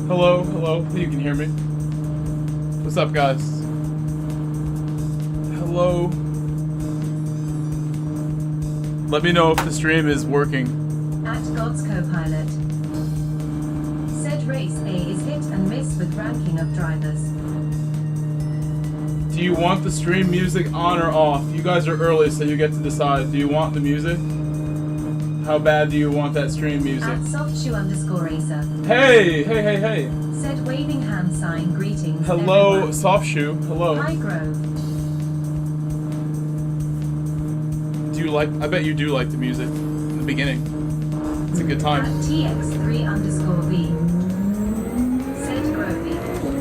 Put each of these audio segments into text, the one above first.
Hello, hello. You can hear me. What's up, guys? Hello. Let me know if the stream is working. At God's co-pilot. Said race A is hit and miss with ranking of drivers. Do you want the stream music on or off? You guys are early, so you get to decide. Do you want the music? How bad do you want that stream music? At softshoe_racer. Hey, hey, hey, hey. Said waving hand sign greetings. Hello, everyone. Softshoe. Hello. Hi Grove. Do you like? I bet you do like the music in the beginning. It's a good time. At TX3_V. Said Grovey.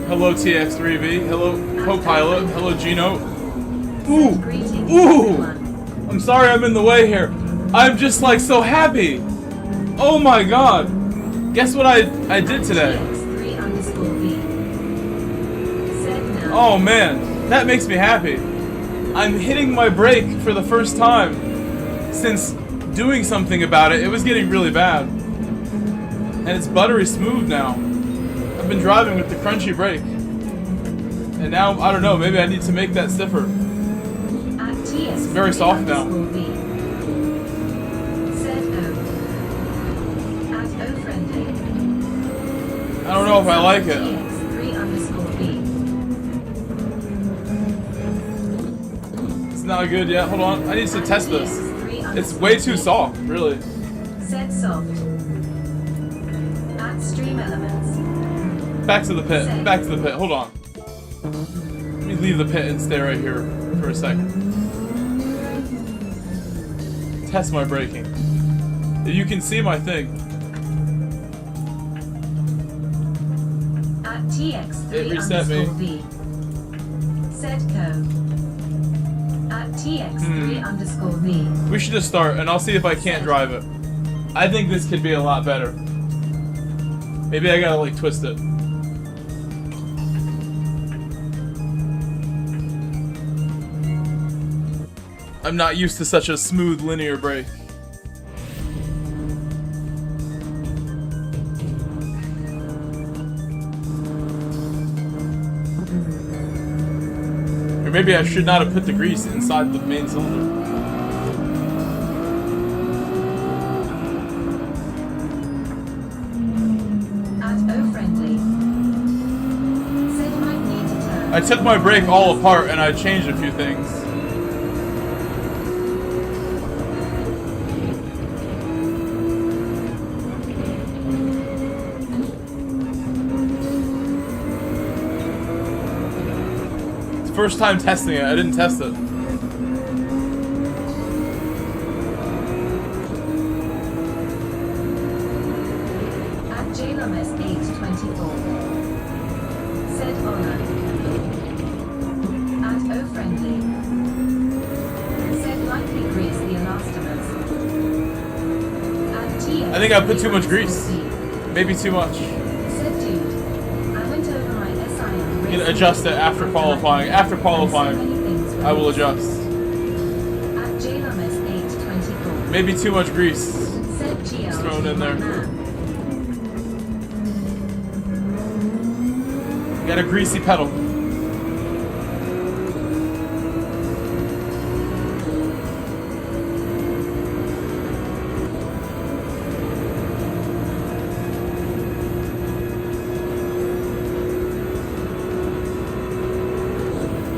Hello, TX3V. Hello, co-pilot. Hello, Gino. Said Ooh, greetings ooh. everyone. I'm sorry I'm in the way here. I'm just like so happy. Oh my god. Guess what I did today? TX3_V. Said no. Oh man, that makes me happy. I'm hitting my brake for the first time since doing something about it. It was getting really bad. And it's buttery smooth now. I've been driving with the crunchy brake. And now, I don't know, maybe I need to make that stiffer. At TX3_V. It's very soft now. I don't know if I like it. It's not good yet. Hold on. I need to test this. It's way too soft, really. Said soft. At stream elements. Back to the pit. Back to the pit. Hold on. Let me leave the pit and stay right here for a second. Test my braking. If you can see my thing. It reset me. TX3_V. Said code. At TX3_V. We should just start, and I'll see if I can't drive it. I think this could be a lot better. Maybe I gotta, like, twist it. I'm not used to such a smooth, linear brake. Or maybe I should not have put the grease inside the main cylinder. I took my brake all apart and I changed a few things. It's the first time testing it. I didn't test it. At JLMS824. Said Honor. At O-Friendly. Said lightly grease the elastomers. At TX. I think I put too much grease. Maybe too much. Said dude. I went over my SIM. You can adjust it after qualifying. After qualifying, I will adjust. At JLMS824. Maybe too much grease. Said GL. Just throw it in there. Got a greasy pedal.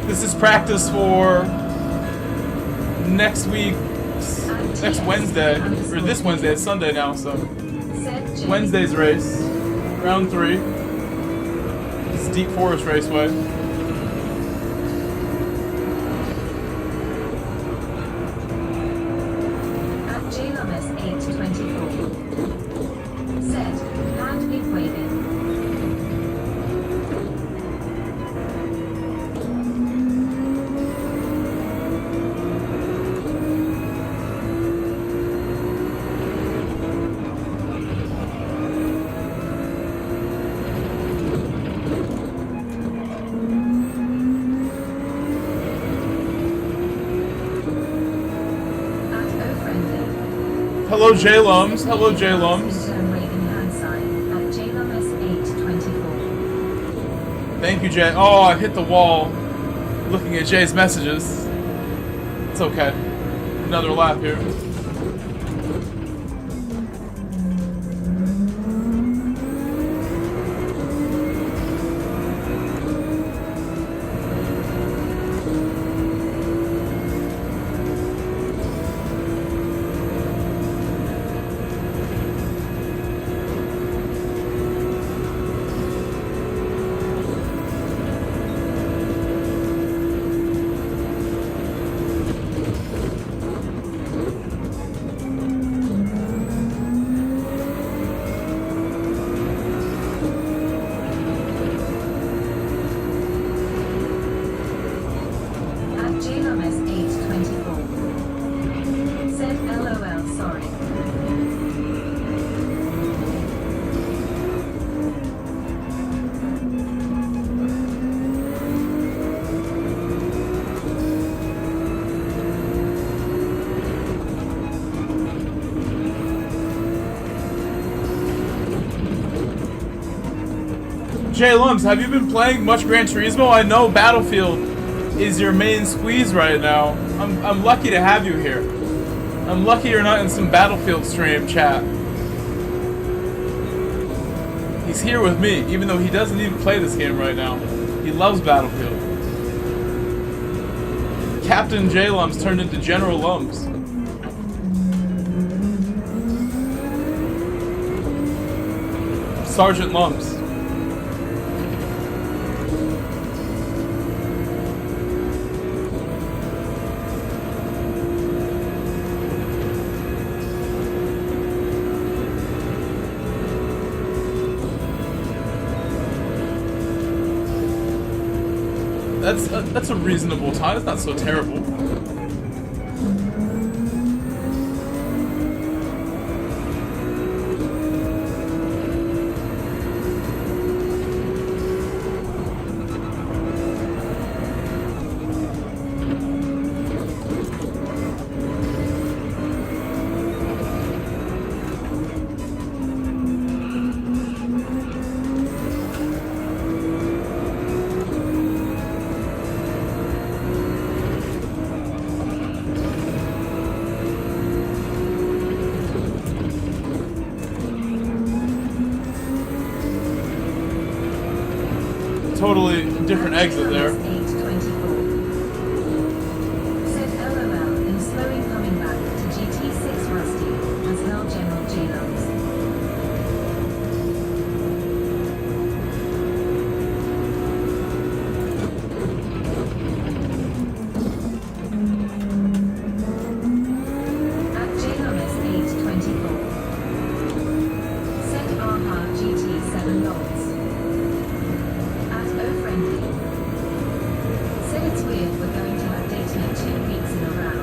This is practice for next Wednesday, or this Wednesday. It's Sunday now, so Wednesday's race, round 3. It's Deep Forest Raceway. At JLMS824. Said hand beep waving. Hello, J-Lums. Hello, J-Lums. Waving hand sign at JLMS824. Thank you, Jay. Oh, I hit the wall looking at Jay's messages. It's okay. Another lap here. Jay Lums, have you been playing much Gran Turismo? I know Battlefield is your main squeeze right now. I'm lucky to have you here. I'm lucky you're not in some Battlefield stream chat. He's here with me, even though he doesn't even play this game right now. He loves Battlefield. Captain J Lums turned into General Lums. Sergeant Lums. That's a reasonable time. It's not so terrible. Totally different exit there. Said LOL in slowing coming back to GT6 Rusty as hell General J Lums. At J Lums 824. Said aha GT7 lots. Said it's weird we're going to have Daytona 2 weeks in a row,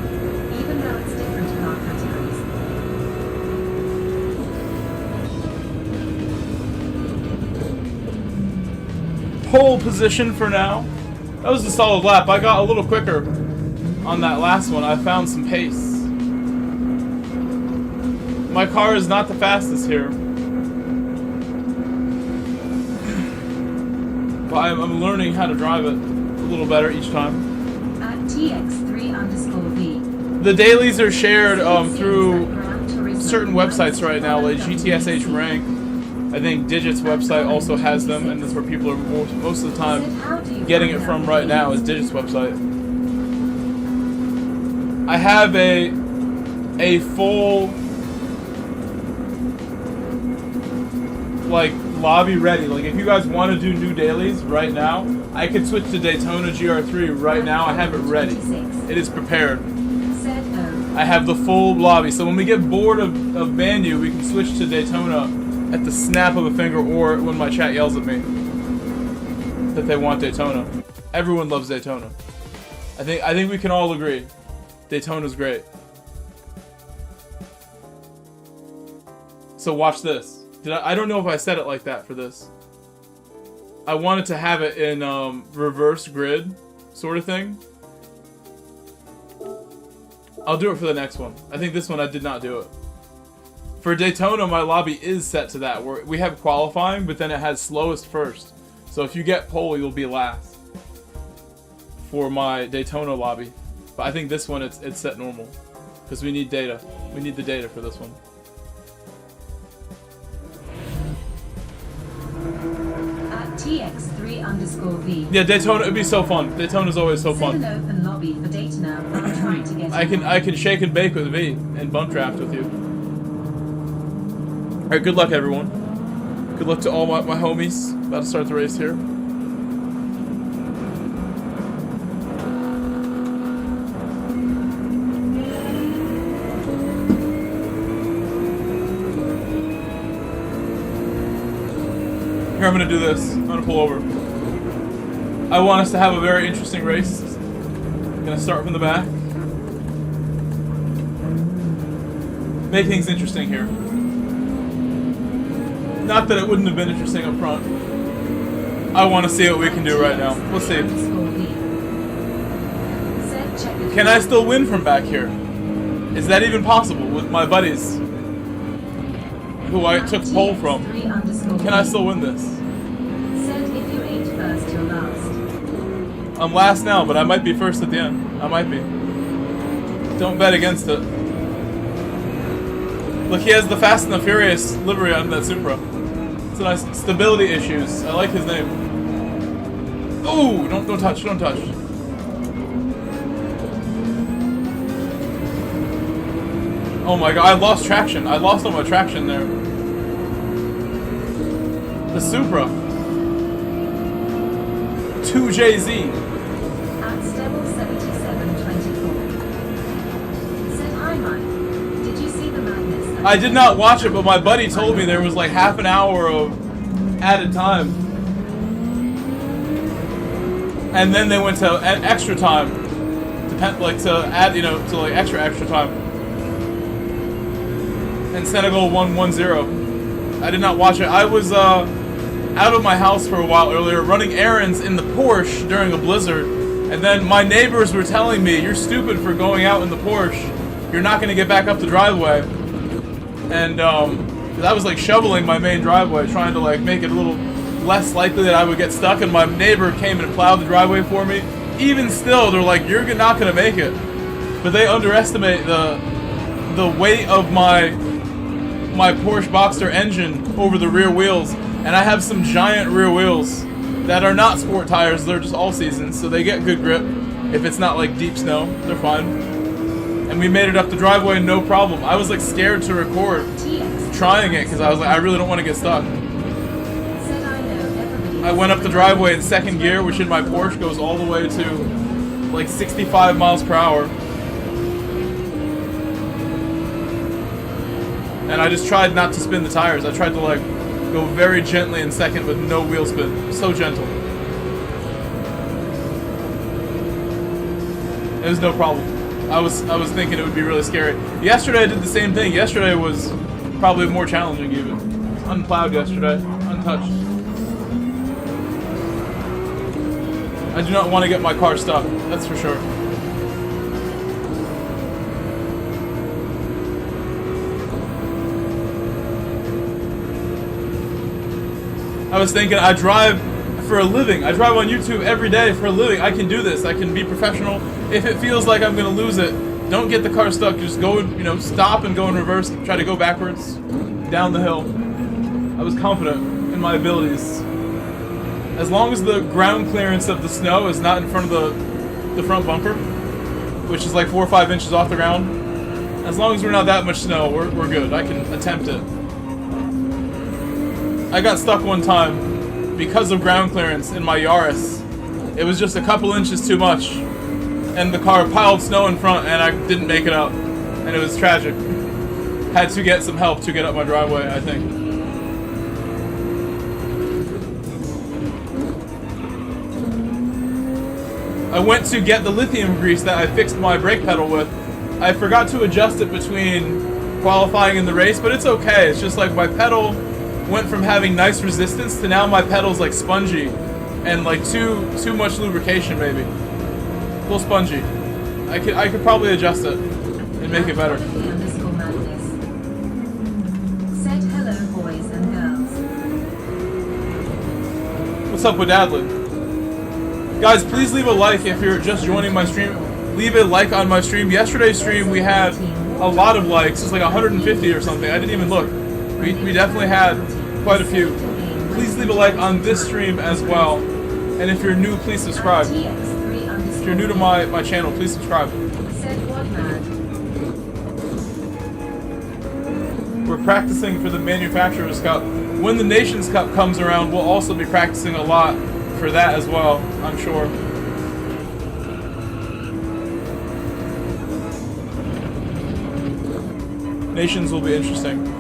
even though it's different car categories. Pole position for now. That was a solid lap. I got a little quicker on that last one. I found some pace. My car is not the fastest here. But I'm learning how to drive it a little better each time. At TX3_V. The dailies are shared through certain websites right now, like GTSH Rank. I think Digit's website also has them, and that's where people are most of the time getting it from right now is Digit's website. I have a full like lobby ready. Like if you guys want to do new dailies right now, I could switch to Daytona GR3 right now. I have it ready. It is prepared. I have the full lobby. So when we get bored of MANU, we can switch to Daytona at the snap of a finger, or when my chat yells at me that they want Daytona. Everyone loves Daytona. I think we can all agree. Daytona's great. So watch this. I don't know if I said it like that for this. I wanted to have it in reverse grid sort of thing. I'll do it for the next one. I think this one I did not do it. For Daytona, my lobby is set to that, where we have qualifying, but then it has slowest first. So if you get pole, you'll be last for my Daytona lobby. But I think this one, it's set normal. Because we need data. We need the data for this one. At TX3_V. Yeah, Daytona, it'd be so fun. Daytona's always so Set fun. an open lobby for Daytona. I'm trying to get I can shake and bake with V and bump draft with you. Alright, good luck everyone. Good luck to all my homies. About to start the race here. Here, I'm gonna do this. I'm gonna pull over. I want us to have a very interesting race. I'm gonna start from the back. Make things interesting here. Not that it wouldn't have been interesting up front. I want to see what we can do right now. Let's see. Can I still win from back here? Is that even possible with my buddies who I took pole from? Can I still win this? I'm last now, but I might be first at the end. I might be. Don't bet against it. Look, he has the Fast and the Furious livery on that Supra. It's a nice stability issues. I like his name. Ooh, don't touch, don't touch. Oh my god, I lost traction. I lost all my traction there. The Supra. 2JZ. At Stable 7724. Said hi, Mike. Did you see the madness? I did not watch it, but my buddy told me there was like half an hour of added time. And then they went to extra time. To add, you know, to like extra time. And Senegal won 1-0. I did not watch it. I was out of my house for a while earlier, running errands in the Porsche during a blizzard. And then my neighbors were telling me, "You're stupid for going out in the Porsche. You're not going to get back up the driveway." And I was like shoveling my main driveway, trying to like make it a little less likely that I would get stuck. And my neighbor came and plowed the driveway for me. Even still, they're like, "You're not going to make it." But they underestimate the weight of my Porsche Boxster engine over the rear wheels. And I have some giant rear wheels that are not sport tires. They're just all seasons, so they get good grip. If it's not like deep snow, they're fine. And we made it up the driveway, no problem. I was like scared to record trying it because I was like, I really don't want to get stuck. I went up the driveway in second gear, which in my Porsche goes all the way to like 65 miles per hour. And I just tried not to spin the tires. I tried to like go very gently in second with no wheel spin. So gentle. It was no problem. I was thinking it would be really scary. Yesterday I did the same thing. Yesterday was probably more challenging even. Unplowed yesterday. Untouched. I do not want to get my car stuck. That's for sure. I was thinking, I drive for a living. I drive on YouTube every day for a living. I can do this. I can be professional. If it feels like I'm going to lose it, don't get the car stuck. Just go, you know, stop and go in reverse. Try to go backwards down the hill. I was confident in my abilities. As long as the ground clearance of the snow is not in front of the front bumper, which is like 4 or 5 inches off the ground, as long as we're not that much snow, we're good. I can attempt it. I got stuck one time because of ground clearance in my Yaris. It was just a couple inches too much, and the car piled snow in front, and I didn't make it up, and it was tragic. Had to get some help to get up my driveway, I think. I went to get the lithium grease that I fixed my brake pedal with. I forgot to adjust it between qualifying and the race, but it's okay. It's just like my pedal went from having nice resistance to now my pedal's like spongy and like too much lubrication, maybe. A little spongy. I could probably adjust it and make it better. Said hello, boys and girls. What's up with Adlin? Guys, please leave a like if you're just joining my stream. Leave a like on my stream. Yesterday's stream we had a lot of likes. It's like 150 or something. I didn't even look. We definitely had quite a few. Please leave a like on this stream as well. And if you're new, please subscribe. If you're new to my channel, please subscribe. We're practicing for the Manufacturers Cup. When the Nations Cup comes around, we'll also be practicing a lot for that as well, I'm sure. Nations will be interesting.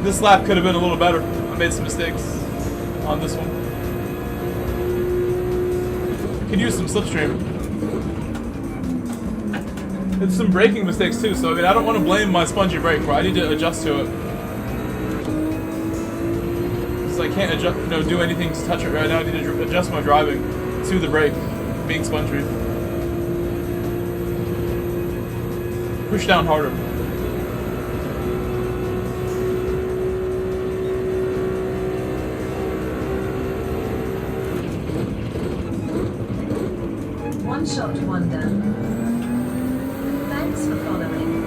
This lap could have been a little better. I made some mistakes on this one. Could use some slipstream. It's some braking mistakes too, so I mean I don't want to blame my spongy brake, bro. I need to adjust to it. Because I can't adjust, do anything to touch it right now. I need to adjust my driving to the brake being spongy. Push down harder. One Shot Wonder. Thanks for following.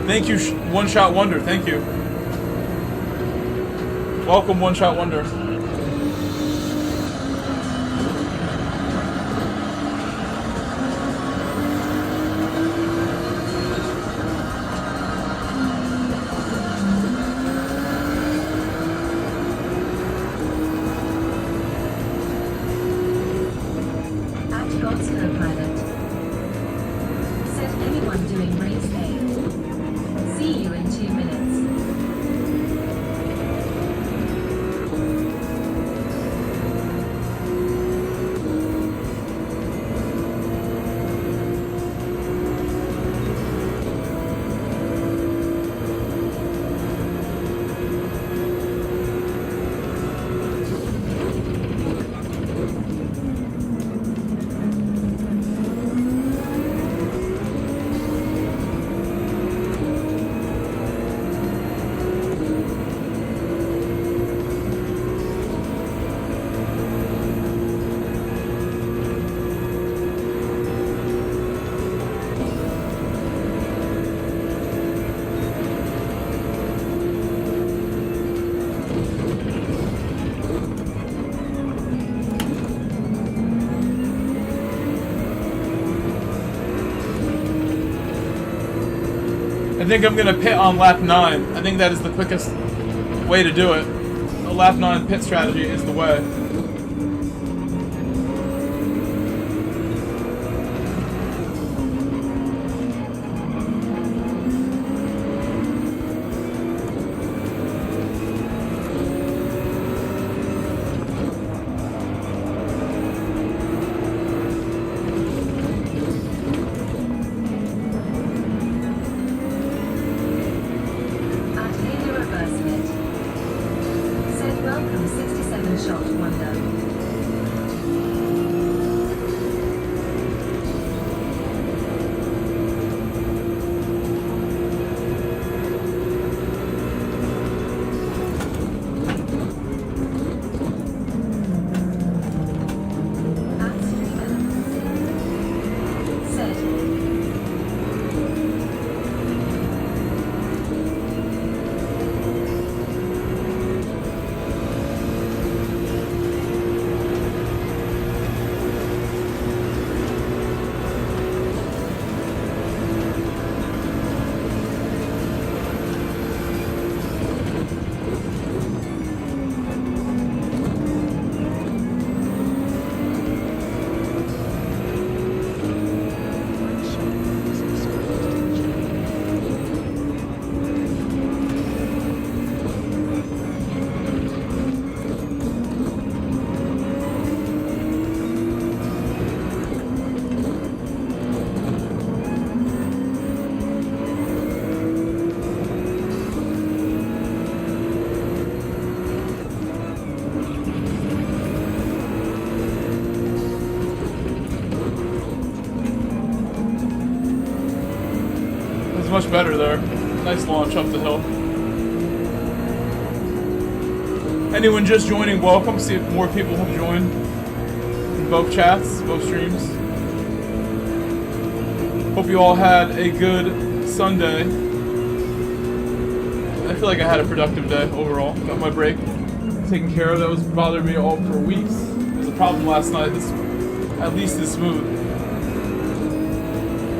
Thank you, One Shot Wonder. Thank you. Welcome, One Shot Wonder. I think I'm gonna pit on lap 9. I think that is the quickest way to do it. A lap 9 pit strategy is the way. Shot Wonder. much better there. Nice launch up the hill. Anyone just joining, welcome. See if more people have joined in both chats, both streams. Hope you all had a good Sunday. I feel like I had a productive day overall. Got my break taken care of. That was bothering me all for weeks. There was a problem last night. This at least is smooth.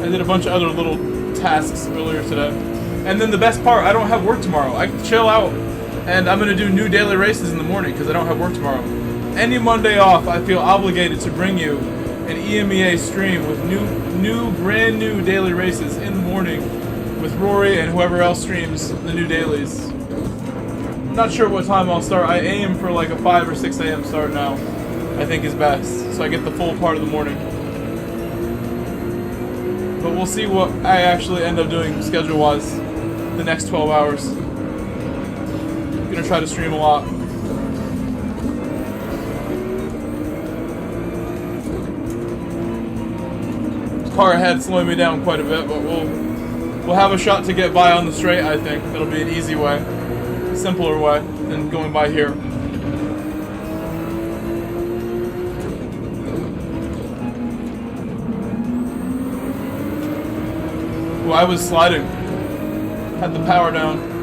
I did a bunch of other little tasks earlier today. And then the best part, I don't have work tomorrow. I can chill out, and I'm going to do new daily races in the morning because I don't have work tomorrow. Any Monday off, I feel obligated to bring you an EMEA stream with brand new daily races in the morning with Rory and whoever else streams the new dailies. I'm not sure what time I'll start. I aim for like a 5 or 6 a.m. start now. I think is best, so I get the full part of the morning. But we'll see what I actually end up doing schedule-wise the next 12 hours. I'm gonna try to stream a lot. Car ahead slowing me down quite a bit, but we'll have a shot to get by on the straight. I think that'll be an easy way, simpler way than going by here. Ooh, I was sliding. Had the power down.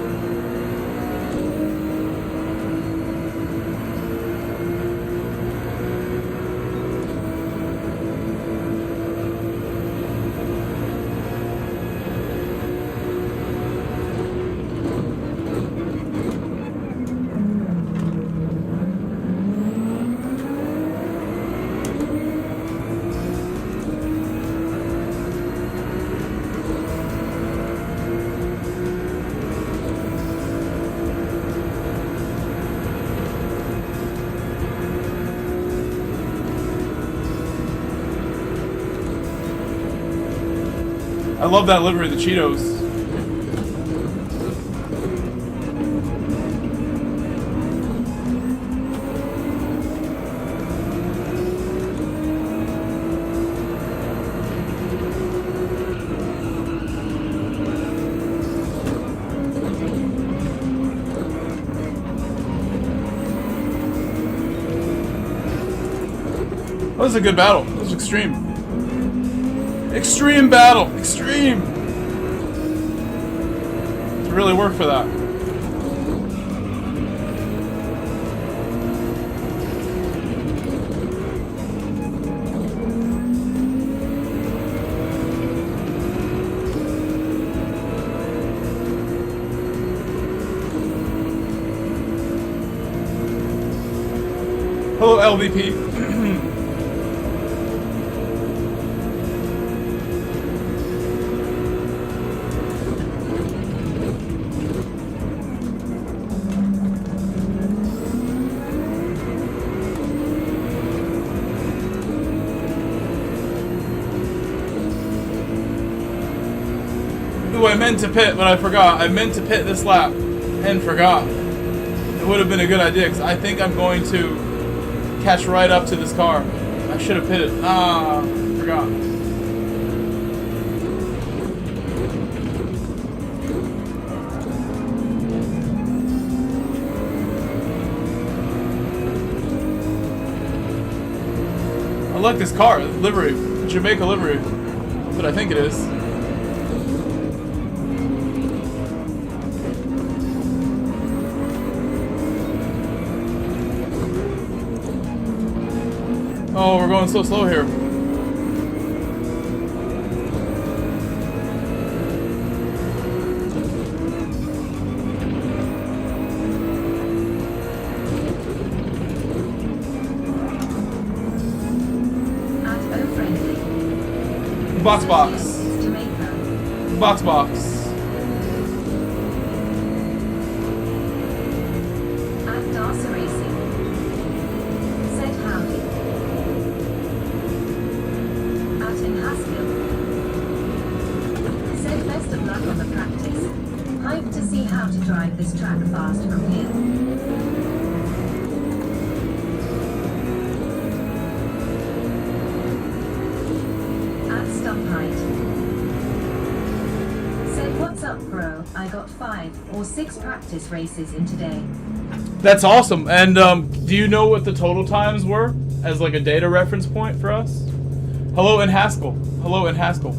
I love that livery, the Cheetos. That was a good battle. That was extreme. Extreme battle! Extreme! To really work for that. Hello, LVP. I meant to pit, but I forgot. I meant to pit this lap and forgot. It would have been a good idea because I think I'm going to catch right up to this car. I should have pitted. Ah, forgot. I like this car, livery, Jamaica livery. That's what I think it is. Oh, we're going so slow here. Box. This track fast from here. At stump height. Said What's up, bro? I got 5 or 6 practice races in today. That's awesome. And do you know what the total times were as like a data reference point for us? Hello in Haskell. Hello in Haskell.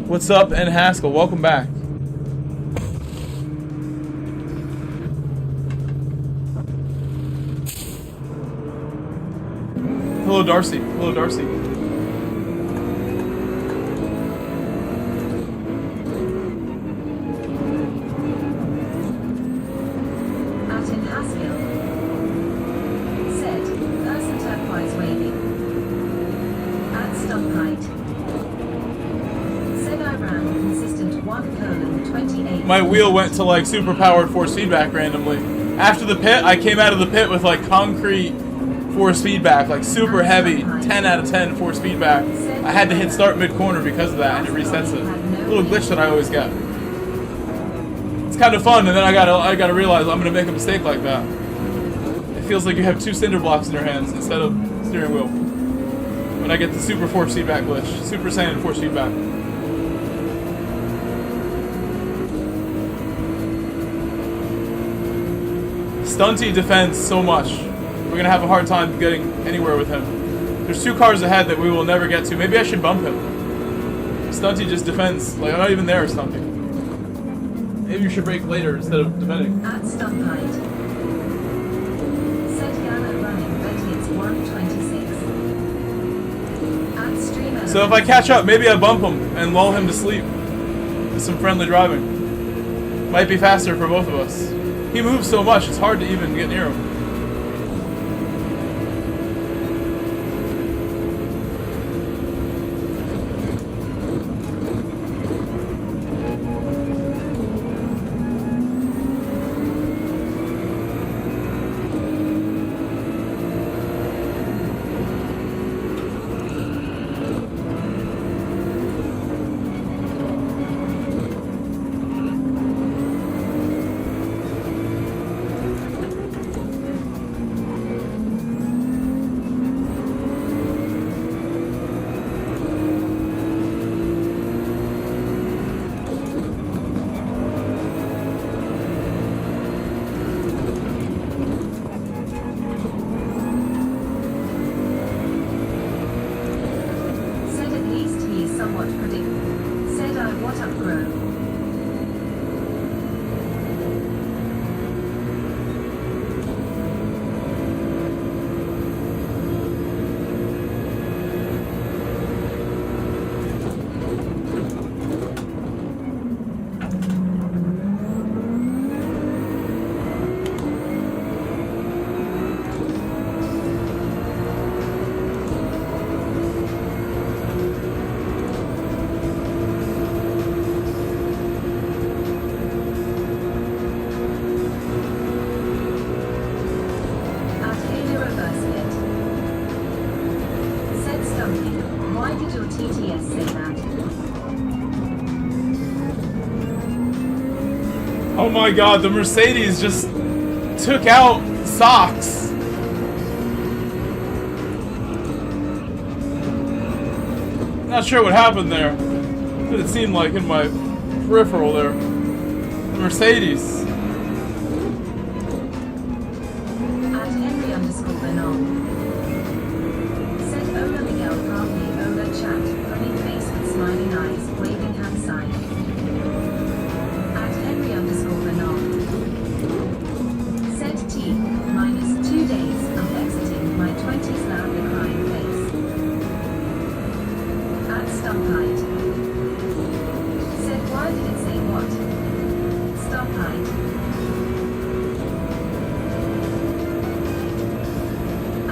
What's up in Haskell? Welcome back. Hello, Darcy. Hello, Darcy. Out in Haskell. Said, person turquoise waving. At stump height. Said I ran consistent 1:28. My wheel went to like super powered force feedback randomly. After the pit, I came out of the pit with like concrete force feedback, like super heavy, 10 out of 10 force feedback. I had to hit start mid-corner because of that, and it resets it. A little glitch that I always get. It's kind of fun, and then I gotta realize I'm gonna make a mistake like that. It feels like you have 2 cinder blocks in your hands instead of steering wheel. When I get the super force feedback glitch, super saiyan force feedback. Stunty defends so much. We're gonna have a hard time getting anywhere with him. There's 2 cars ahead that we will never get to. Maybe I should bump him. Stunty just defends. Like, I'm not even there, Stunty. Maybe you should brake later instead of defending. At stump height. Said Gallo running, but it's 1:26. At streamer. So if I catch up, maybe I bump him and lull him to sleep with some friendly driving. Might be faster for both of us. He moves so much, it's hard to even get near him. Oh my god, the Mercedes just took out Socks. Not sure what happened there. What it seemed like in my peripheral there. The Mercedes. At Henry_Bernal. Said Ola Miguel Carvey, Ola chat, running face with smiling eyes, waving hand sign. At Henry_Bernal. Said T, -2 days, I'm exiting my 20s loudly crying face. At stump height. Said why did it say what? Stump height.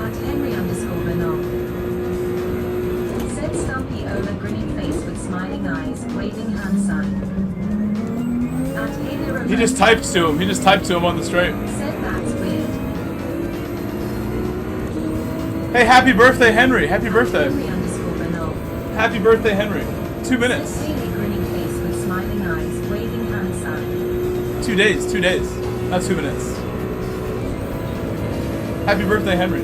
At Henry_Bernal. Said Stumpy Ola grinning face with smiling eyes, waving hand sign. At Haley He just typed to him. He just typed to him on the straight. Said that's weird. Hey, happy birthday, Henry. Happy birthday. Henry_Bernal. Happy birthday, Henry. 2 minutes. Haley grinning face with smiling eyes, waving hand sign. 2 days. 2 days. Not 2 minutes. Happy birthday, Henry.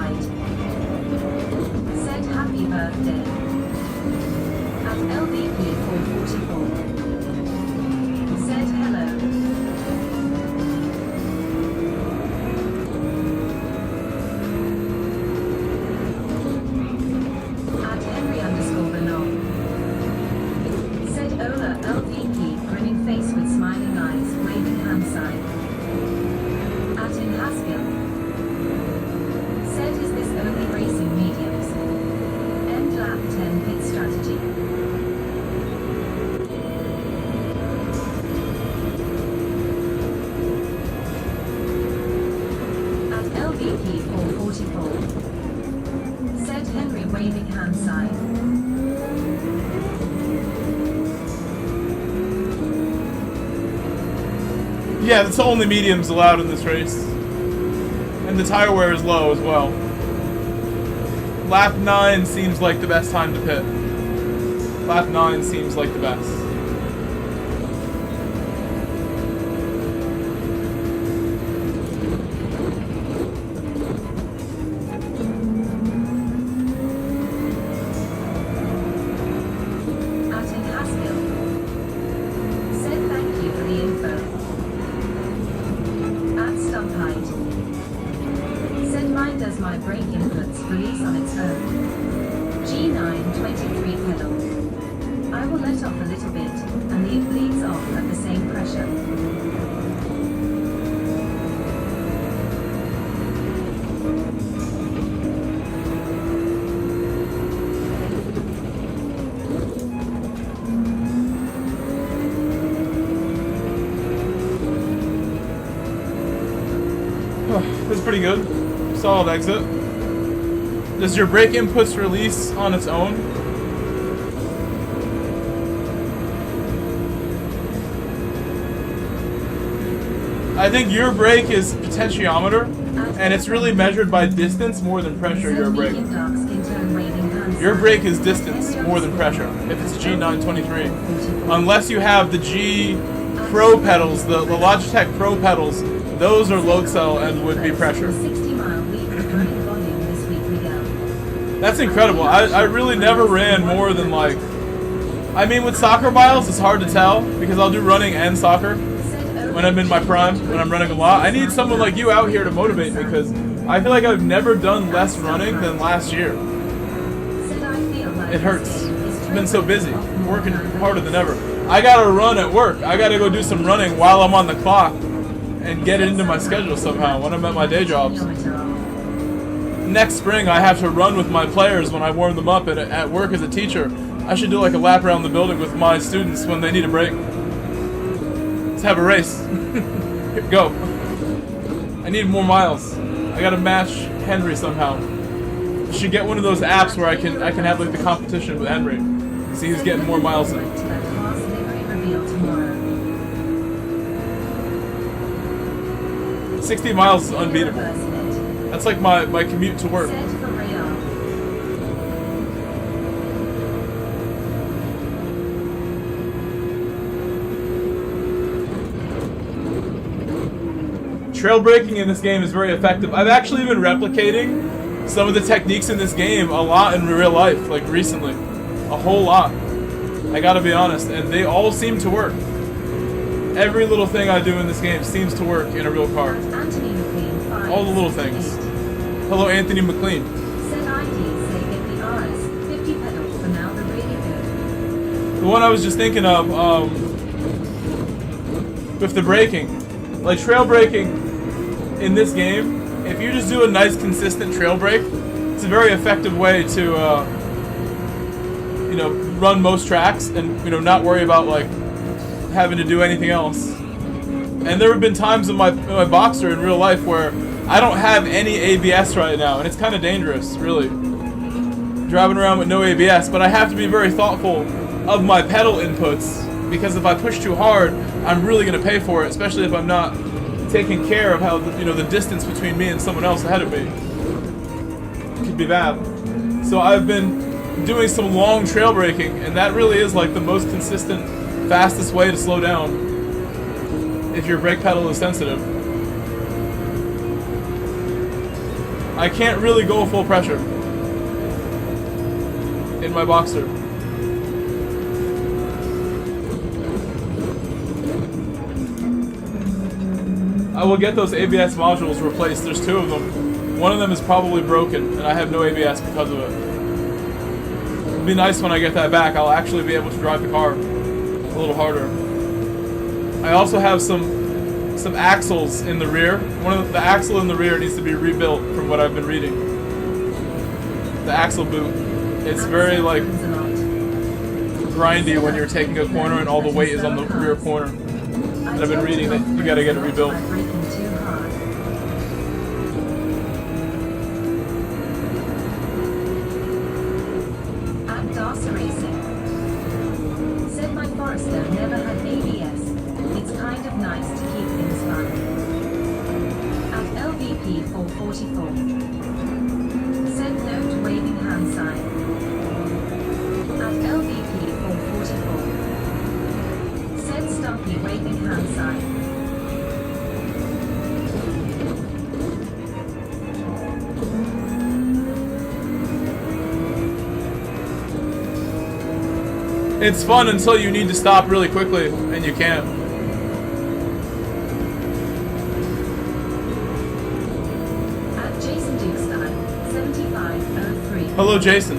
Stumpheit. Said happy birthday. At LVP 444. Said hello. At Henry _ Bernal. Said Ola LVP, grinning face with smiling eyes, waving hand sign. At in Haskell. Said is this only racing mediums? End lap 10 pit strategy. At LVP 444. Said Henry waving hand sign. Yeah, that's the only mediums allowed in this race. And the tire wear is low as well. Lap 9 seems like the best time to pit. Lap 9 seems like the best. At in Haskell. Said thank you for the info. At Stumpheit. Said mine does my brake inputs release on its own. G923 pedal. I will let off a little bit, and leave bleeds off at the same pressure. That's pretty good. Solid exit. Does your brake inputs release on its own? I think your brake is potentiometer, and it's really measured by distance more than pressure, your brake. Your brake is distance more than pressure, if it's a G923. Unless you have the G Pro pedals, the Logitech Pro pedals, those are load cell and would be pressure. That's incredible. I really never ran more than like... I mean, with soccer miles, it's hard to tell, because I'll do running and soccer when I'm in my prime, when I'm running a lot. I need someone like you out here to motivate me, because I feel like I've never done less running than last year. It hurts. I've been so busy, working harder than ever. I gotta run at work. I gotta go do some running while I'm on the clock and get it into my schedule somehow when I'm at my day jobs. Next spring, I have to run with my players when I warm them up at work as a teacher. I should do like a lap around the building with my students when they need a break. Let's have a race. Go. I need more miles. I gotta match Henry somehow. Should get one of those apps where I can have like the competition with Henry. See who's getting more miles in. 60 miles is unbeatable. That's like my commute to work. Trail braking in this game is very effective. I've actually been replicating some of the techniques in this game a lot in real life, like recently. A whole lot. I gotta be honest, and they all seem to work. Every little thing I do in this game seems to work in a real car. All the little things. Hello, Anthony McLean. The one I was just thinking of, with the braking. Like trail braking in this game, if you just do a nice consistent trail brake, it's a very effective way to, you know, run most tracks and, you know, not worry about like having to do anything else. And there have been times in my Boxer in real life where I don't have any ABS right now, and it's kind of dangerous, really, driving around with no ABS. But I have to be very thoughtful of my pedal inputs, because if I push too hard, I'm really going to pay for it, especially if I'm not taking care of how the distance between me and someone else ahead of me. It could be bad. So I've been doing some long trail braking, and that really is like the most consistent, fastest way to slow down if your brake pedal is sensitive. I can't really go full pressure in my Boxster. I will get those ABS modules replaced. There's 2 of them. One of them is probably broken, and I have no ABS because of it. It'll be nice when I get that back. I'll actually be able to drive the car a little harder. I also have some axles in the rear. The axle in the rear needs to be rebuilt from what I've been reading. The axle boot. It's very like grindy when you're taking a corner and all the weight is on the rear corner. And I've been reading that you gotta get it rebuilt. At DARSA Racing. Said my Forester never had ABS. It's kind of nice to keep things fun. At LVP 444. Said no to waving hand sign. At LVP 444. Said Stumpy waving hand sign. It's fun until you need to stop really quickly, and you can't. At Jason Dukestein, 7503. Hello, Jason.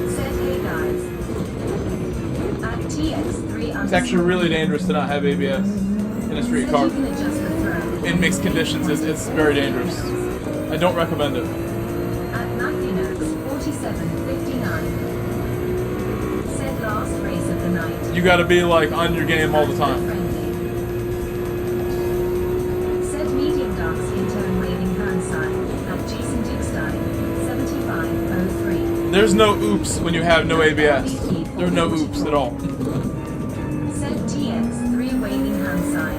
Said hey guys. At TX3. It's actually really dangerous to not have ABS in a street car. You can adjust the throw. In mixed conditions, it's very dangerous. I don't recommend it. At Matthew Noakes, 4759. Said last race of the night. You gotta be like on your game all the time. Said medium dark skin tone waving hand sign. At Jason Dukestein, 7503. There's no oops when you have no ABS. There's no oops at all. Said TX3 waving hand sign.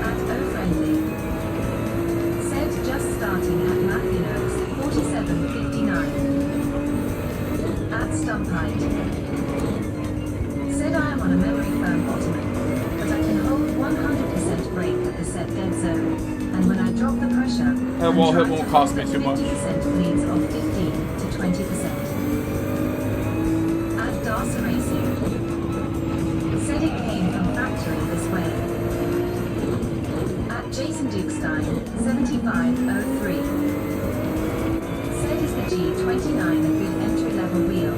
At O Friendly. Said just starting at Matthew Noakes, 4759. At Stump Height. Said I am on a memory foam ottoman, but I can hold 100% brake at the set dead zone, and when I drop the pressure, That wall hit won't cost me too much. 50% bleeds of 15 to 20%. At DARSA Racing. Said it came from factory this way. At Jason Dukestein, 7503. Said is the G29 a good entry-level wheel?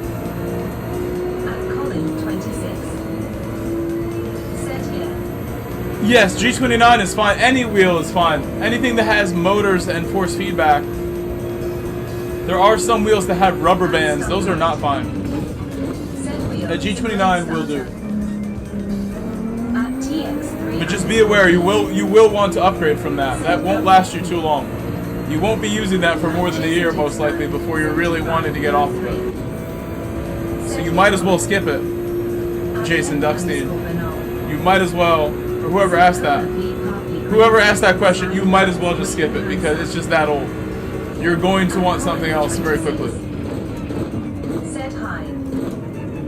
At Colin, 26. Said here. Yes, G29 is fine. Any wheel is fine. Anything that has motors and force feedback. There are some wheels that have rubber bands. Those are not fine. Said wheel. A G29 will do. At TX3. But just be aware, you will want to upgrade from that. That won't last you too long. You won't be using that for more than a year, most likely, before you're really wanting to get off of it. So you might as well skip it, Jason Duckstein. You might as well, or whoever asked that. Whoever asked that question, you might as well just skip it, because it's just that old. You're going to want something else very quickly. Said hi.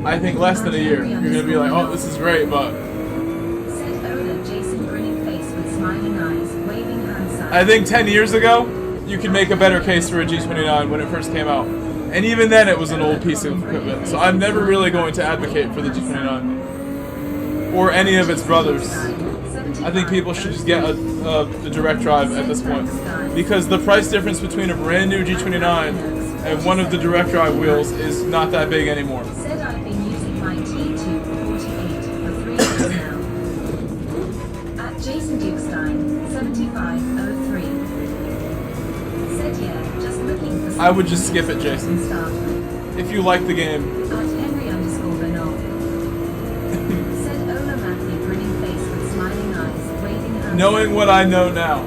I think less than a year. You're going to be like, oh, this is great, but... Said Ola, Jason grinning face with smiling eyes, waving hand sign. I think 10 years ago, you could make a better case for a G29 when it first came out. And even then, it was an old piece of equipment. So I'm never really going to advocate for the G29. Or any of its brothers. I think people should just get a direct drive at this point. Because the price difference between a brand new G29 and one of the direct drive wheels is not that big anymore. Said I've been using my T248 for 3 years now. At Jason Dukestein, 7503. Said yeah, just looking for I would just skip it, Jason. If you like the game. At Henry_Bernal. Said Ola Matthew grinning face with smiling eyes, waving hands. Knowing what I know now,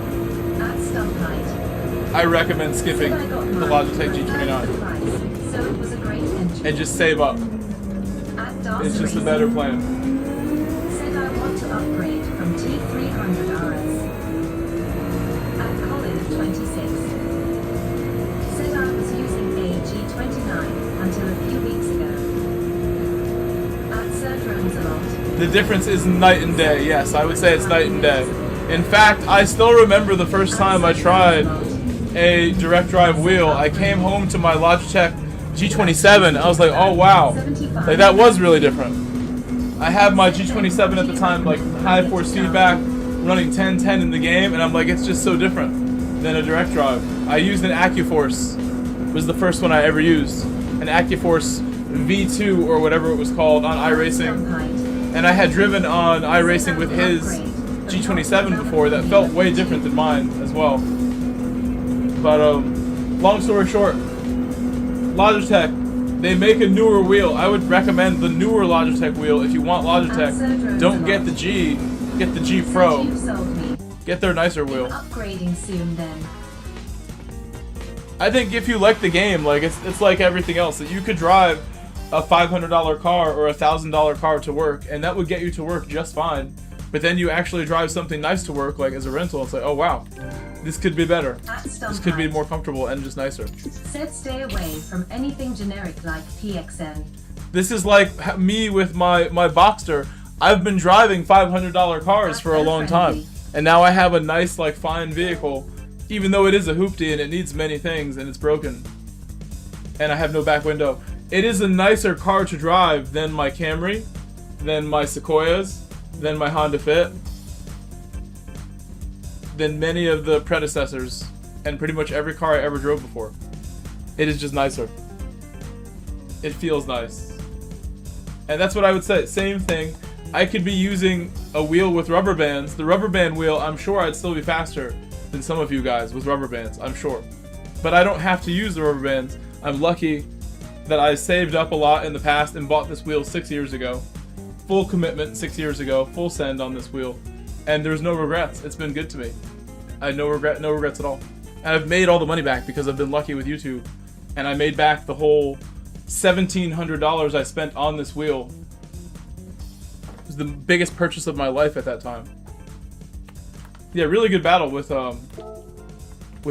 At Stump Height. I recommend skipping Said I got the mine Logitech for G29. the price, so it was a great entry. And just save up. At DARSA It's just a Racing. better plan. Said I want to upgrade from T300 RS. At Colin, 26. Said I was using a G29 until a few weeks ago. At Sir Drones a lot. The difference is night and day. Yes, I would say it's night and day. In fact, I still remember the first time I tried a direct drive wheel, I came home to my Logitech G27. I was like, oh wow, like that was really different. I had my G27 at the time, like high force feedback, running 1010 in the game, and I'm like, it's just so different than a direct drive. I used an AccuForce, was the first one I ever used, an AccuForce V2 or whatever it was called on iRacing, and I had driven on iRacing with his G27 before that felt way different than mine as well. But long story short, Logitech, they make a newer wheel. I would recommend the newer Logitech wheel. If you want Logitech, don't get the G, get the G Pro. Get their nicer wheel. Upgrading soon then. I think if you like the game, like it's like everything else, that you could drive a $500 car or a $1,000 car to work, and that would get you to work just fine. But then you actually drive something nice to work, like as a rental, it's like, oh wow, this could be better. This could be more comfortable and just nicer. Said stay away from anything generic like PXN. This is like me with my Boxster. I've been driving $500 cars for a long time, and now I have a nice, like, fine vehicle, even though it is a hoopty and it needs many things and it's broken, and I have no back window. It is a nicer car to drive than my Camry, than my Sequoias, than my Honda Fit, than many of the predecessors, and pretty much every car I ever drove before. It is just nicer. It feels nice. And that's what I would say. Same thing. I could be using a wheel with rubber bands. The rubber band wheel, I'm sure I'd still be faster than some of you guys with rubber bands, I'm sure. But I don't have to use the rubber bands. I'm lucky that I saved up a lot in the past and bought this wheel 6 years ago. Full commitment 6 years ago, full send on this wheel. And there's no regrets. It's been good to me. I had no regrets at all. And I've made all the money back because I've been lucky with YouTube. And I made back the whole $1,700 I spent on this wheel. It was the biggest purchase of my life at that time. Yeah, really good battle with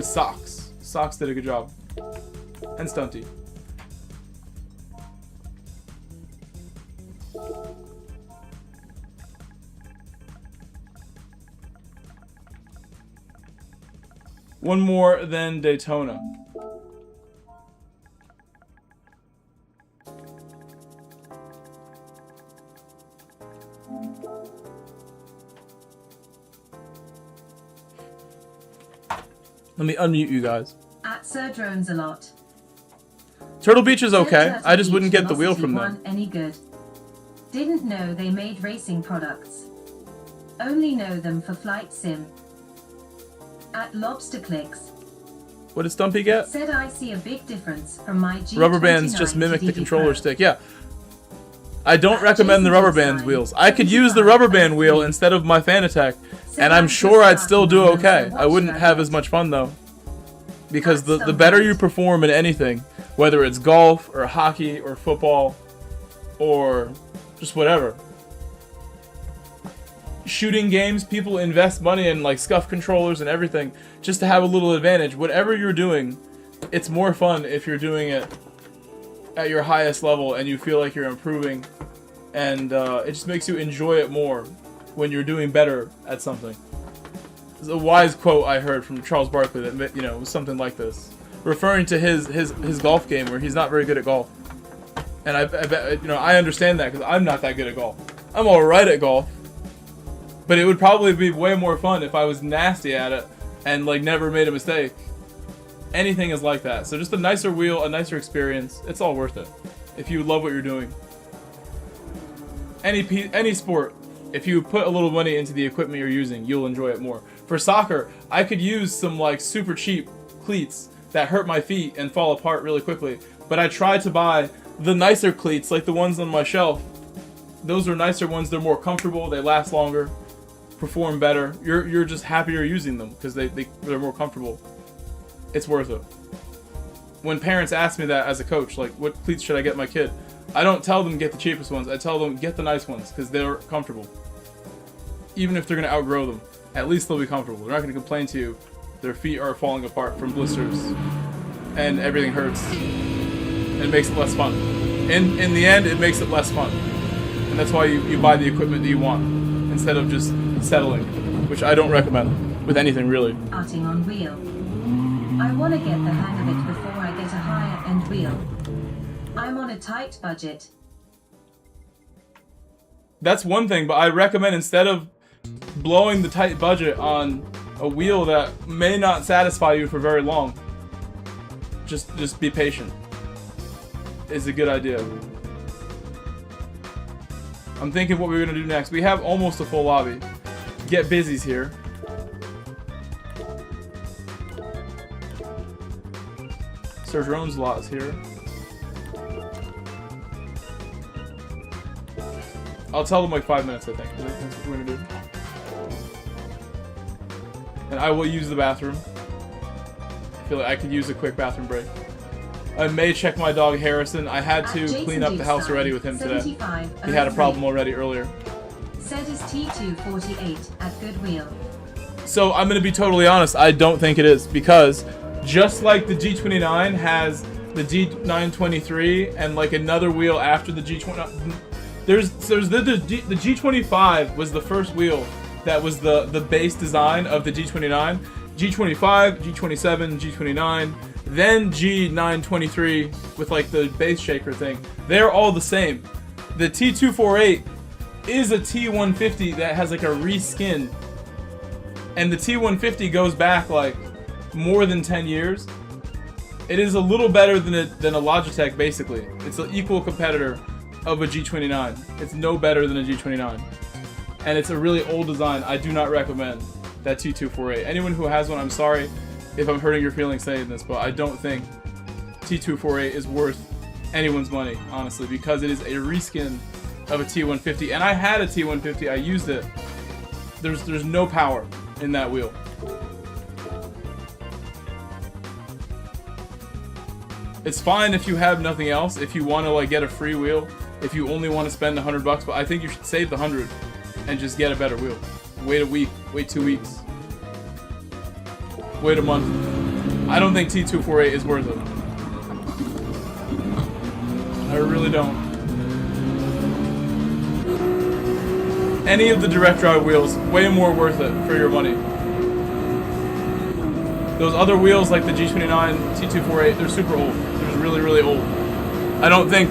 Socks. Socks did a good job. And Stunty. One more than Daytona. Let me unmute you guys. At Sir Drones a lot. Turtle Beach is okay. I just wouldn't get the wheel from them. Any good. Didn't know they made racing products. Only know them for flight sim. At Lobster Clicks. What did Stumpy get? Said I see a big difference from my G29 rubber bands just mimic the controller Pro. stick. Yeah. I don't recommend the rubber bands wheels. I could use the rubber band wheel instead of my Fanatec, and I'm sure I'd still do okay. I wouldn't have as much fun though. Because the better you perform in anything, whether it's golf or hockey or football or just whatever. Shooting games, people invest money in like scuff controllers and everything just to have a little advantage. Whatever you're doing, it's more fun if you're doing it at your highest level and you feel like you're improving, and it just makes you enjoy it more when you're doing better at something. There's a wise quote I heard from Charles Barkley that, you know, was something like this, referring to his golf game where he's not very good at golf. And I bet, you know, I understand that because I'm not that good at golf. I'm all right at golf. But it would probably be way more fun if I was nasty at it and like never made a mistake. Anything is like that. So just a nicer wheel, a nicer experience. It's all worth it if you love what you're doing. Any sport, if you put a little money into the equipment you're using, you'll enjoy it more. For soccer, I could use some like super cheap cleats that hurt my feet and fall apart really quickly. But I tried to buy the nicer cleats, like the ones on my shelf. Those are nicer ones. They're more comfortable. They last longer. Perform better. You're just happier using them because they're more comfortable. It's worth it. When parents ask me that as a coach, like, what cleats should I get my kid? I don't tell them get the cheapest ones. I tell them get the nice ones because they're comfortable. Even if they're going to outgrow them, at least they'll be comfortable. They're not going to complain to you. Their feet are falling apart from blisters and everything hurts. It makes it less fun. In the end, it makes it less fun. And that's why you buy the equipment that you want instead of just settling, which I don't recommend with anything really. Arting on wheel. I want to get the hang of it before I get a higher end wheel. I'm on a tight budget. That's one thing, but I recommend instead of blowing the tight budget on a wheel that may not satisfy you for very long, just be patient. Is a good idea. I'm thinking what we're gonna do next. We have almost a full lobby. Get busy's here. Sir Drone's lot is here. I'll tell them like 5 minutes, I think. That's what we're gonna do. And I will use the bathroom. I feel like I could use a quick bathroom break. I may check my dog Harrison. I had to clean up the house already with him today. He had a problem already earlier. Said is T248 at Goodwill. So I'm gonna be totally honest, I don't think it is, because just like the G29 has the G923 and like another wheel after the G29, there's the G25 was the first wheel that was the base design of the G29. G25, G27, G29, then G923 with like the base shaker thing. They're all the same. The T248 is a T150 that has like a reskin, and the T150 goes back like more than 10 years. It is a little better than a Logitech, basically. It's an equal competitor of a G29. It's no better than a G29. And it's a really old design. I do not recommend that T248. Anyone who has one, I'm sorry if I'm hurting your feelings saying this, but I don't think T248 is worth anyone's money, honestly, because it is a reskin of a T150. And I had a T150, I used it. There's no power in that wheel. It's fine if you have nothing else, if you want to like get a free wheel, if you only want to spend $100, but I think you should save the 100 and just get a better wheel. Wait a week, wait 2 weeks, wait a month. I don't think T248 is worth it. I really don't. Any of the direct drive wheels, way more worth it for your money. Those other wheels like the G29, T248, they're super old. They're really, really old. I don't think,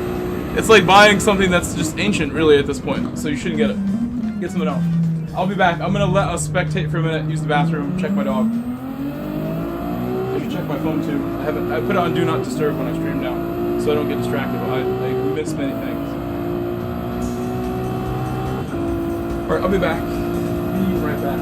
it's like buying something that's just ancient really at this point, so you shouldn't get it. Get something else. I'll be back. I'm gonna let us spectate for a minute, use the bathroom, check my dog. I should check my phone too. I put it on Do Not Disturb when I stream now, so I don't get distracted, but I miss many things. Alright, I'll be back. Be right back.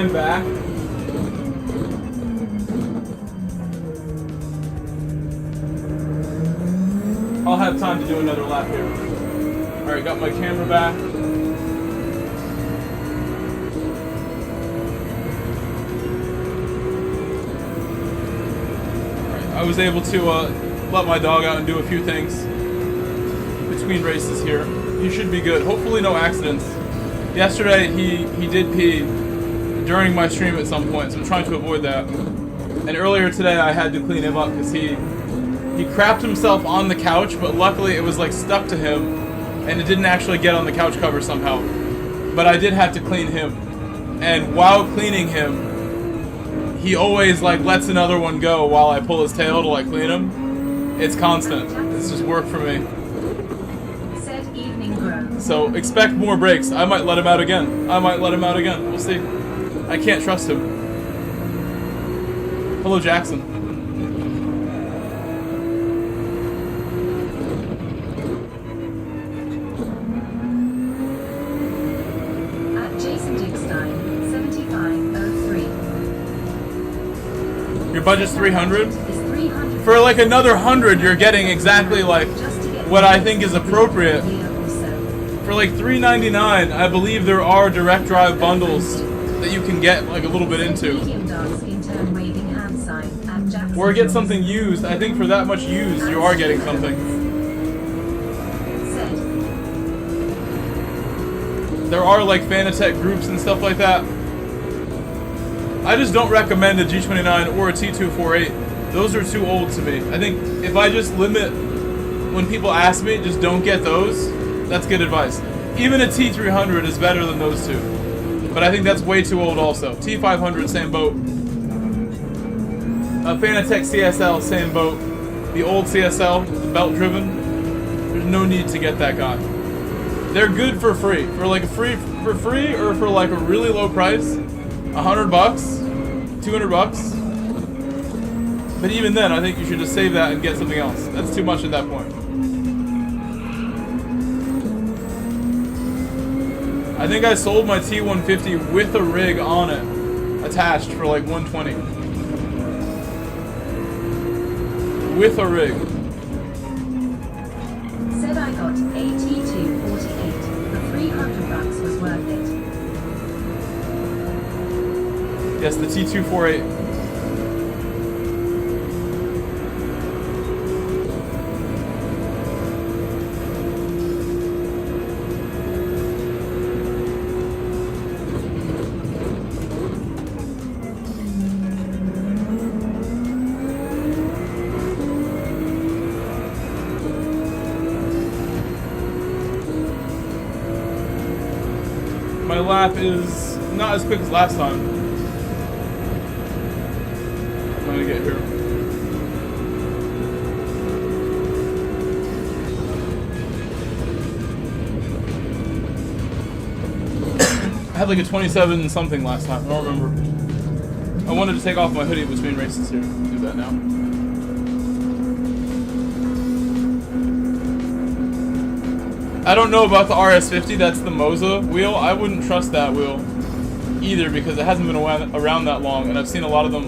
stand back. I'll have time to do another lap here. Alright, got my camera back. I was able to let my dog out and do a few things between races here. He should be good. Hopefully no accidents. Yesterday he did pee during my stream at some point, so I'm trying to avoid that. And earlier today I had to clean him up because he crapped himself on the couch, but luckily it was like stuck to him and it didn't actually get on the couch cover somehow. But I did have to clean him. And while cleaning him, he always like lets another one go while I pull his tail to like clean him. It's constant. It's just work for me. So expect more breaks. I might let him out again. We'll see. I can't trust him. Hello, Jackson. At Jason Dickstein, 7503. Your budget's 300? For like another 100, you're getting exactly like what I think is appropriate. For like $3.99, I believe there are direct drive bundles that you can get like a little bit into. Or get something used. I think for that much used, you are getting something. There are like Fanatec groups and stuff like that. I just don't recommend a G29 or a T248. Those are too old to me. I think if I just limit when people ask me, just don't get those. That's good advice. Even a T300 is better than those two. But I think that's way too old also. T500, same boat. A Fanatec CSL, same boat. The old CSL, the belt driven. There's no need to get that guy. They're good for free. For like free or for like a really low price. $100 bucks, $200 bucks. But even then, I think you should just save that and get something else. That's too much at that point. I think I sold my T150 with a rig on it, attached for like $120. With a rig. Said I got a T248. The $300 was worth it. Yes, the T248. My lap is not as quick as last time. I'm gonna get here. I had like a 27 something last time. I don't remember. I wanted to take off my hoodie between races here. Do that now. I don't know about the RS50, that's the Moza wheel. I wouldn't trust that wheel either because it hasn't been around that long, and I've seen a lot of them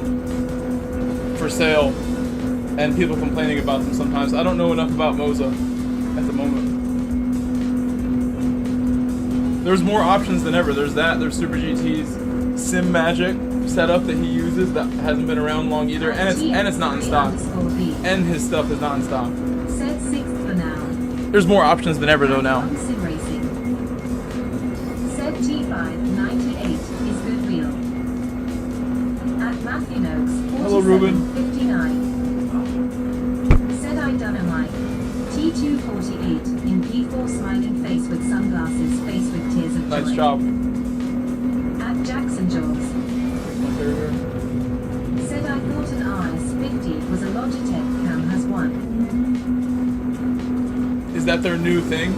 for sale and people complaining about them sometimes. I don't know enough about Moza at the moment. There's more options than ever. There's that, there's Super GT's Sim Magic setup that he uses that hasn't been around long either, and it's not in stock. And his stuff is not in stock. Set 6th for now. There's more options than ever though now. Sim Racing. Said T598 is good wheel. At Matthew Noakes, 4759. Said I Dynamite. T248 in P4 smiling face with sunglasses, face with tears of joy. Nice job. At Jackson Jaws. Said I thought an RS50 was a Logitech Cam has one. Is that their new thing?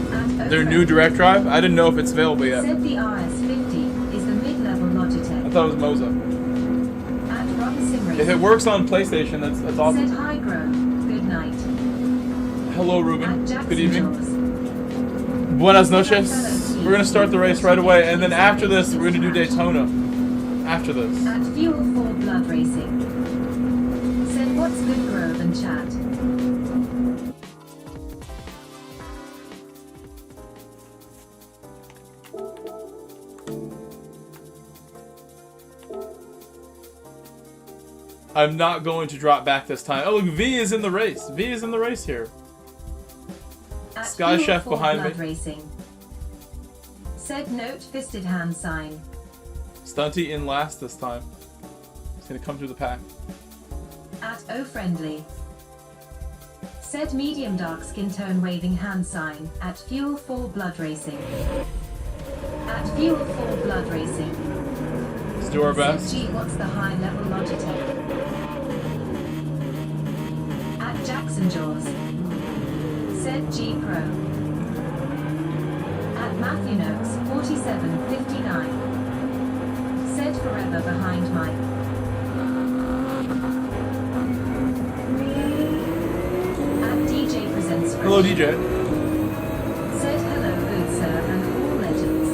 Their new direct drive? I didn't know if it's available yet. Said the RS50 is the mid-level Logitech. I thought it was Moza. At Ron Sim Racing. If it works on PlayStation, that's awesome. Said High Grow. Good night. Hello, At Ruben. Jackson Good evening. Jaws. Buenas noches. We're gonna start the race right away, and then after this, we're gonna do Daytona. after this. At Fuel for Blood Racing. Said what's good Grove and chat. I'm not going to drop back this time. Oh, look, V is in the race. V is in the race here. At Sky Fuel Chef for behind Blood me. Racing. Said note fisted hand sign. Stunty in last this time. He's gonna come through the pack. At O Friendly. Said medium dark skin tone waving hand sign at Fuel for Blood Racing. At Fuel for Blood Racing. Let's do our best. Said G what's the high level Logitech. At Jackson Jaws. Said G Pro. At Matthew Noakes 4759. Said forever behind Mike. At DJ presents Fresh. Hello, DJ. Said hello, good sir, and all legends.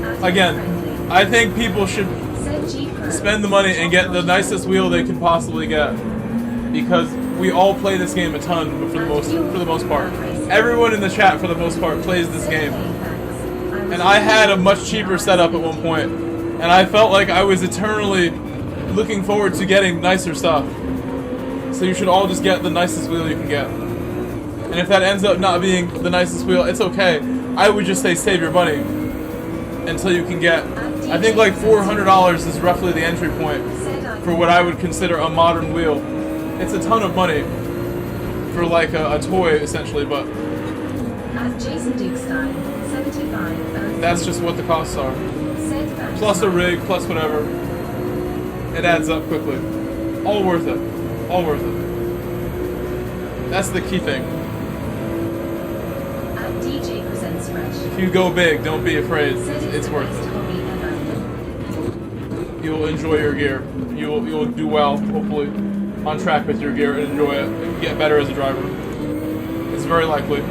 At Again, Friendly. I think people should Said G Pro. spend the money and get the nicest wheel they can possibly get, because we all play this game a ton. But for the most part, everyone in the chat for the most part plays this game. And I had a much cheaper setup at one point, and I felt like I was eternally looking forward to getting nicer stuff. So you should all just get the nicest wheel you can get. And if that ends up not being the nicest wheel, it's okay. I would just say save your money until you can get, I think like $400 is roughly the entry point for what I would consider a modern wheel. It's a ton of money for like a toy essentially, but At Jason Dukestein 75. that's just what the costs are. Plus a rig, plus whatever. It adds up quickly. All worth it. All worth it. That's the key thing. At DJ presents Fresh. If you go big, don't be afraid. Said It's the worth best it. hobby ever. You'll enjoy your gear. You'll do well, hopefully, on track with your gear and enjoy it and get better as a driver. It's very likely.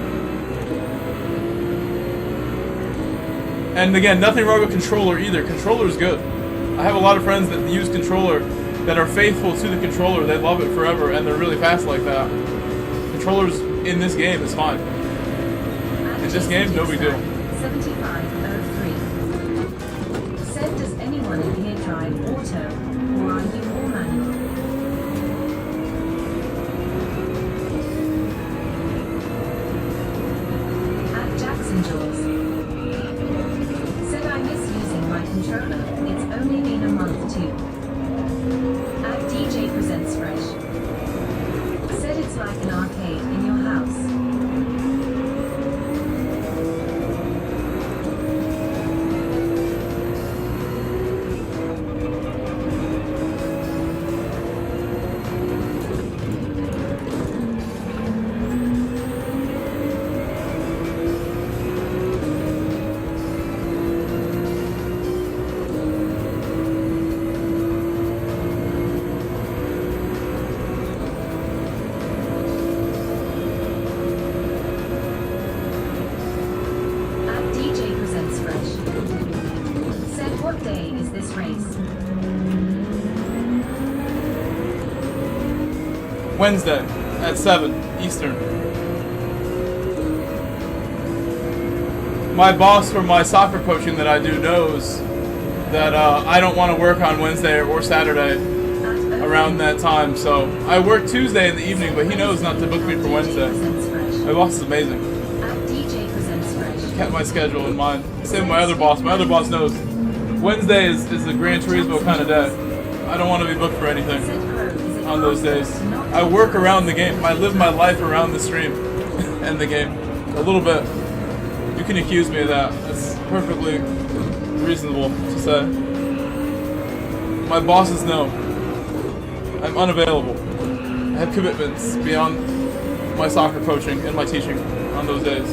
And again, nothing wrong with controller either. Controller's good. I have a lot of friends that use controller that are faithful to the controller. They love it forever, and they're really fast like that. Controllers in this game is fine. In this game, no big deal. 7503. Said, does anyone in here drive auto, or are you all manual? At Jackson Jaws. Said, I miss using my controller. It's only been a month too. At DJ presents Fresh. Said it's like an arcade in your house. At DJ presents Fresh. Said, what day is this race? Wednesday at 7 Eastern. My boss for my soccer coaching that I do knows that I don't want to work on Wednesday or Saturday around that time. So I work Tuesday in the evening, but he knows not to book me for Wednesday. My boss is amazing. At DJ presents Fresh. Kept my schedule in mind. Same with my other boss. My other boss knows Wednesday is the Gran Turismo kind of day. I don't want to be booked for anything on those days. I work around the game. I live my life around the stream and the game. A little bit. You can accuse me of that. That's perfectly reasonable to say. My bosses know I'm unavailable. I have commitments beyond my soccer coaching and my teaching on those days.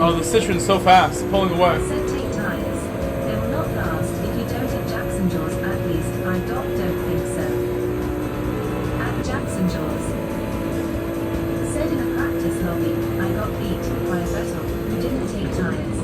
Oh, the Citroen's so fast, pulling away. Said take tires. They will not last if you don't at Jackson Jaws at least. I don't think so. At Jackson Jaws. Said in a practice lobby, I got beat by a vessel who didn't take tires.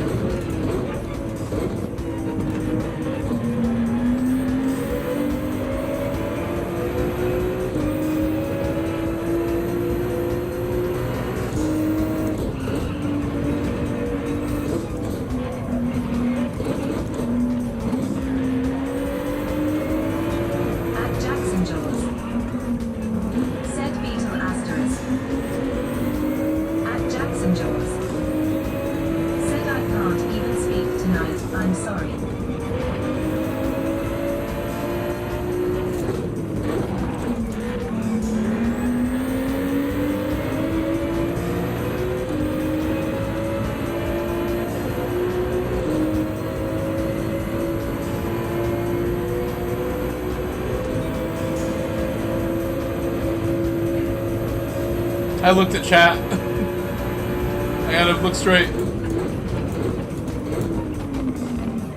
I looked at chat. I gotta look straight.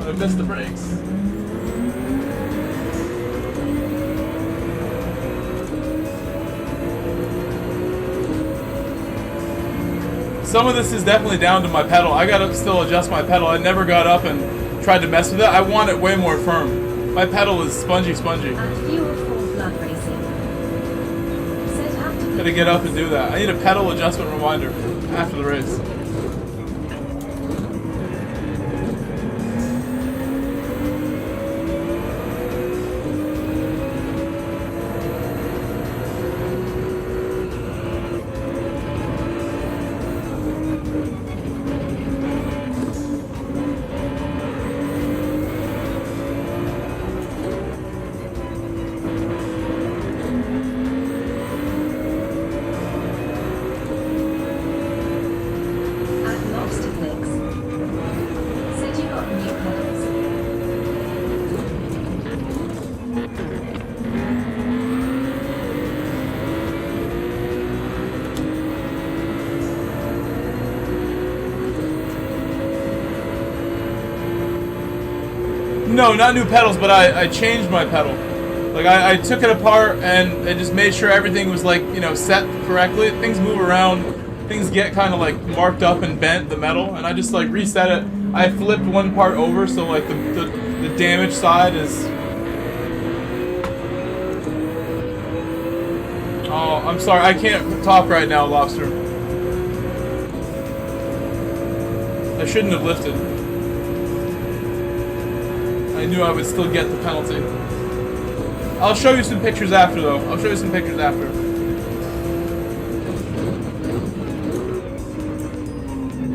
I missed the brakes. Some of this is definitely down to my pedal. I gotta still adjust my pedal. I never got up and tried to mess with it. I want it way more firm. My pedal is spongy. Gotta get up and do that. I need a pedal adjustment reminder after the race. No, not new pedals, but I changed my pedal. Like, I took it apart and I just made sure everything was, like, you know, set correctly. Things move around, things get kind of, like, marked up and bent, the metal, and I just, like, reset it. I flipped one part over, so, like, the damaged side is... Oh, I'm sorry, I can't talk right now, Lobster. I shouldn't have lifted. I knew I would still get the penalty. I'll show you some pictures after, though. I'll show you some pictures after.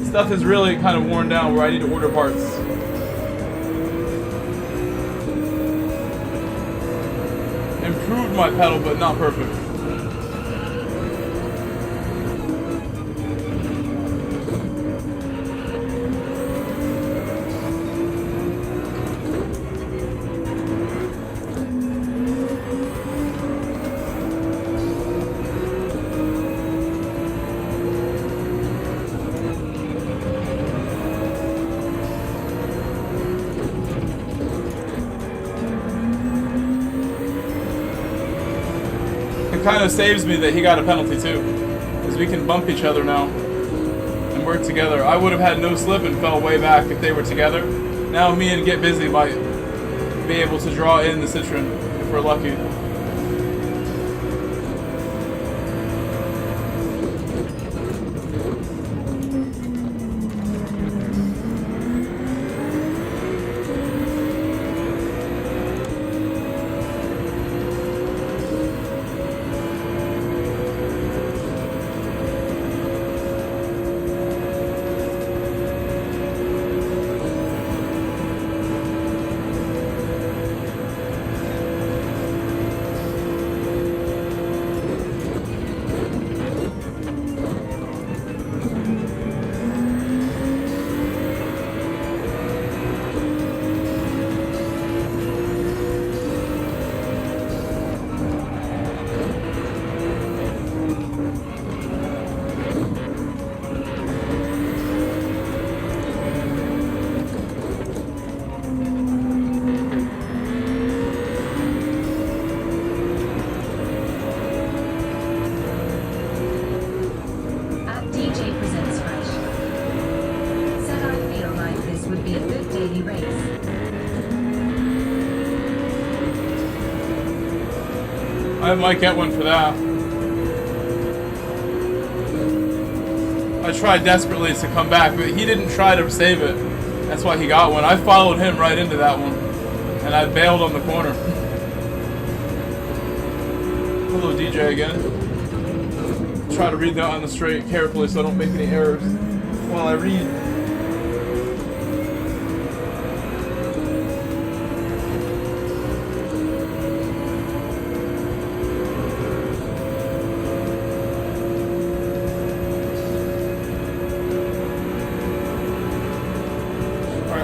Stuff is really kind of worn down where I need to order parts. Improved my pedal, but not perfect. Kind of saves me that he got a penalty too, because we can bump each other now and work together. I would have had no slip and fell way back if they were together. Now me and Get Busy might be able to draw in the Citroen if we're lucky. daily race. I might get one for that. I tried desperately to come back, but he didn't try to save it. That's why he got one. I followed him right into that one, and I bailed on the corner. Hello, DJ again. Try to read that on the straight carefully so I don't make any errors while I read.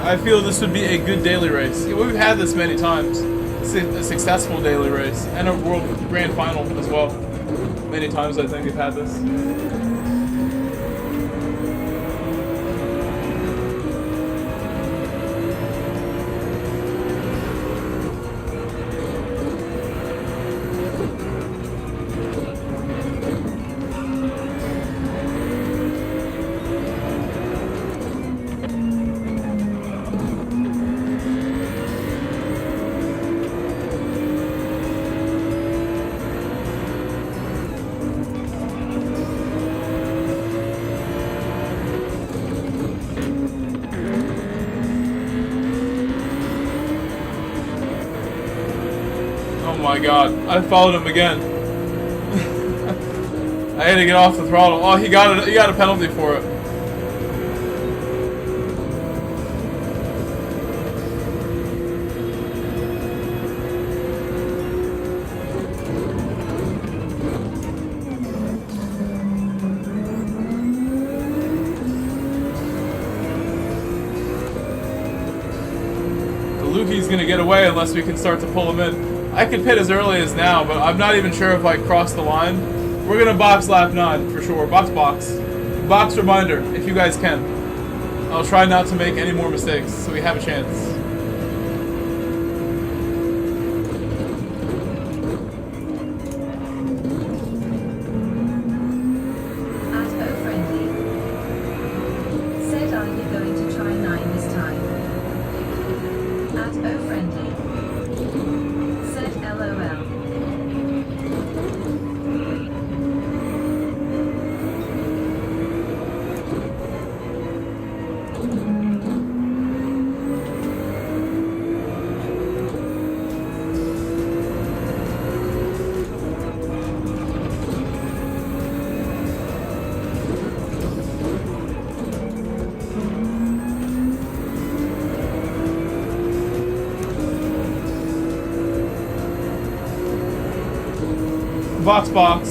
I feel this would be a good daily race. We've had this many times. A successful daily race. And a World Grand Final as well. Many times I think we've had this. Oh my god, I followed him again. I had to get off the throttle. Oh, he got a penalty for it. Luki's gonna get away unless we can start to pull him in. I could pit as early as now, but I'm not even sure if I cross the line. We're gonna box lap 9 for sure. Box. Box reminder, if you guys can. I'll try not to make any more mistakes, so we have a chance. Box.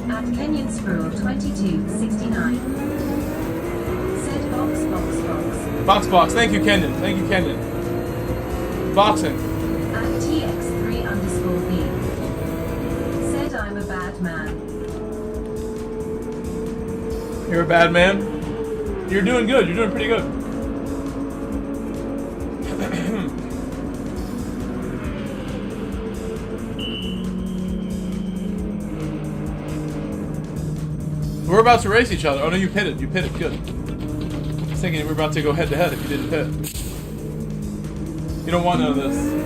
At Kenyan Squirrel 2269. Said box. Box. Thank you, Kenyan. Boxing. At TX3_B. Said I'm a bad man. You're a bad man? You're doing good. You're doing pretty good. We're about to race each other. Oh no, you pitted. Good. I was thinking we're about to go head to head if you didn't pit. You don't want none of this.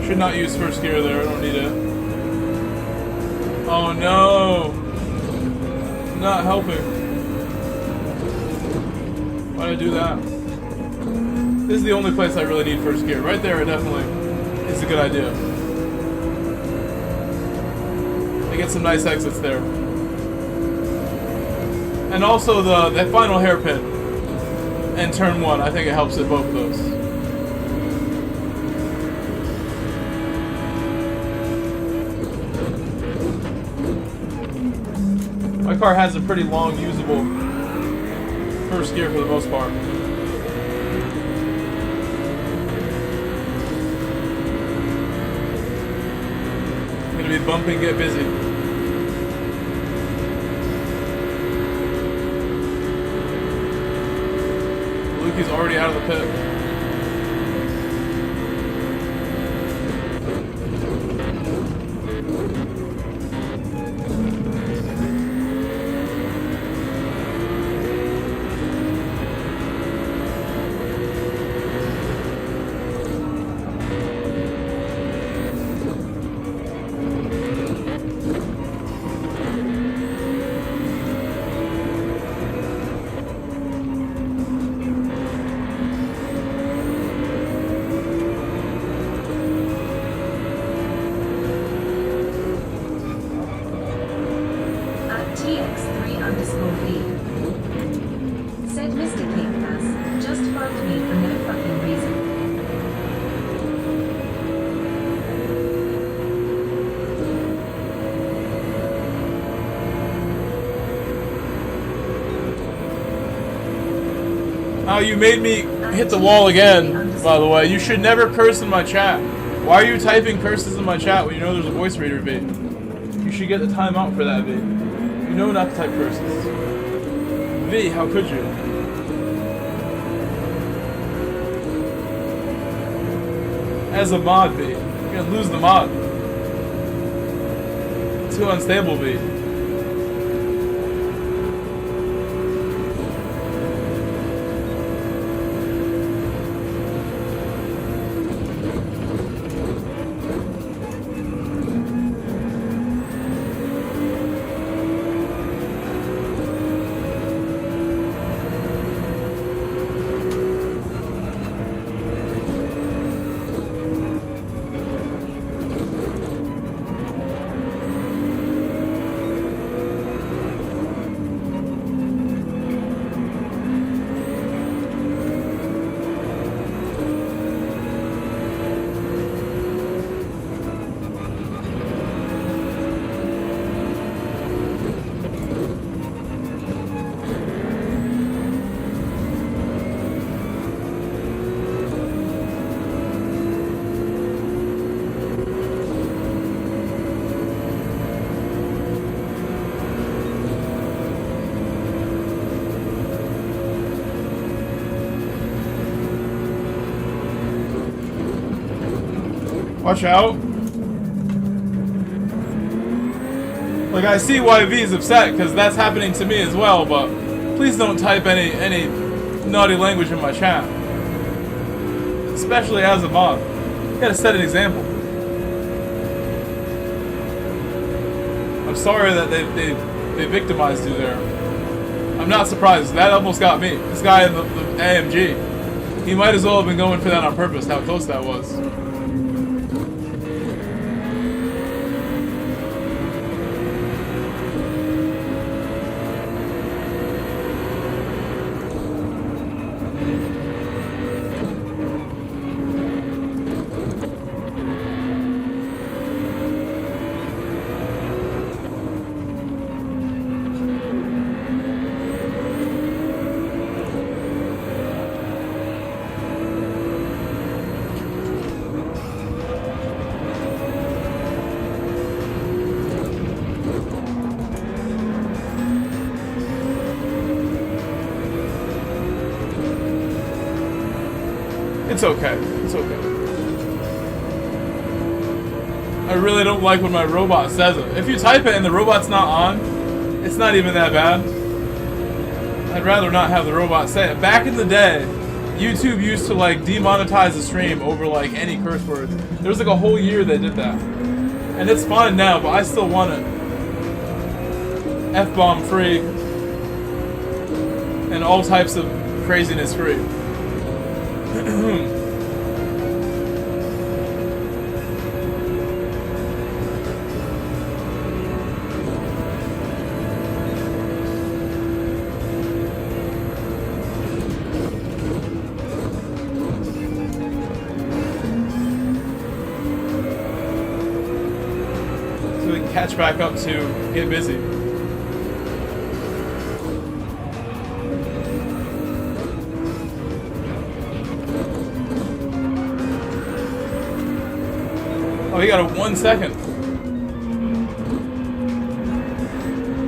Should not use first gear there, I don't need it. Oh no! Not helping. Why'd I do that? This is the only place I really need first gear. Right there, it definitely is a good idea. I get some nice exits there. And also that final hairpin and turn 1, I think it helps at both of those. My car has a pretty long, usable first gear for the most part. I'm gonna be bumping, get busy. Lukey's already out of the pit. Oh, you made me hit the wall again, by the way. You should never curse in my chat. Why are you typing curses in my chat when you know there's a voice reader, V? You should get the timeout for that, V. You know not to type curses. V, how could you? As a mod, V. You're gonna lose the mod. Too unstable, V. Watch out. Like, I see why V is upset, because that's happening to me as well, but please don't type any naughty language in my chat. Especially as a mod. You gotta set an example. I'm sorry that they victimized you there. I'm not surprised. That almost got me. This guy in the AMG. He might as well have been going for that on purpose, how close that was. It's okay. It's okay. I really don't like when my robot says it. If you type it and the robot's not on, it's not even that bad. I'd rather not have the robot say it. Back in the day, YouTube used to like demonetize the stream over like any curse word. There was like a whole year they did that. And it's fine now, but I still want it F-bomb free and all types of craziness free. So we can catch back up to get busy. he got a 1 second.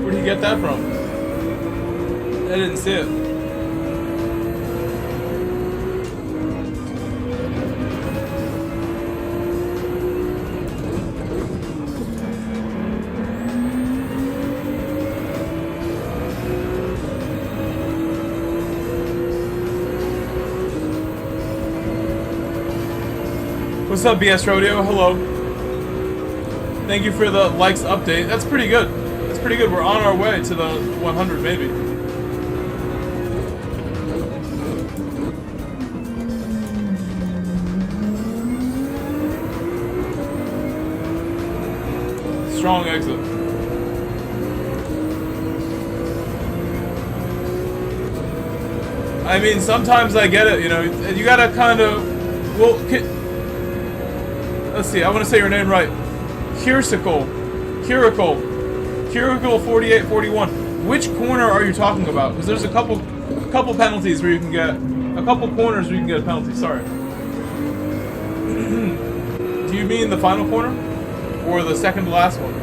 Where'd he get that from? I didn't see it. What's up, BS Rodeo? Hello. Thank you for the likes update. That's pretty good. That's pretty good. We're on our way to the 100, maybe. Strong exit. I mean, sometimes I get it, you know. You gotta kind of... Well, let's see, I want to say your name right. Kirical 4841. Which corner are you talking about? Because there's a couple penalties where you can get... A couple corners where you can get a penalty, sorry. Do you mean the final corner? Or the second to last one?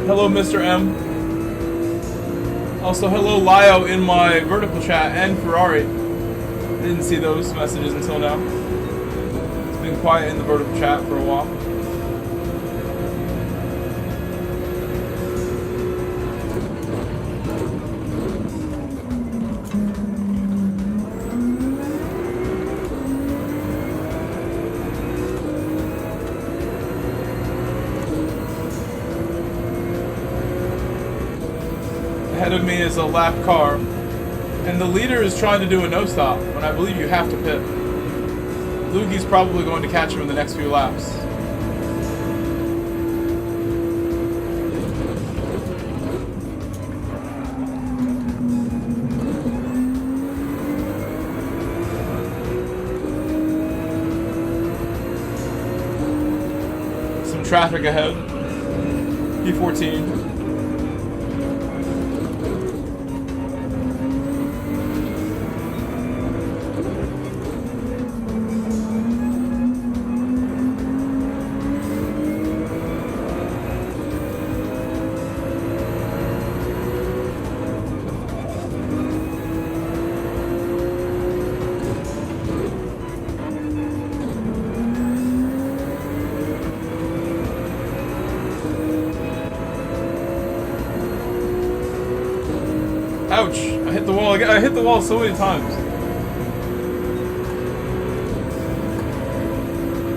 Hello, Mr. M. Also, hello, Lio in my vertical chat and Ferrari. I didn't see those messages until now. It's been quiet in the vertical chat for a while. Ahead of me is a lap car, and the leader is trying to do a no-stop, when I believe you have to pit. Lugie's probably going to catch him in the next few laps. Some traffic ahead. P14. Ouch! I hit the wall again. I hit the wall so many times.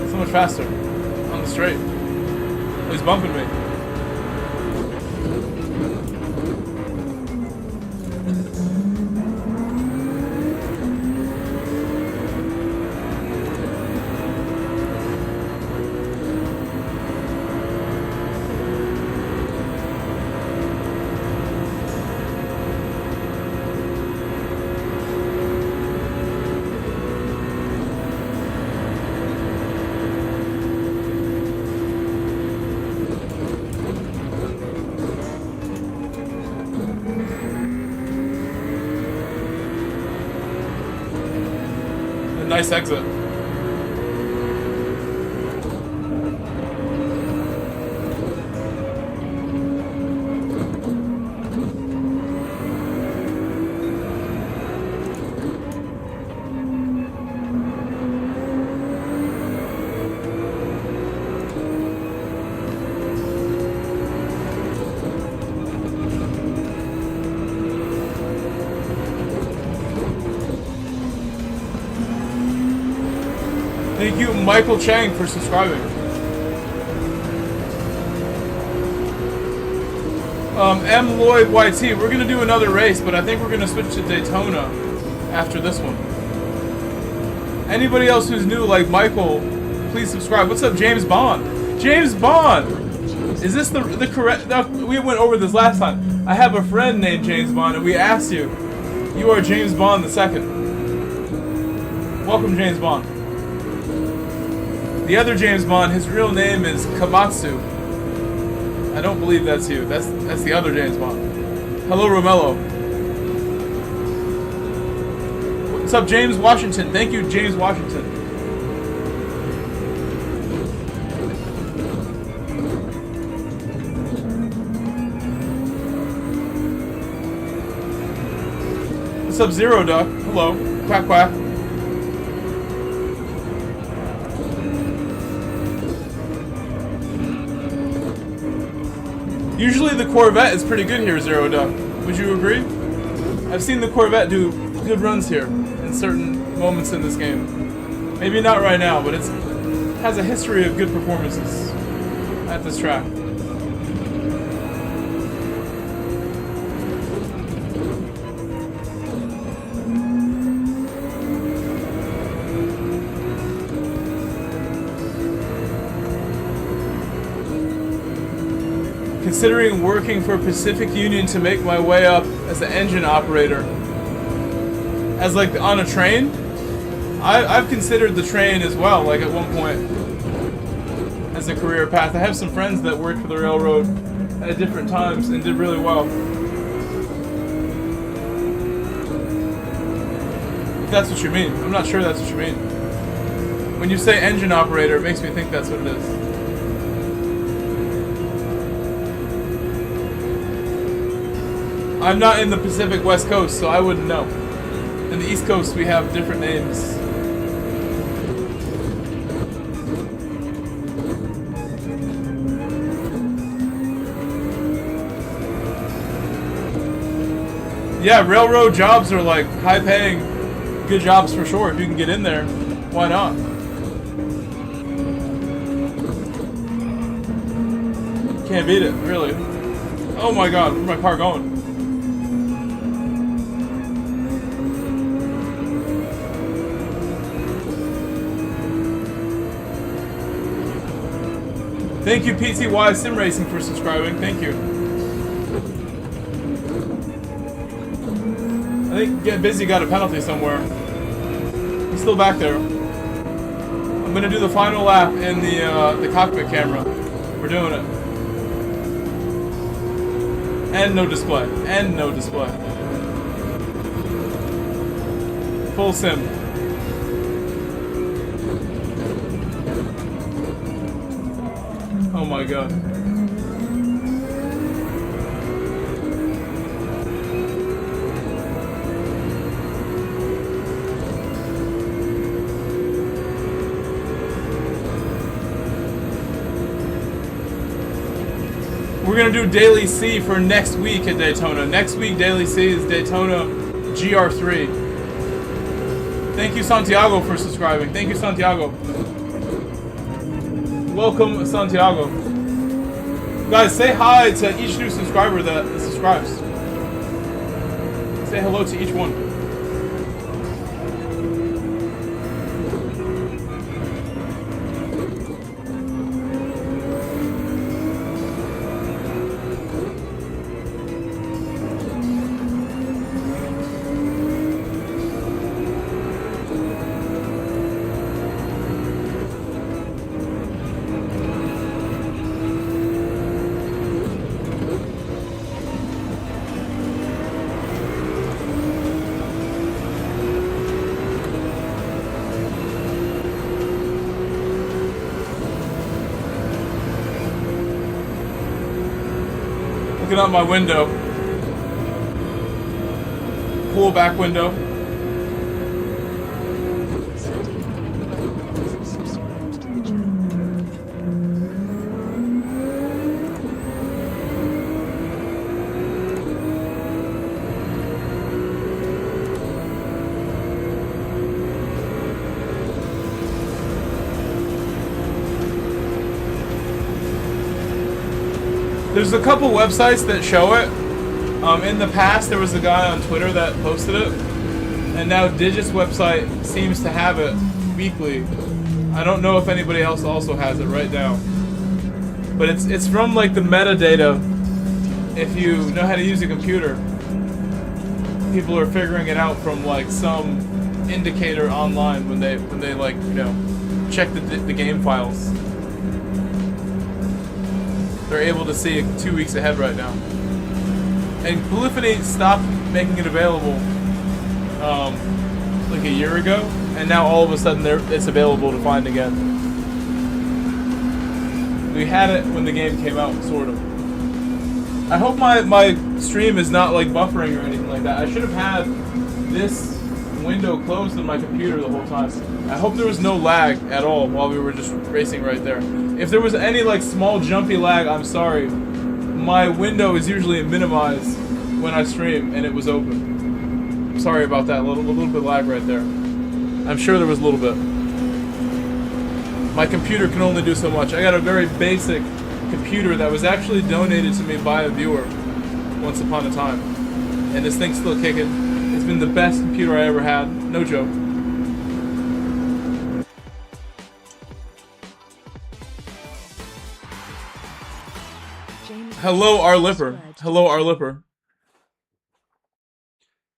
So much faster. On the straight. Oh, he's bumping me. Nice exit. Thank you, Michael Chang, for subscribing. M. Lloyd YT, we're going to do another race, but I think we're going to switch to Daytona after this one. Anybody else who's new, like Michael, please subscribe. What's up, James Bond? James Bond! Is this the correct... No, we went over this last time. I have a friend named James Bond, and we asked you. You are James Bond II. Welcome, James Bond. The other James Bond, his real name is Kamatsu. I don't believe that's you. That's the other James Bond. Hello, Romello. What's up, James Washington? Thank you, James Washington. What's up, Zero Duck? Hello. Quack quack. Usually the Corvette is pretty good here, Zero Duck. Would you agree? I've seen the Corvette do good runs here in certain moments in this game. Maybe not right now, but it has a history of good performances at this track. Considering working for Pacific Union to make my way up as an engine operator. As like on a train? I've considered the train as well, like at one point. As a career path. I have some friends that worked for the railroad at different times and did really well. If that's what you mean. I'm not sure that's what you mean. When you say engine operator, it makes me think that's what it is. I'm not in the Pacific West Coast, so I wouldn't know. In the East Coast, we have different names. Yeah, railroad jobs are like high-paying, good jobs for sure. If you can get in there, why not? Can't beat it, really. Oh my god, where's my car going? Thank you, PTY Sim Racing, for subscribing. Thank you. I think Get Busy got a penalty somewhere. He's still back there. I'm gonna do the final lap in the cockpit camera. We're doing it. And no display. And no display. Full sim. Oh my god. We're gonna do Daily C for next week at Daytona. Next week, Daily C is Daytona GR3. Thank you, Santiago, for subscribing. Thank you, Santiago. Welcome, Santiago. Guys, say hi to each new subscriber that subscribes. Say hello to each one. Looking out my window. Cool back window. There's a couple websites that show it. In the past, there was a guy on Twitter that posted it, and now Digit's website seems to have it weekly. I don't know if anybody else also has it right now. But it's from like the metadata. If you know how to use a computer, people are figuring it out from like some indicator online when they like, you know, check the game files. They're able to see it 2 weeks ahead right now. And Polyphony stopped making it available like a year ago, and now all of a sudden it's available to find again. We had it when the game came out, sort of. I hope my stream is not like buffering or anything like that. I should have had this window closed on my computer the whole time. I hope there was no lag at all while we were just racing right there. If there was any like small jumpy lag, I'm sorry. My window is usually minimized when I stream, and it was open. Sorry about that. A little bit of lag right there. I'm sure there was a little bit. My computer can only do so much. I got a very basic computer that was actually donated to me by a viewer once upon a time, and this thing's still kicking. It's been the best computer I ever had. No joke. Hello, R. Lipper. Hello, R. Lipper.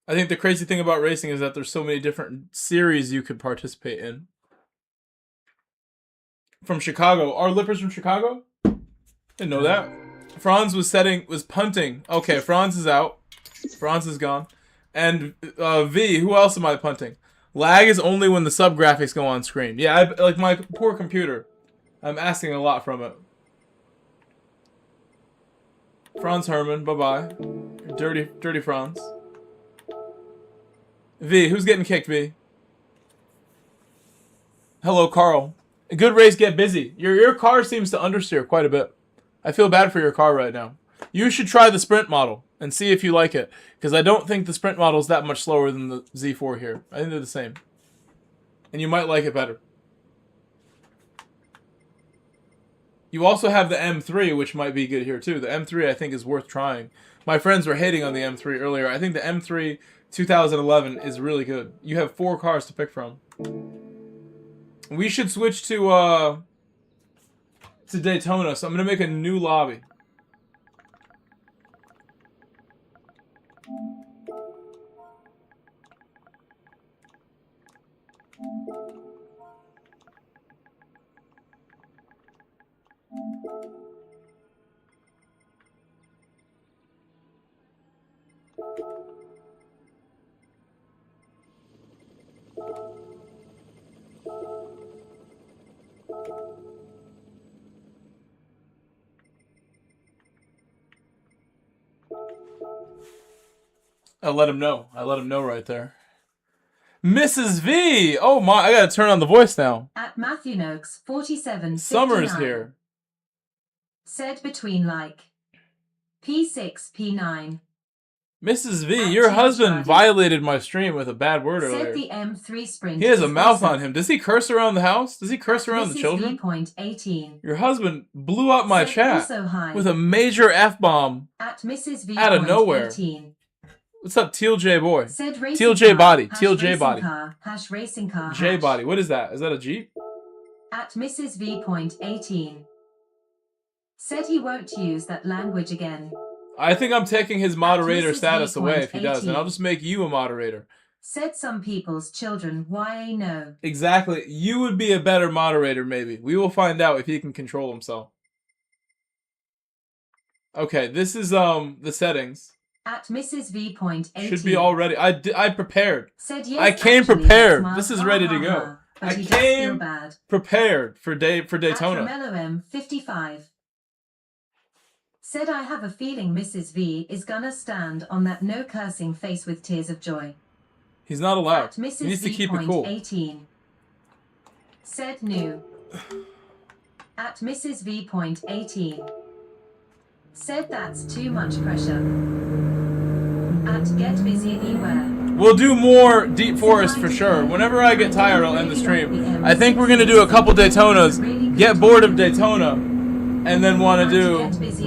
I think the crazy thing about racing is that there's so many different series you could participate in. From Chicago. R. Lipper's from Chicago? Didn't know that. Franz was punting. Okay, Franz is out. Franz is gone. And V, who else am I punting? Lag is only when the sub graphics go on screen. Yeah, like my poor computer. I'm asking a lot from it. Franz Herman, bye-bye. Dirty Franz. V, who's getting kicked, V? Hello, Carl. A good race, get busy. Your car seems to understeer quite a bit. I feel bad for your car right now. You should try the Sprint model and see if you like it, because I don't think the Sprint model is that much slower than the Z4 here. I think they're the same. And you might like it better. You also have the M3, which might be good here too. The M3 I think is worth trying. My friends were hating on the M3 earlier. I think the M3 2011 is really good. You have 4 cars to pick from. We should switch to Daytona, so I'm gonna make a new lobby. I let him know. I let him know right there. Mrs. V! Oh my, I gotta turn on the voice now. At Matthew Noakes, 47. Summer's here. Said between like P6, P9. Mrs. V, your husband violated my stream with a bad word Said earlier. the M3 Sprint. He has a mouth on him. Does he curse around the house? Does he curse around the children? V.18. Your husband blew up my chat high. with a major F-bomb at Mrs. V. out of nowhere. 18. What's up, Teal J boy? Said Teal J body. Car, Teal J body. Car, racing car, J body. What is that? Is that a Jeep? At Mrs. V.18. Said he won't use that language again. I think I'm taking his moderator status away if he does, and I'll just make you a moderator. Said some people's children, why no? Exactly. You would be a better moderator, maybe. We will find out if he can control himself. Okay, this is the settings. At Mrs. V.18. Should be all ready. I prepared. Said yes, I came actually, prepared. This is ready to go. But I came prepared for Daytona. At Romello M. 55. Said I have a feeling Mrs. V is gonna stand on that no cursing face with tears of joy. He's not allowed. At Mrs. He needs to keep it cool. 18. Said new. At Mrs. V.18. Said that's too much pressure. At Get Busy Anywhere. We'll do more Deep Forest for sure. Whenever I get tired, I'll end the stream. I think we're gonna do a couple Daytonas, get bored of Daytona, and then want to do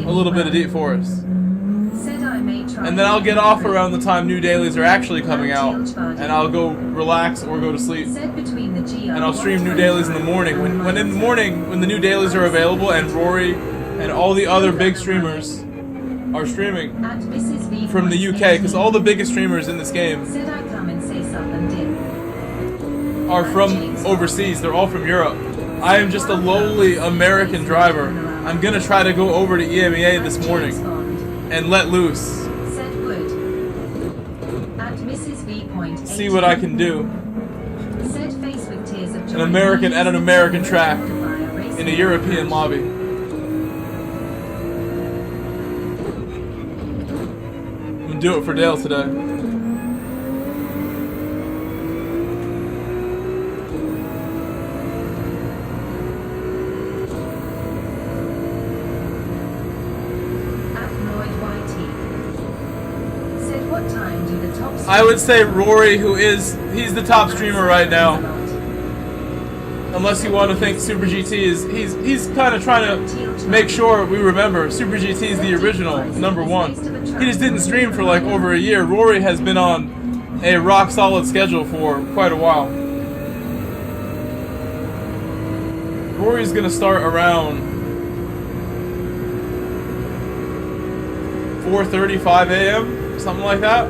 a little bit of Deep Forest. Said I may try and then I'll get off around the time new dailies are actually coming out, and I'll go relax or go to sleep. And I'll stream new dailies in the morning. When in the morning, when the new dailies are available, and Rory and all the other big streamers are streaming from the UK, because all the biggest streamers in this game are from overseas. They're all from Europe. I am just a lowly American driver. I'm gonna try to go over to EMEA this morning and let loose. See what I can do. An American at an American track in a European lobby. I'm gonna do it for Dale today. I would say Rory, he's the top streamer right now. Unless you want to think Super GT is, he's kind of trying to make sure we remember Super GT is the original #1. He just didn't stream for like over a year. Rory has been on a rock solid schedule for quite a while. Rory's gonna start around 4:35 a.m. something like that.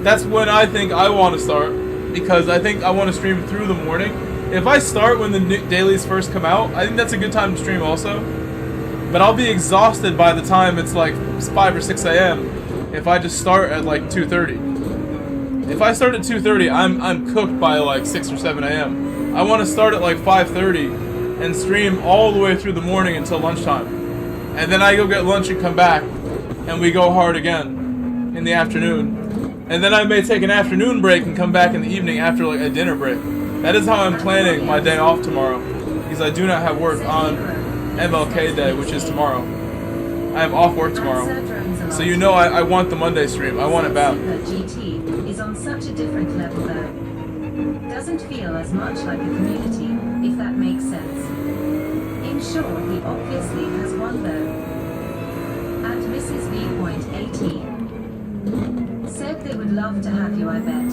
That's when I think I want to start, because I think I want to stream through the morning. If I start when the dailies first come out, I think that's a good time to stream also. But I'll be exhausted by the time it's like 5 or 6 a.m. if I just start at like 2:30. If I start at 2:30, I'm cooked by like 6 or 7 a.m. I want to start at like 5:30 and stream all the way through the morning until lunchtime. And then I go get lunch and come back, and we go hard again in the afternoon. And then I may take an afternoon break and come back in the evening after like a dinner break. That is how I'm planning my day off tomorrow, because I do not have work on MLK Day, which is tomorrow. I am off work tomorrow. So you know I want the Monday stream. I want it bad. GT is on such a different level though. Doesn't feel as much like a community, if that makes sense. In short, he obviously has won though. At Mrs. V.18 said they would love to have you, I bet.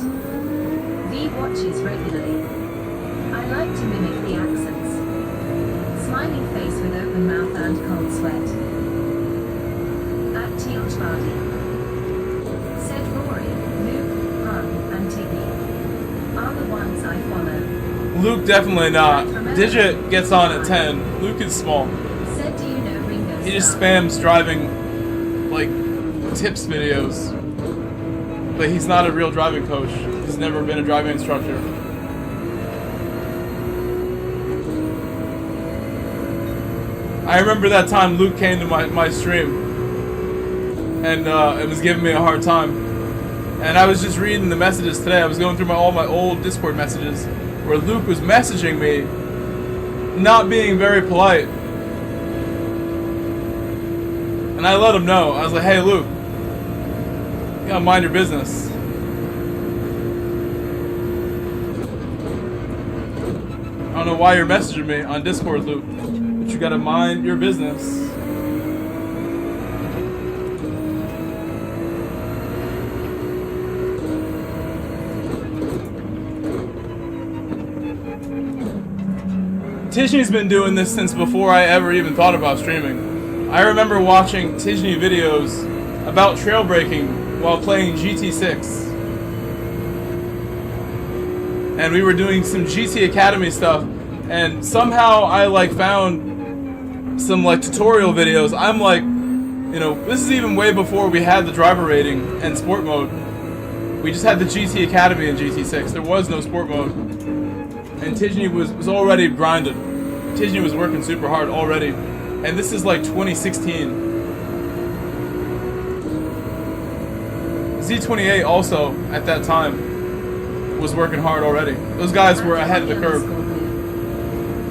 V watches regularly. I like to mimic the accents. Smiling face with open mouth and cold sweat. At Teal Charlie said Rory, Luke, Hun, and Tiggy are the ones I follow. Luke definitely not. Digit gets on at 10. Luke is small. Said, do you know Ringo He just Starr? spams driving like tips videos. But he's not a real driving coach. He's never been a driving instructor. I remember that time Luke came to my stream and it was giving me a hard time. And I was just reading the messages today. I was going through all my old Discord messages where Luke was messaging me, not being very polite. And I let him know. I was like, hey Luke, you gotta mind your business. I don't know why you're messaging me on Discord, Luke, but you gotta mind your business. Tijni's been doing this since before I ever even thought about streaming. I remember watching Tijni videos about trail braking while playing GT6. And we were doing some GT Academy stuff, and somehow I like found some like tutorial videos. I'm like, you know, this is even way before we had the driver rating and sport mode. We just had the GT Academy and GT6. There was no sport mode. And Tijni was already grinding. Tijni was working super hard already. And this is like 2016. Z28 also, at that time, was working hard already. Those guys were ahead of the curve.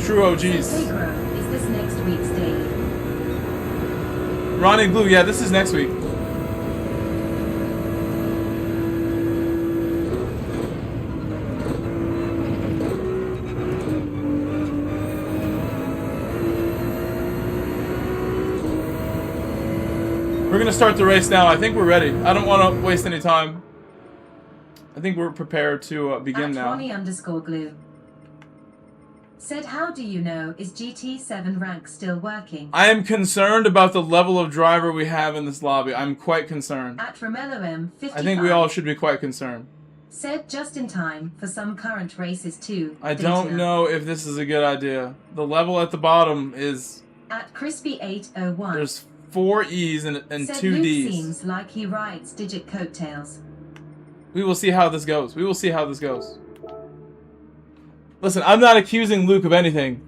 True OGs. Is this next week's day? Ronnie Glue, yeah, this is next week. We're gonna start the race now. I think we're ready. I don't want to waste any time. I think we're prepared to begin now. @Ronnie_glue said, how do you know, is GT7 rank still working? I am concerned about the level of driver we have in this lobby. I'm quite concerned. @RomelloM55 I think we all should be quite concerned. said, just in time for some current races too. I don't know if this is a good idea. The level at the bottom is... @Crispy801 There's 4 E's and said 2 Luke D's. seems like he rides digit coattails. We will see how this goes. We will see how this goes. Listen, I'm not accusing Luke of anything,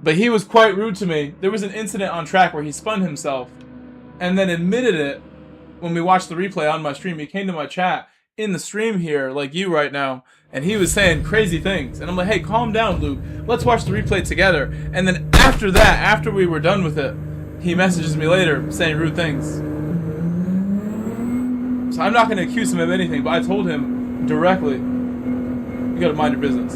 but he was quite rude to me. There was an incident on track where he spun himself and then admitted it when we watched the replay on my stream. He came to my chat in the stream here, like you right now, and he was saying crazy things. And I'm like, hey, calm down, Luke. Let's watch the replay together. And then after that, after we were done with it, he messages me later saying rude things. So I'm not going to accuse him of anything, but I told him directly, you got to mind your business.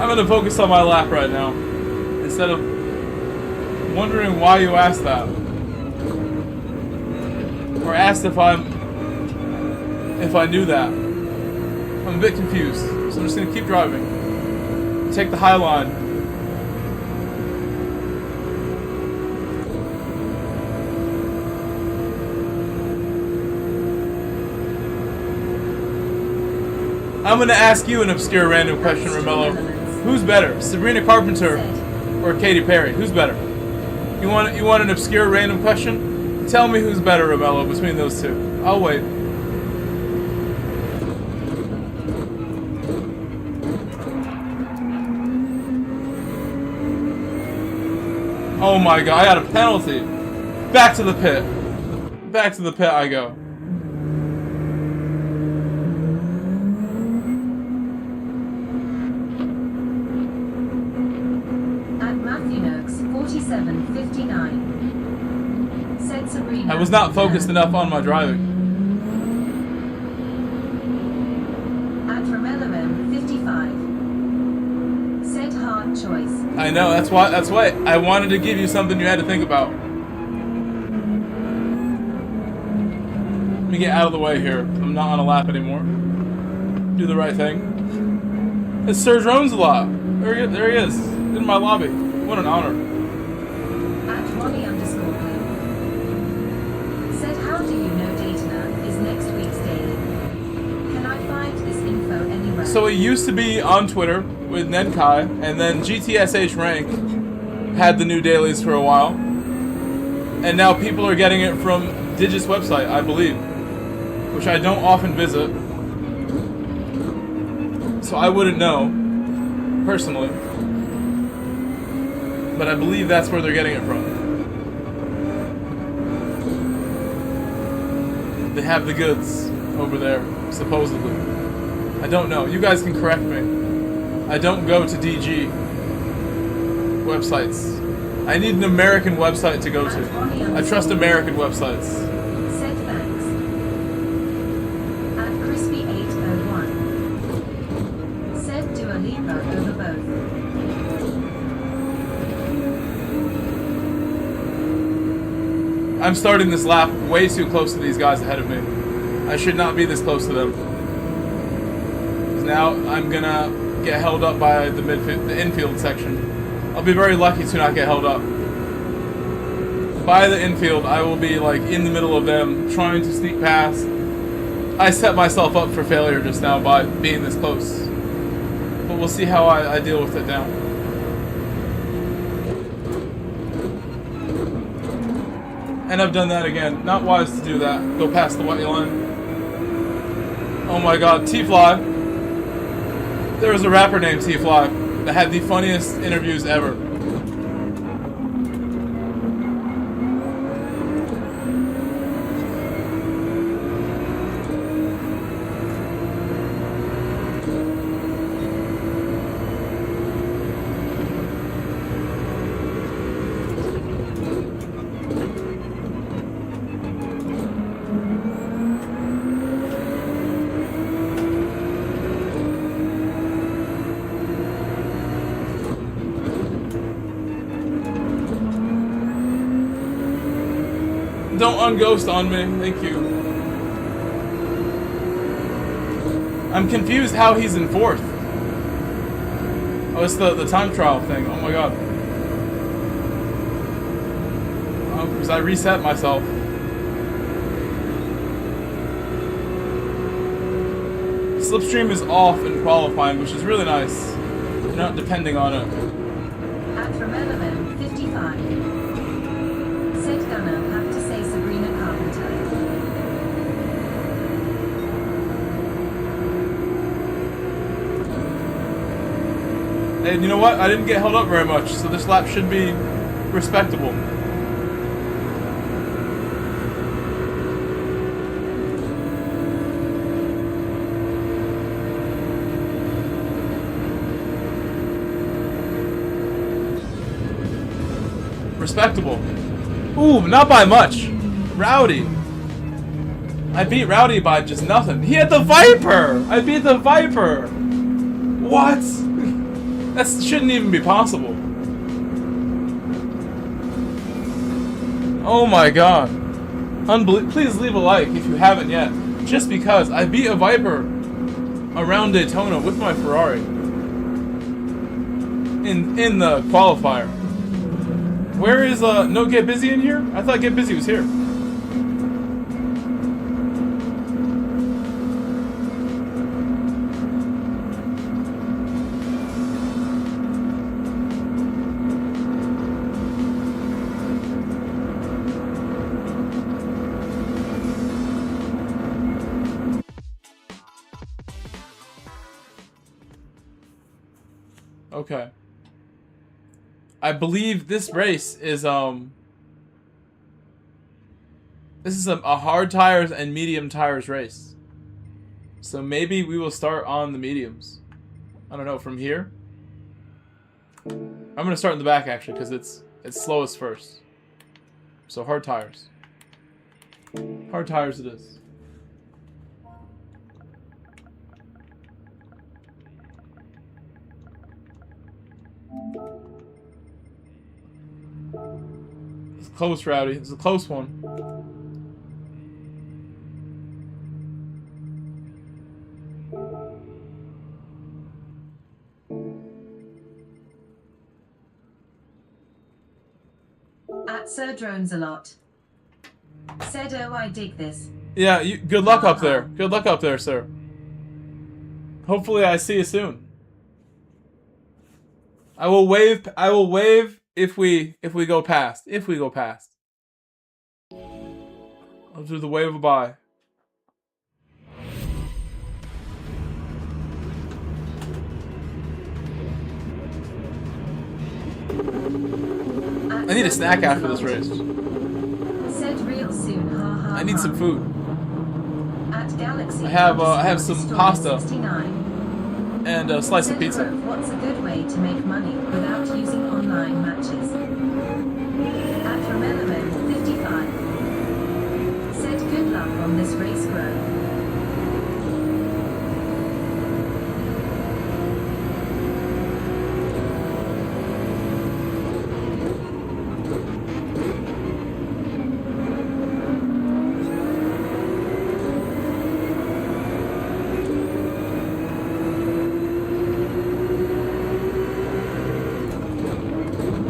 I'm gonna focus on my lap right now, instead of wondering why you asked that, or asked if I knew that. I'm a bit confused, so I'm just gonna keep driving. Take the high line. I'm gonna ask you an obscure random question, Romello. Who's better, Sabrina Carpenter or Katy Perry? Who's better? You want an obscure random question? Tell me who's better, Romello, between those two. I'll wait. Oh my god, I got a penalty. Back to the pit. Back to the pit I go. I was not focused enough on my driving. @RomelloM55 said hard choice. I know, that's why I wanted to give you something you had to think about. Let me get out of the way here. I'm not on a lap anymore. Do the right thing. It's Sir Drones a lot. There he is. In my lobby. What an honor. @Ronnie_glue said, how do you know Daytona is next week's daily? Can I find this info anywhere? So it used to be on Twitter with Nedkai, and then GTSH Rank had the new dailies for a while. And now people are getting it from Digit's website, I believe, which I don't often visit. So I wouldn't know, personally. But I believe that's where they're getting it from. They have the goods over there, supposedly. I don't know. You guys can correct me. I don't go to DG websites. I need an American website to go to. I trust American websites. Said thanks. @Crispy801 said Dua Lipa over both. I'm starting this lap way too close to these guys ahead of me. I should not be this close to them. 'Cause now I'm gonna get held up by the infield section. I'll be very lucky to not get held up. By the infield, I will be like in the middle of them, trying to sneak past. I set myself up for failure just now by being this close. But we'll see how I deal with it now. And I've done that again. Not wise to do that. Go past the white line. Oh my god, T-Fly. There was a rapper named T-Fly that had the funniest interviews ever. Don't unghost on me, thank you. I'm confused how he's in fourth. Oh, it's the time trial thing. Oh my god. Oh, because I reset myself. Slipstream is off in qualifying, which is really nice. You're not depending on it. At Romero 55. Said Gunner have to say Sabrina Carpenter. And you know what? I didn't get held up very much, so this lap should be respectable. Respectable. Ooh, not by much. Rowdy. I beat Rowdy by just nothing. He had the Viper! I beat the Viper! What? That shouldn't even be possible. Oh my god. Please leave a like if you haven't yet. Just because I beat a Viper around Daytona with my Ferrari. In the qualifier. Where is no Get Busy in here? I thought Get Busy was here. Okay. I believe this race is this is a hard tires and medium tires race. So maybe we will start on the mediums. I don't know, from here. I'm gonna start in the back actually because it's slowest first. So hard tires. Hard tires it is. It's close, Rowdy. It's a close one. At Sir Drones a lot. Said, oh, I dig this. Yeah, good luck up there. Good luck up there, sir. Hopefully I see you soon. I will wave if we go past. If we go past. I'll do the wave of bye. I need a snack after this race. Said real soon, ha ha. I need some food. At Galaxy I have some pasta 69. and a slice of pizza. What's a good way to make money without using online matches? At Romero 55. Said good luck on this race, bro.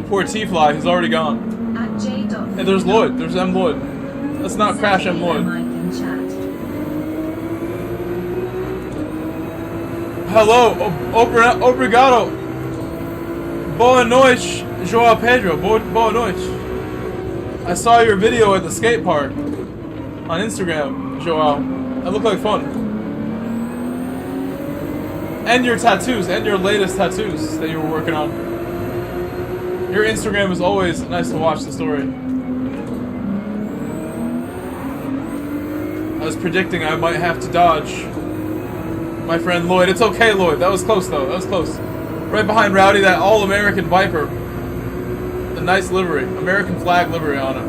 Poor T-Fly, he's already gone. At J. And there's Lloyd. There's M. Lloyd. Let's not crash M. Lloyd. Hello, obrigado. Boa noite, João Pedro. Boa noite. I saw your video at the skate park on Instagram, João. That looked like fun. And your tattoos, and your latest tattoos that you were working on. Your Instagram is always nice to watch the story. I was predicting I might have to dodge my friend Lloyd. It's okay, Lloyd. That was close, though. That was close. Right behind Rowdy, that all-American Viper. The nice livery. American flag livery on it.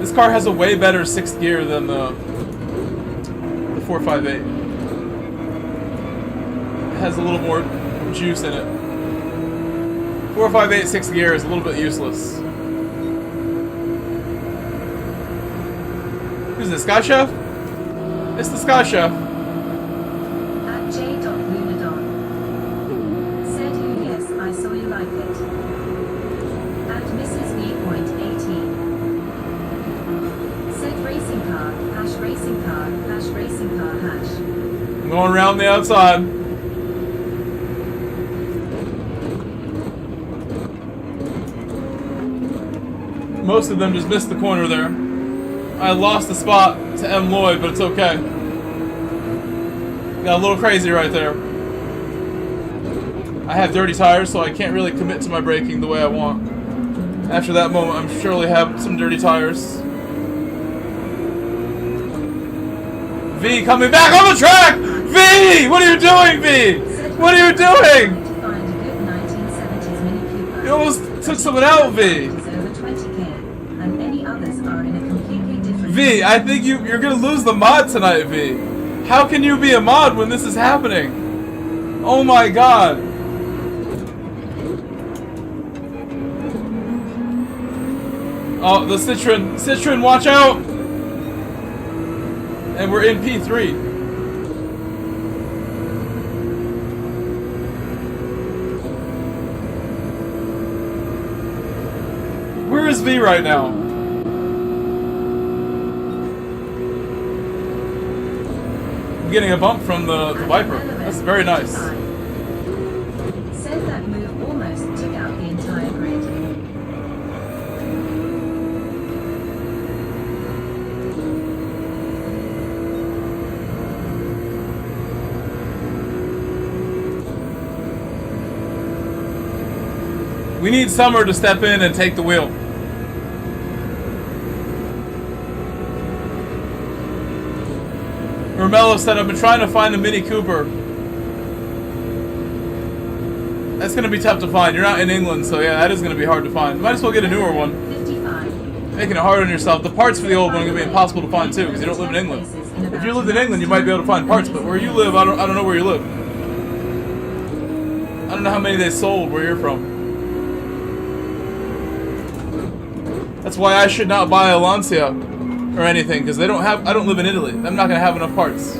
This car has a way better 6th gear than the 458. It has a little more juice in it. 458 6th gear is a little bit useless. Who's this, Sky Chef? It's the Sky Chef. At J.Lunadon. Said you, yes, I saw you like it. At Mrs. V.18. Said racing car, hash racing car, hash racing car, hash. I'm going around the outside. Most of them just missed the corner there. I lost the spot to M. Lloyd, but it's okay. Got a little crazy right there. I have dirty tires, so I can't really commit to my braking the way I want. After that moment, I'm surely have some dirty tires. V coming back on the track! V! What are you doing, V? What are you doing? You almost took someone out, V. V, I think you're gonna lose the mod tonight, V. How can you be a mod when this is happening? Oh my god. Oh, the Citroen. Citroen, watch out! And we're in P3. Where is V right now? Getting a bump from the Viper. That's very nice. Said that move almost took out the entire grid. We need Summer to step in and take the wheel. Romello said, I've been trying to find a Mini Cooper. That's going to be tough to find. You're not in England, so yeah, that is going to be hard to find. Might as well get a newer one. 55. Making it hard on yourself. The parts for the old one are going to be impossible to find too, because you don't live in England. If you lived in England, you might be able to find parts, but where you live, I don't know where you live. I don't know how many they sold where you're from. That's why I should not buy a Lancia or anything, because I don't live in Italy. I'm not going to have enough parts.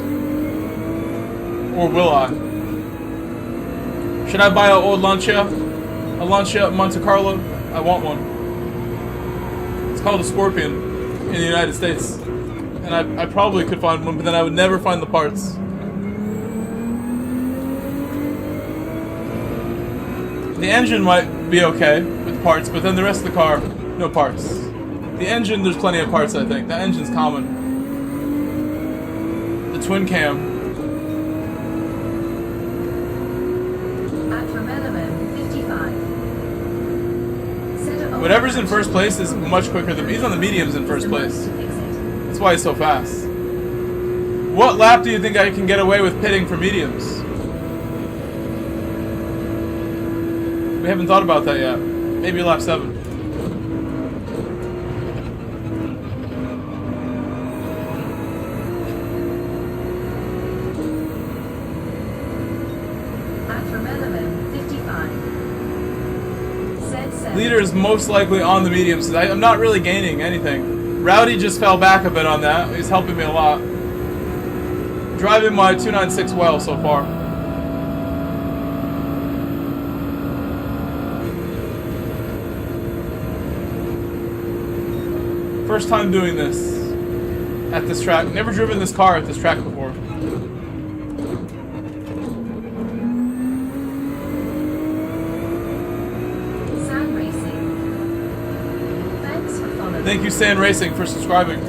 Or will I? Should I buy an old Lancia? A Lancia Monte Carlo? I want one. It's called a Scorpion in the United States. And I probably could find one, but then I would never find the parts. The engine might be okay with parts, but then the rest of the car, no parts. The engine, there's plenty of parts, I think. The engine's common. The twin cam. At Romello, 55. Whatever's in first place is much quicker than... He's on the mediums in first place. That's why he's so fast. What lap do you think I can get away with pitting for mediums? We haven't thought about that yet. Maybe lap 7. Leader is most likely on the mediums. I'm not really gaining anything. Rowdy just fell back a bit on that. He's helping me a lot. Driving my 296 well so far. First time doing this at this track. Never driven this car at this track before. Sand Racing. Thanks for following. Thank you, Sand Racing, for subscribing.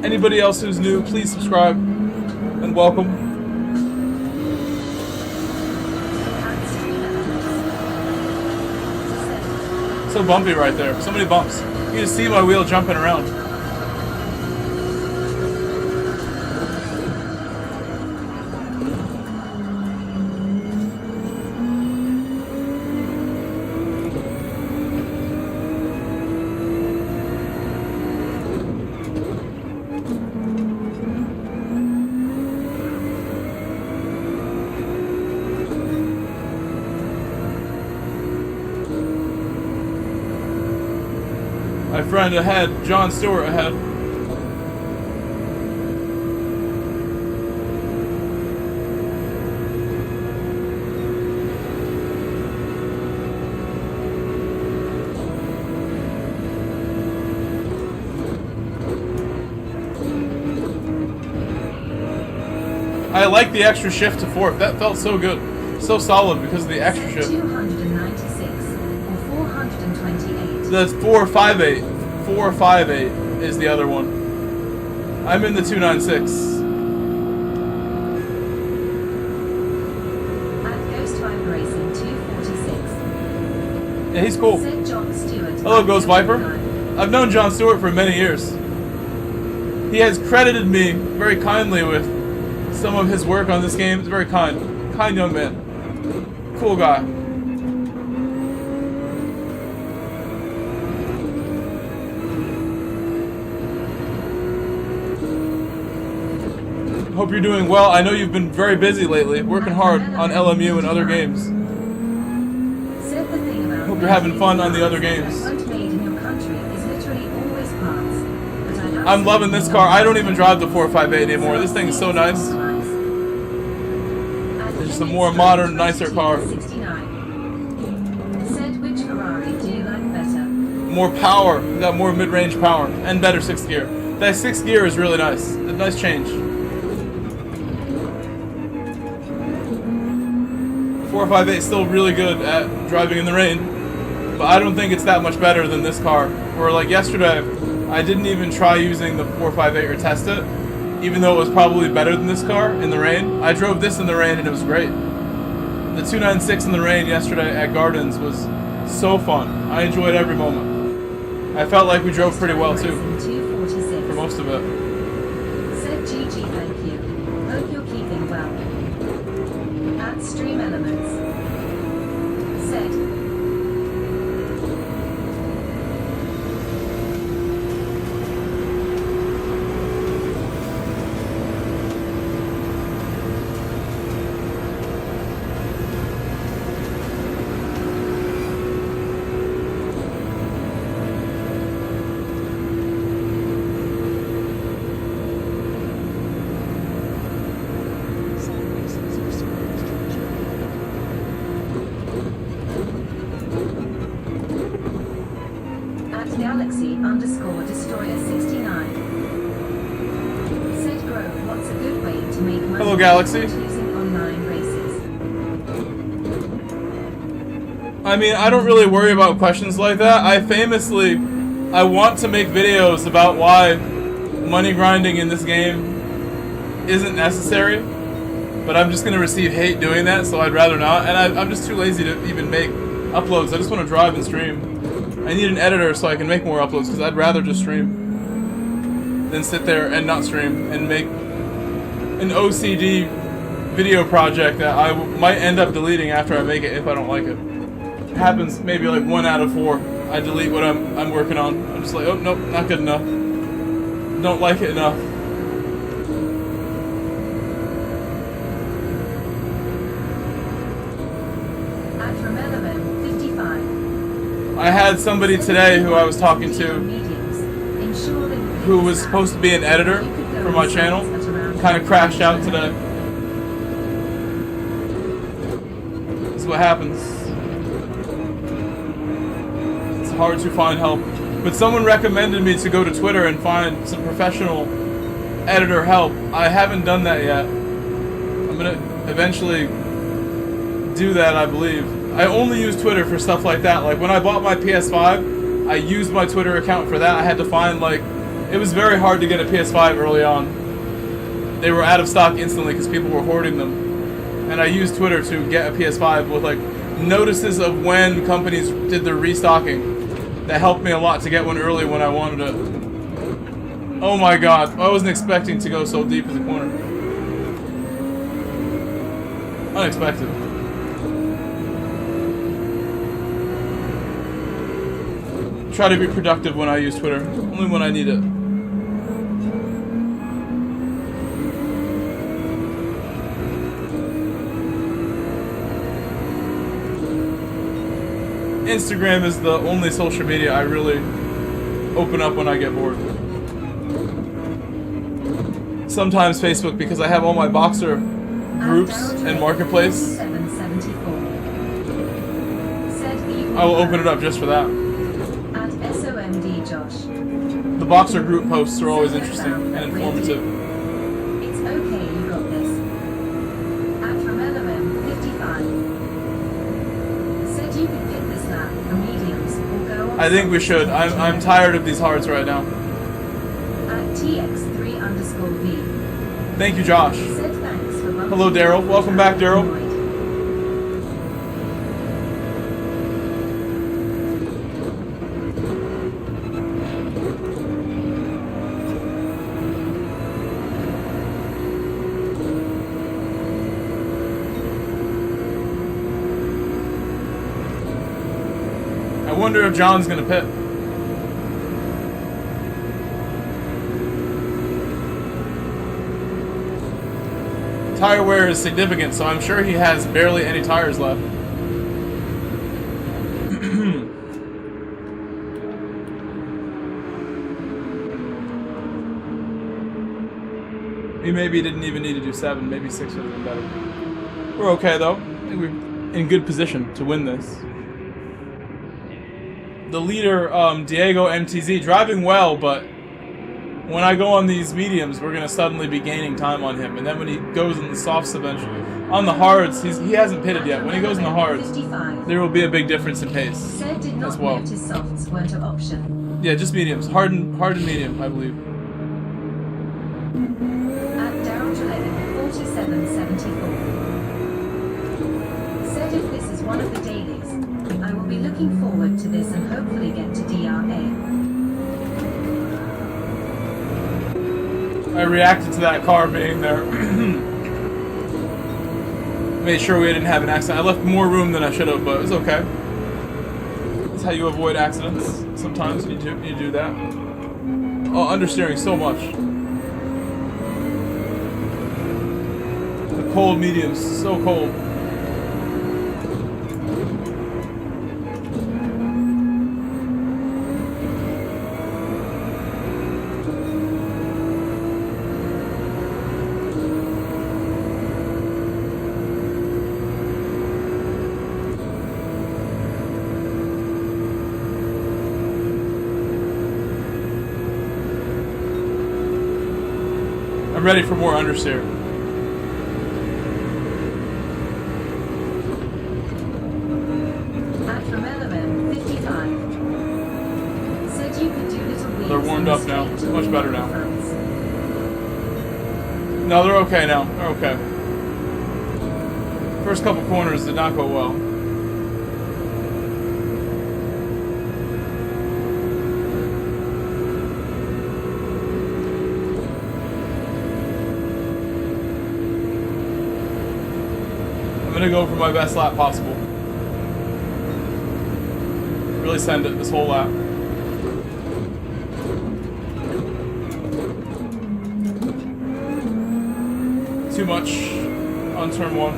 Anybody else who's new, please subscribe and welcome. So bumpy right there. So many bumps. You can see my wheel jumping around. My friend ahead, John Stewart ahead. I like the extra shift to fourth. That felt so good. So solid because of the extra shift. 296 or 428. That's 458. 458 is the other one. I'm in the 296. At Ghost Viper Racing 246. Yeah, he's cool. Said John Stewart. Hello, Ghost Viper. I've known John Stewart for many years. He has credited me very kindly with some of his work on this game. He's very kind. Kind young man. Cool guy. Hope you're doing well. I know you've been very busy lately, working hard on LMU and other games. Said the thing about Hope you're having fun on the other games. made in your country is literally always parts. But I I'm loving this car. I don't even drive the 458 anymore. This thing is so nice. It's just a more modern, nicer car. 69. Said which Ferrari do you like better? More power. We got more mid-range power and better sixth gear. That sixth gear is really nice. A nice change. 458 is still really good at driving in the rain, but I don't think it's that much better than this car. Where like yesterday, I didn't even try using the 458 or test it, even though it was probably better than this car in the rain. I drove this in the rain and it was great. The 296 in the rain yesterday at Gardens was so fun. I enjoyed every moment. I felt like we drove pretty well too, for most of it. Said GG, thank you. Hope you're keeping well. At Stream Elements. Said. Galaxy_Destroyer69. Said Grove, what's a good way to make money? Hello, Galaxy. Using online races. I mean, I don't really worry about questions like that. I want to make videos about why money grinding in this game isn't necessary, but I'm just going to receive hate doing that, so I'd rather not. And I'm just too lazy to even make uploads. I just want to drive and stream. I need an editor so I can make more uploads, because I'd rather just stream than sit there and not stream and make an OCD video project that I might end up deleting after I make it if I don't like it. It happens maybe like 1 out of 4. I delete what I'm working on. I'm just like, oh, nope, not good enough. Don't like it enough. At Romero 55. I had somebody today who I was talking to who was supposed to be an editor for my channel, kind of crashed out today. This is what happens. It's hard to find help. But someone recommended me to go to Twitter and find some professional editor help. I haven't done that yet. I'm gonna eventually do that, I believe. I only use Twitter for stuff like that. Like when I bought my PS5, I used my Twitter account for that. I had to find, like, it was very hard to get a PS5 early on. They were out of stock instantly because people were hoarding them. And I used Twitter to get a PS5 with, like, notices of when companies did their restocking. That helped me a lot to get one early when I wanted it. Oh my god, I wasn't expecting to go so deep in the corner. Unexpected. Try to be productive when I use Twitter, only when I need it. Instagram is the only social media I really open up when I get bored. Sometimes Facebook because I have all my boxer groups and marketplace. I will open it up just for that. The boxer group posts are always interesting and informative. It's okay, you got this. At RomeloM55 said you could pick this lap for mediums or go on. I think we should. I'm tired of these hards right now. At TX3_V. Thank you, Josh. Said thanks for hello, Daryl. Welcome back, Daryl. I wonder if John's gonna pit. Tire wear is significant, so I'm sure he has barely any tires left. We maybe didn't even need to do 7, maybe 6 would have been better. We're okay though. I think we're in good position to win this. The leader, Diego MTZ, driving well, but when I go on these mediums, we're gonna suddenly be gaining time on him. And then when he goes in the softs eventually, on the hards, he hasn't pitted yet. When he goes in the hards, there will be a big difference in pace as well. Yeah, just mediums, hard and medium, I believe. At Darryl 4774 said if this is one of the dailies, I will be looking forward to this and hopefully get to DRA. I reacted to that car being there. Made sure we didn't have an accident. I left more room than I should have, but it was okay. That's how you avoid accidents. Sometimes you do that. Oh, understeering so much. The cold mediums, so cold. I'm ready for more understeer. At RomeloM55 said you could do little wheels. They're warmed up now. It's much better now. No, they're okay now. They're okay. First couple corners did not go well. I'm gonna go for my best lap possible. Really send it this whole lap. Too much on turn 1.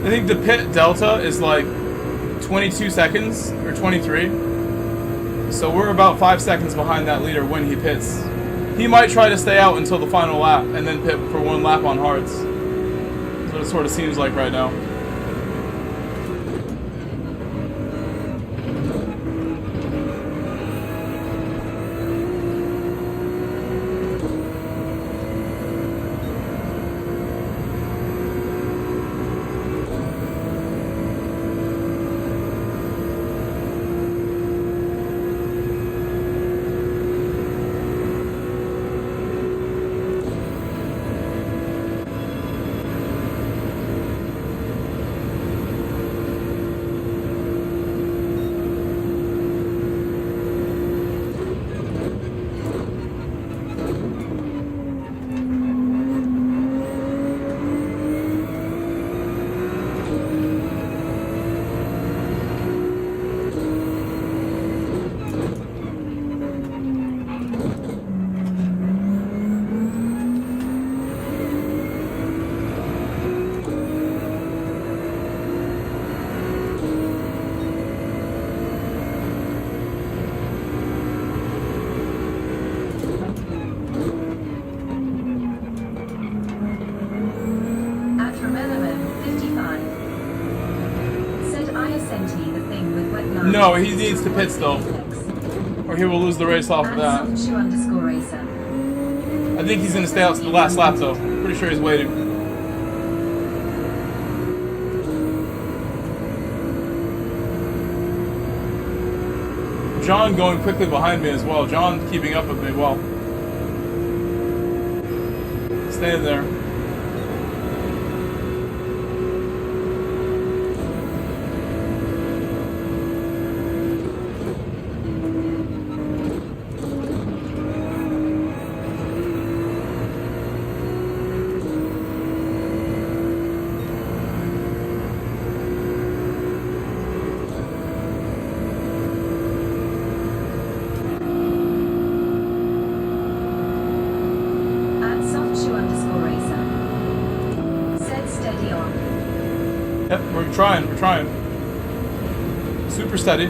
I think the pit delta is like 22 seconds or 23. So we're about 5 seconds behind that leader when he pits. He might try to stay out until the final lap and then pit for one lap on hards. That's what it sort of seems like right now. No, he needs to pit still, or he will lose the race off of that. I think he's going to stay out to the last lap, though. Pretty sure he's waiting. John going quickly behind me as well. John keeping up with me well. Staying there. Yep, we're trying. Super steady.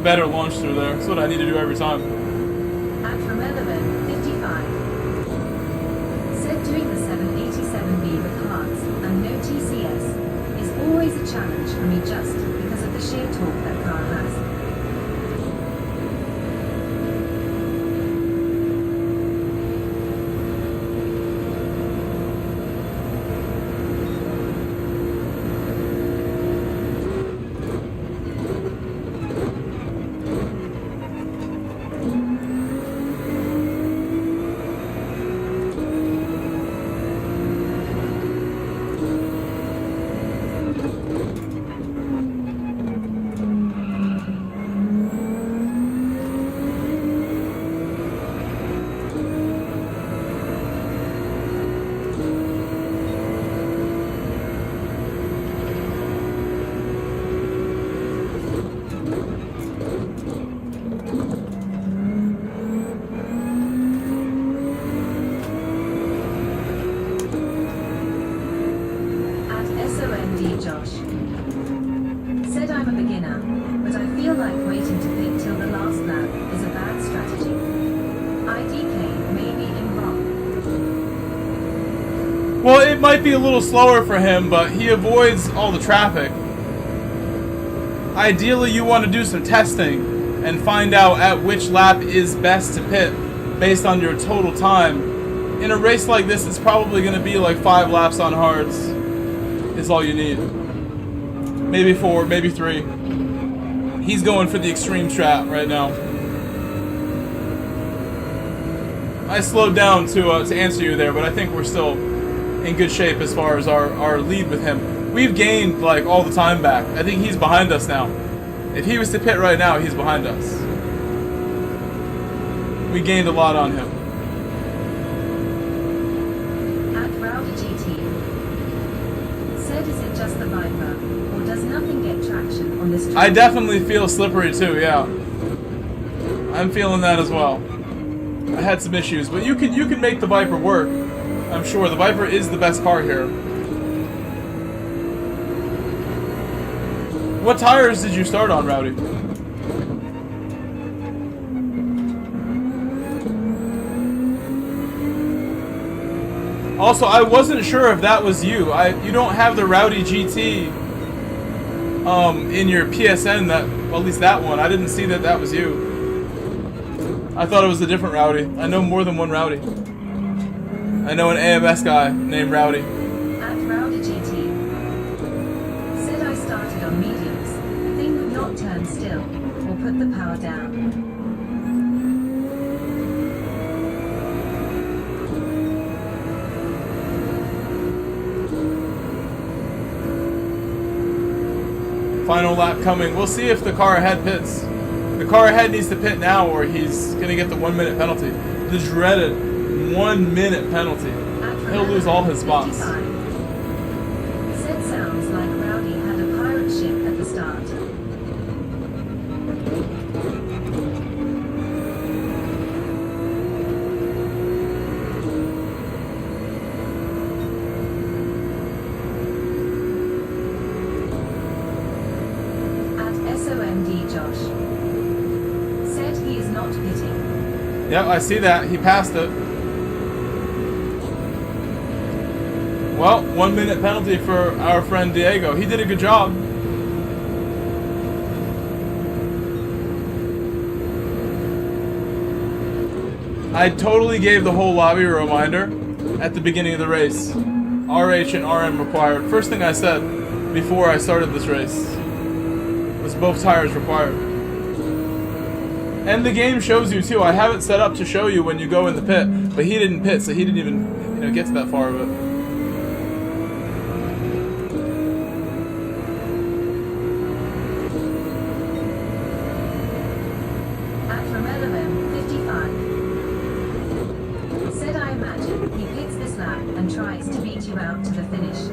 Better launch through there. That's what I need to do every time. At Remelevin, 55. Said doing the 787B with hearts and no TCS is always a challenge for me just because of the sheer torque that car has. It might be a little slower for him, but he avoids all the traffic. Ideally, you want to do some testing and find out at which lap is best to pit based on your total time. In a race like this, it's probably going to be like 5 laps on hards is all you need. Maybe 4, maybe 3. He's going for the extreme strat right now. I slowed down to answer you there, but I think we're still in good shape as far as our lead with him. We've gained like all the time back. I think he's behind us now. If he was to pit right now, he's behind us. We gained a lot on him. At Rowdy GT. Said, is it just the Viper, or does nothing get traction on this track? I definitely feel slippery too, yeah. I'm feeling that as well. I had some issues, but you can make the Viper work. I'm sure the Viper is the best car here. What tires did you start on, Rowdy? Also, I wasn't sure if that was you. You don't have the Rowdy GT in your PSN, well, at least that one. I didn't see that was you. I thought it was a different Rowdy. I know more than one Rowdy. I know an AMS guy named Rowdy. At Rowdy GT. Said I started on mediums. Thing would not turn still, or put the power down. Final lap coming. We'll see if the car ahead pits. The car ahead needs to pit now or he's going to get the 1 minute penalty. The dreaded 1 minute penalty. He'll lose all his spots. Said sounds like Rowdy had a pirate ship at the start. Josh. Said he is not pitting. Yep, I see that. He passed it. Well, 1 minute penalty for our friend Diego. He did a good job. I totally gave the whole lobby a reminder at the beginning of the race. RH and RM required. First thing I said before I started this race. Both tires required. And the game shows you too. I have it set up to show you when you go in the pit, but he didn't pit, so he didn't even get to that far of it. At Romello 55. Said I imagine he pits this lap and tries to beat you out to the finish.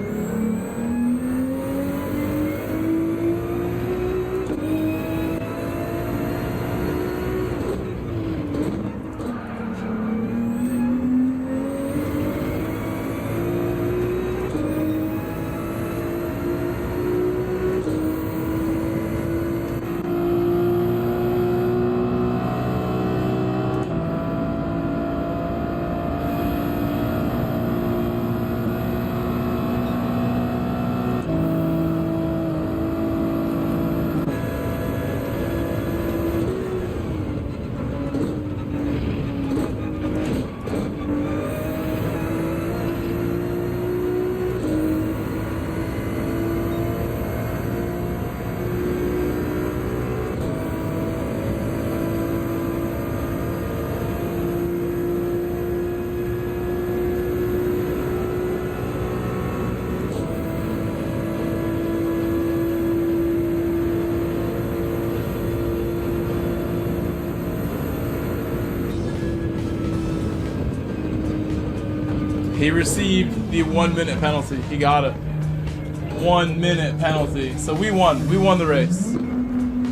He received the 1 minute penalty. He got it. 1 minute penalty. So we won. We won the race.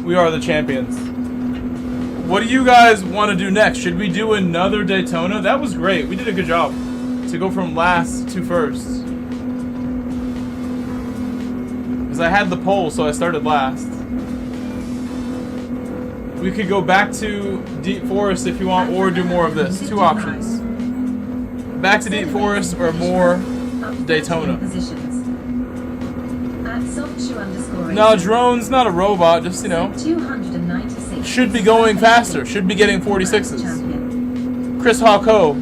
We are the champions. What do you guys want to do next? Should we do another Daytona? That was great. We did a good job to go from last to first. Because I had the pole, so I started last. We could go back to Deep Forest if you want, or do more of this. 2 options. Back to Deep Forest or more Daytona. Positions. At softshoe_. No, drone's not a robot, just, you know, 296. should be going faster, should be getting 46s. Chris Hawko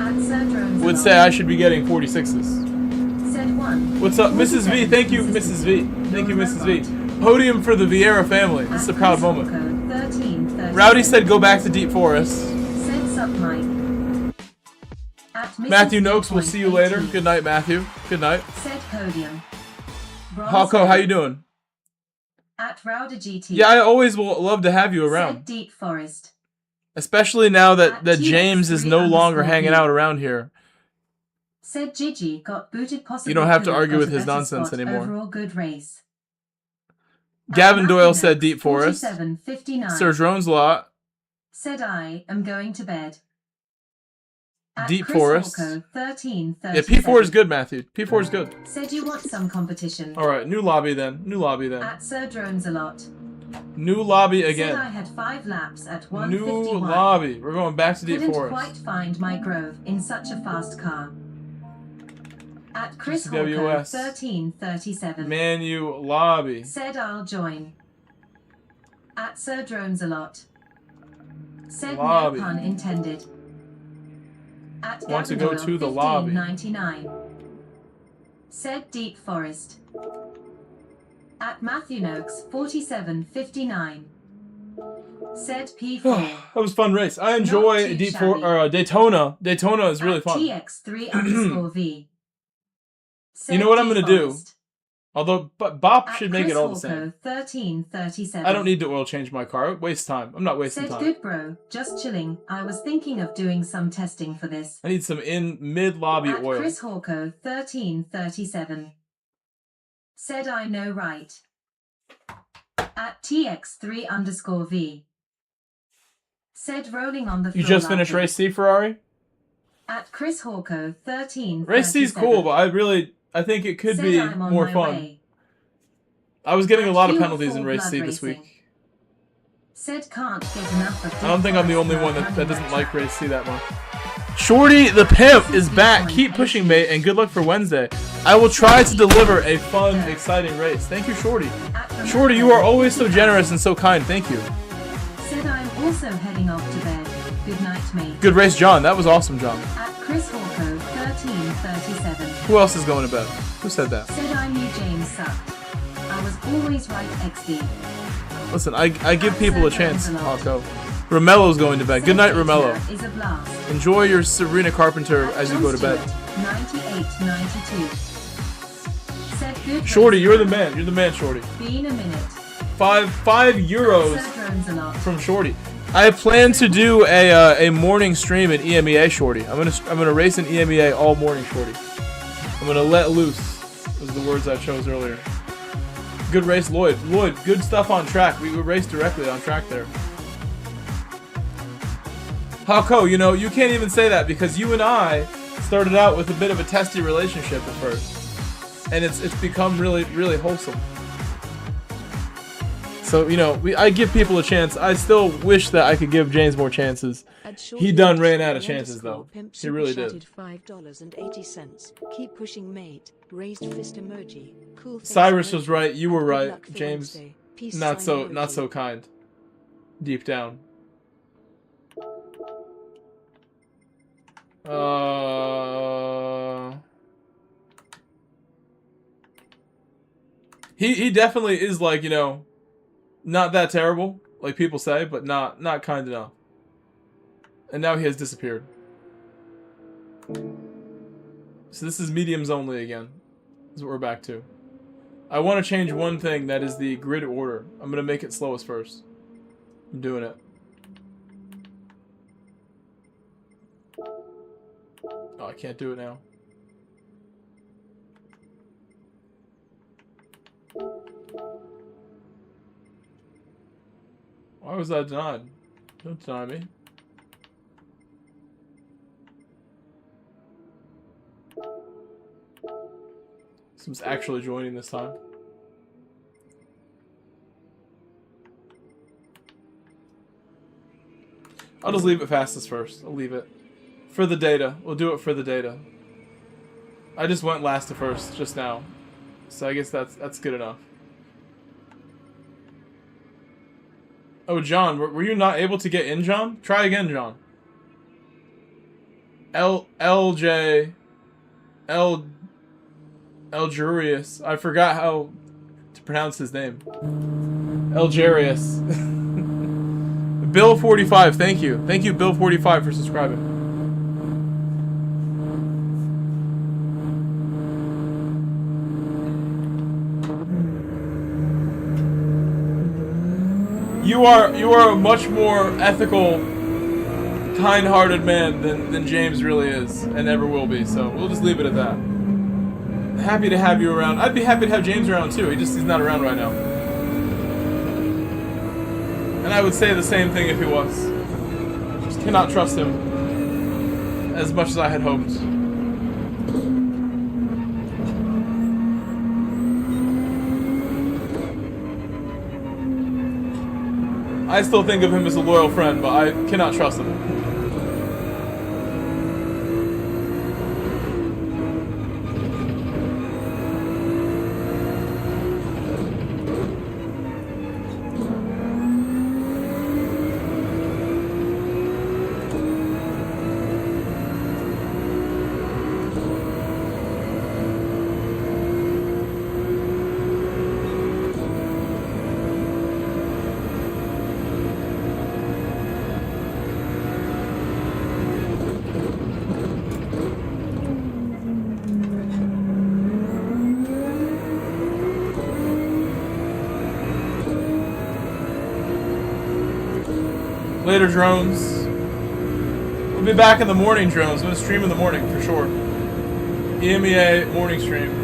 would say I should be getting 46s. What's up, Mrs. V? Thank you, Mrs. V. Thank you, Mrs. V. Podium for the Vieira family. This is a proud moment. Rowdy said go back to Deep Forest. Matthew Noakes, we'll see you later. Good night, Matthew. Good night. Hawko, how you doing? At Rowdy GT. Yeah, I always will love to have you around. Deep Forest. Especially now that James is no longer hanging out around here. Said Gigi got booted possibly. You don't have to argue with his nonsense anymore. Overall good race. Gavin Doyle said Deep Forest. Sir Drones Lot. Said I am going to bed. At Deep Chris Forest. Holko, 1337. Yeah, P4 is good, Matthew. P4 is good. Said you want some competition. Alright, new lobby then. New lobby then. At Sir Drones a lot. New lobby again. Said I had 5 laps at 1:51. New lobby. We're going back to Deep Couldn't Forest. quite find my grove in such a fast car. At Chris GTWS. Holko, 1337. MANU lobby. Said I'll join. At Sir Drones a lot. Said Lobby. no pun intended. At Want to go Gavin to the Doyle, lobby. 1599. Said Deep Forest. At Matthew Noakes, 4759. Said P4. That was a fun race. I enjoy Daytona. Daytona is really fun. TX3_V. You know what I'm gonna do? Although, but Bop should make it all the same. 1337. I don't need to oil change my car. Waste time. I'm not wasting Said time. good bro, just chilling. I was thinking of doing some testing for this. I need some mid-lobby At oil. Chris Hawko, 1337. Said I know right. At TX3_V. Said rolling on the floor. You just finished laughing. Race C, Ferrari? At Chris Hawko, 1337. Race C is cool, but I think it could Said be I'm on more my fun. way. I was getting a At lot of Q penalties in Ford Race Blood C this Racing. week. Said can't get enough of I don't think I'm the only one that running doesn't that like track. Race C that much. Shorty the Pimp is back. Keep pushing, mate, and good luck for Wednesday. I will try to deliver a fun, exciting race. Thank you, Shorty. Shorty, you are always so generous and so kind. Thank you. Said I'm also heading off to bed. Good night, mate. Good race, John. That was awesome, John. At Chris Hawko, 1337. Who else is going to bed? Who said that? Said I knew James sucked. I was always right, XD. Listen, I give people a chance, Hawko. Romello's going to bed. Good night, Romello. Is a blast. Enjoy your Serena Carpenter as you go to bed. 9892. Said good. Shorty, you're the man. You're the man, Shorty. Been a minute. €5 Sir Drones a lot. from Shorty. I plan to do a morning stream at EMEA, Shorty. I'm gonna race in EMEA all morning, Shorty. I'm gonna let loose. Was the words I chose earlier. Good race, Lloyd. Lloyd, good stuff on track. We raced directly on track there. Hawko, you know, you can't even say that because you and I started out with a bit of a testy relationship at first. And it's become really, really wholesome. So, you know, I give people a chance. I still wish that I could give James more chances. He done ran out of chances, though. He really did. $5.80. Keep pushing, mate. Raised fist emoji. Cool. Cyrus was right. You were right, James. Not so kind. Deep down. He definitely is, like, you know, not that terrible, like people say, but not kind enough. And now he has disappeared. So this is mediums only again. This is what we're back to. I want to change one thing, that is the grid order. I'm going to make it slowest first. I'm doing it. Oh, I can't do it now. Why was that denied? Don't deny me. Someone's actually joining this time. I'll just leave it fastest first. I'll leave it. For the data. We'll do it for the data. I just went last to first just now. So I guess that's good enough. Oh, John, were you not able to get in, John? Try again, John. Eljurius. I forgot how to pronounce his name. Eljurius. Bill 45, thank you. Thank you, Bill 45, for subscribing. You are a much more ethical, kind-hearted man than James really is, and ever will be, so we'll just leave it at that. Happy to have you around. I'd be happy to have James around too, he's not around right now. And I would say the same thing if he was. Just cannot trust him as much as I had hoped. I still think of him as a loyal friend, but I cannot trust him. Later, Drones. We'll be back in the morning, Drones. I'm going to stream in the morning, for sure. EMEA morning stream.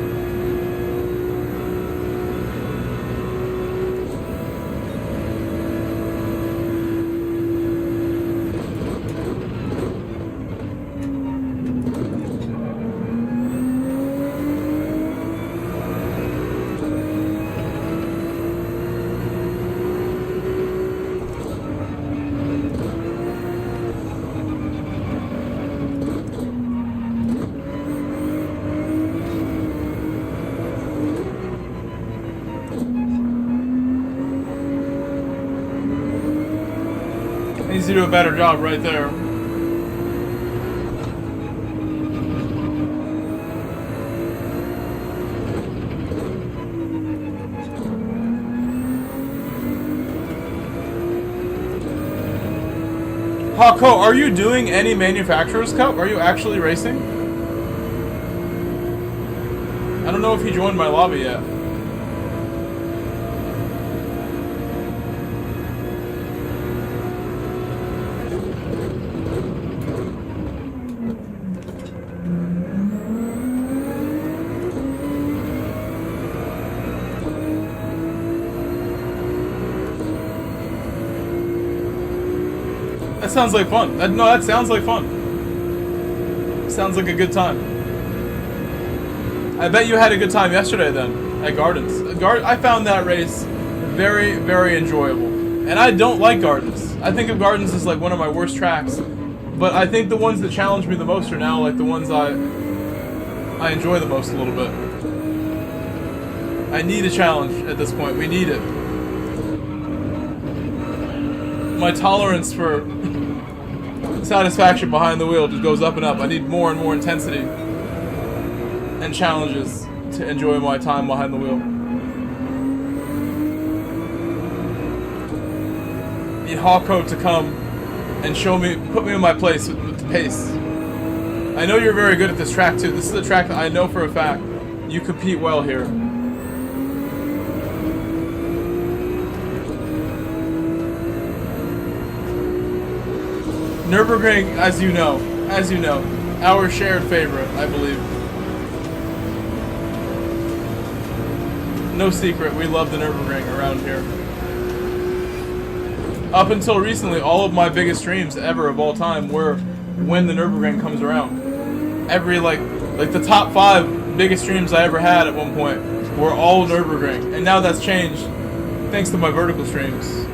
Needs to do a better job right there. Hawko, are you doing any Manufacturers Cup? Are you actually racing? I don't know if he joined my lobby yet. That sounds like fun. That sounds like fun. Sounds like a good time. I bet you had a good time yesterday then, at Gardens. I found that race very, very enjoyable. And I don't like Gardens. I think of Gardens as like one of my worst tracks. But I think the ones that challenge me the most are now like the ones I enjoy the most a little bit. I need a challenge at this point. We need it. My tolerance for satisfaction behind the wheel just goes up and up. I need more and more intensity and challenges to enjoy my time behind the wheel. Need Hawko to come and put me in my place with the pace. I know you're very good at this track too. This is a track that I know for a fact you compete well here. Nürburgring, as you know, our shared favorite, I believe. No secret, we love the Nürburgring around here. Up until recently, all of my biggest streams ever of all time were when the Nürburgring comes around. Every, like the top 5 biggest streams I ever had at one point were all Nürburgring. And now that's changed, thanks to my vertical streams.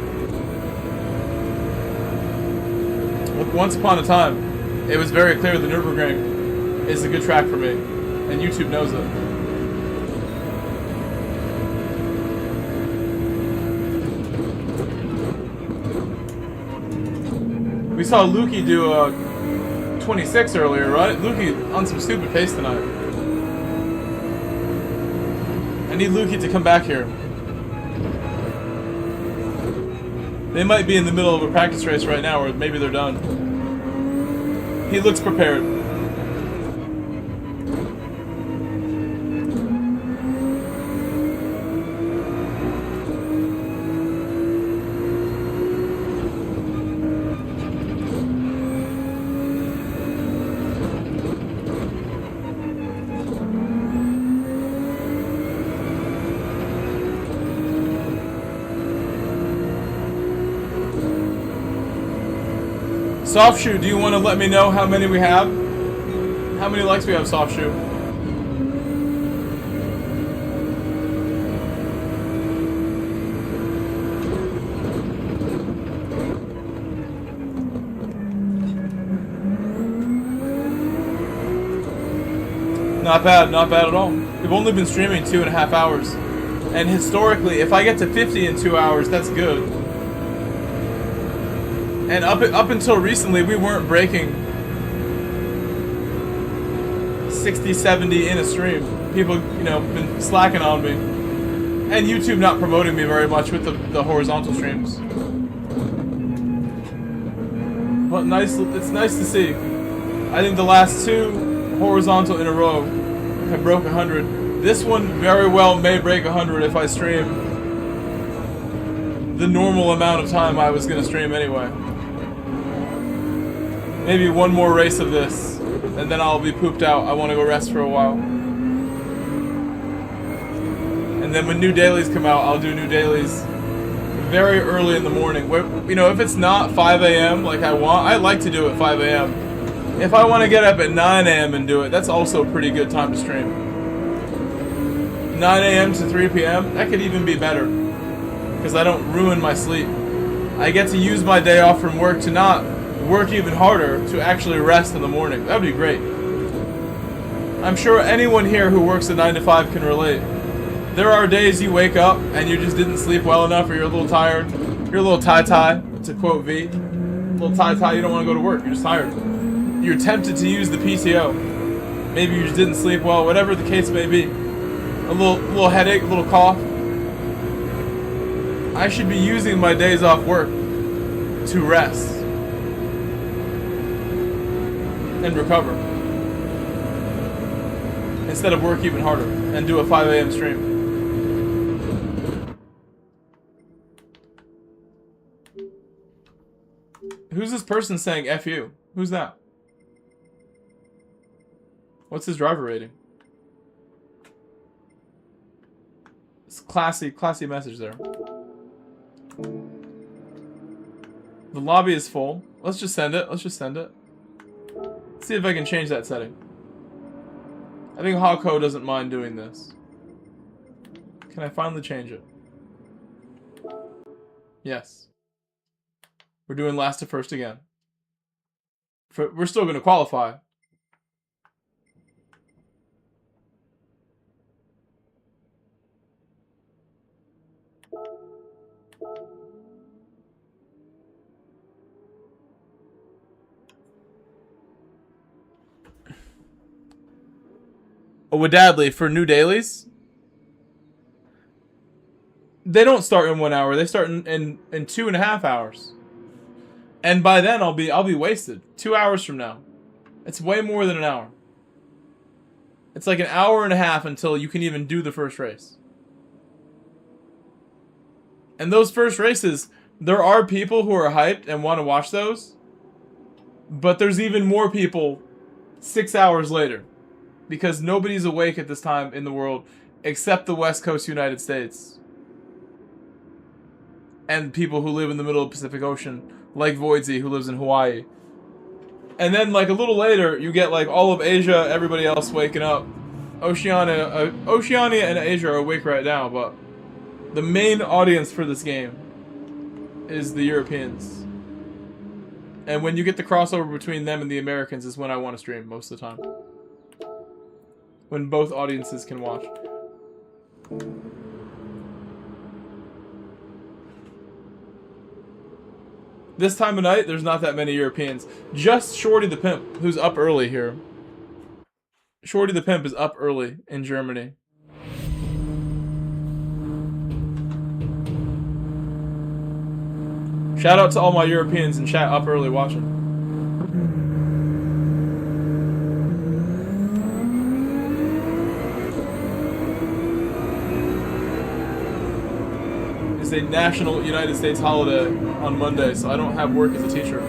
Once upon a time, it was very clear the Nürburgring is a good track for me. And YouTube knows it. We saw Lukey do a 26 earlier, right? Lukey on some stupid pace tonight. I need Lukey to come back here. They might be in the middle of a practice race right now, or maybe they're done. He looks prepared. Soft Shoe, do you want to let me know how many we have? How many likes we have, Soft Shoe? Not bad at all. We've only been streaming 2.5 hours. And historically, if I get to 50 in 2 hours, that's good. And up until recently, we weren't breaking 60, 70 in a stream. People, you know, been slacking on me. And YouTube not promoting me very much with the horizontal streams. But it's nice to see. I think the last 2 horizontal in a row have broke 100. This one very well may break 100 if I stream the normal amount of time I was going to stream anyway. Maybe one more race of this, and then I'll be pooped out. I want to go rest for a while. And then when new dailies come out, I'll do new dailies very early in the morning. You know, if it's not 5 a.m. like I want, I like to do it 5 a.m. If I want to get up at 9 a.m. and do it, that's also a pretty good time to stream. 9 a.m. to 3 p.m., that could even be better. Because I don't ruin my sleep. I get to use my day off from work to not work even harder, to actually rest in the morning. That would be great. I'm sure anyone here who works a 9 to 5 can relate. There are days you wake up and you just didn't sleep well enough, or you're a little tired. You're a little tie-tie, to quote V. A little tie-tie, you don't want to go to work, you're just tired. You're tempted to use the PTO. Maybe you just didn't sleep well, whatever the case may be. A little headache, a little cough. I should be using my days off work to rest and recover, instead of work even harder and do a 5 a.m. stream. Who's this person saying F you? Who's that? What's his driver rating? It's classy message there. The lobby is full. Let's just send it. See if I can change that setting. I think Hawko doesn't mind doing this. Can I finally change it? Yes. We're doing last to first again. We're still going to qualify. Wadadley, for new dailies, they don't start in 1 hour. They start in 2.5 hours. And by then I'll be wasted. 2 hours from now. It's way more than an hour. It's like an hour and a half until you can even do the first race. And those first races, there are people who are hyped and want to watch those. But there's even more people 6 hours later. Because nobody's awake at this time in the world except the West Coast United States. And people who live in the middle of the Pacific Ocean, like Voidsy, who lives in Hawaii. And then, like, a little later, you get, like, all of Asia, everybody else waking up. Oceania and Asia are awake right now, but the main audience for this game is the Europeans. And when you get the crossover between them and the Americans is when I want to stream most of the time. when both audiences can watch. This time of night, there's not that many Europeans. Just Shorty the Pimp, who's up early here. Shorty the Pimp is up early in Germany. Shout out to all my Europeans in chat up early watching. It's a national United States holiday on Monday, so I don't have work as a teacher.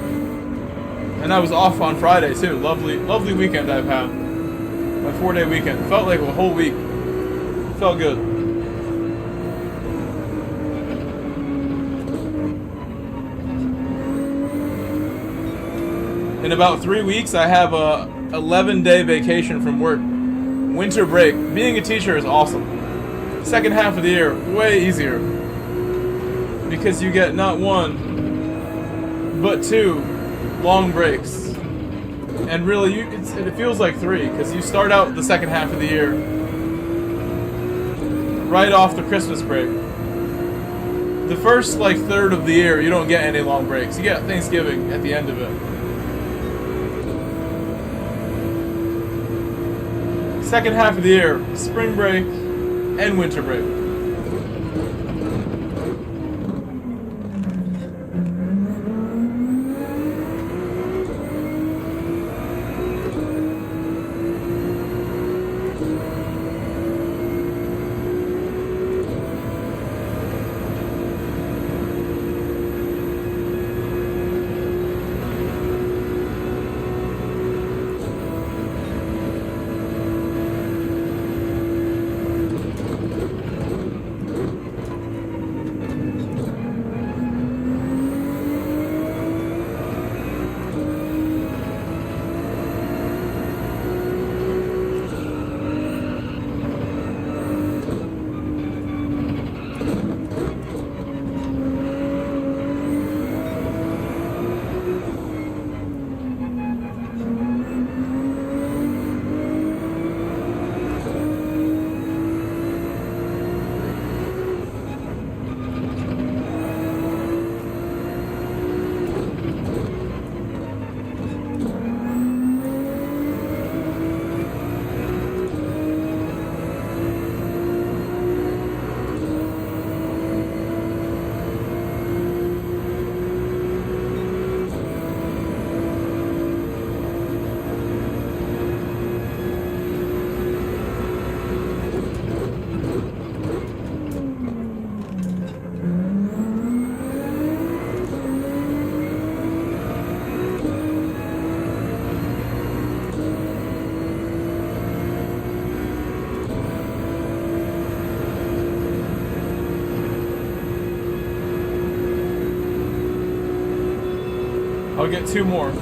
And I was off on Friday too. Lovely, lovely weekend I've had. My 4-day weekend. Felt like a whole week. Felt good. In about 3 weeks, I have a 11-day vacation from work. Winter break. Being a teacher is awesome. Second half of the year, way easier. Because you get not one, but 2 long breaks. And really, it feels like 3, because you start out the second half of the year right off the Christmas break. The first, like, third of the year, you don't get any long breaks. You get Thanksgiving at the end of it. Second half of the year, spring break and winter break. I'll get 2 more.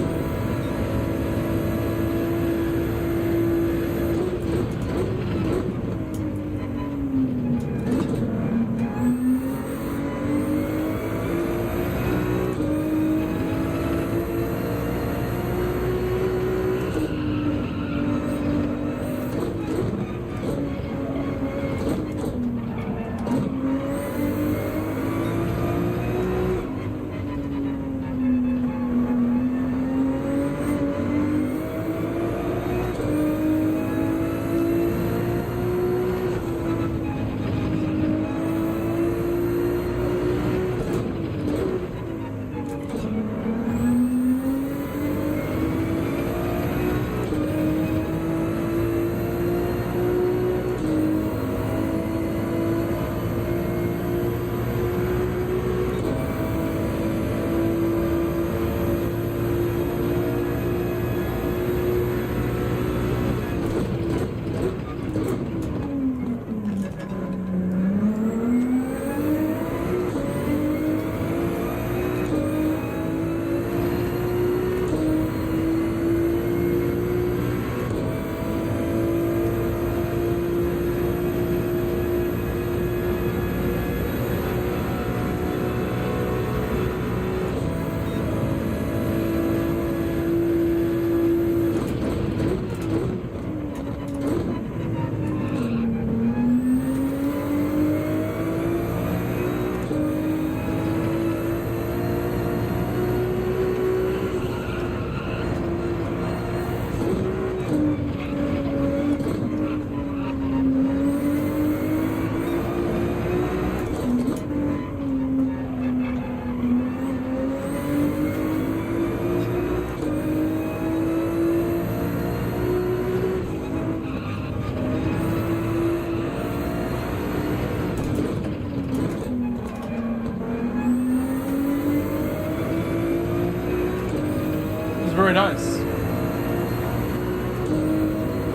very nice.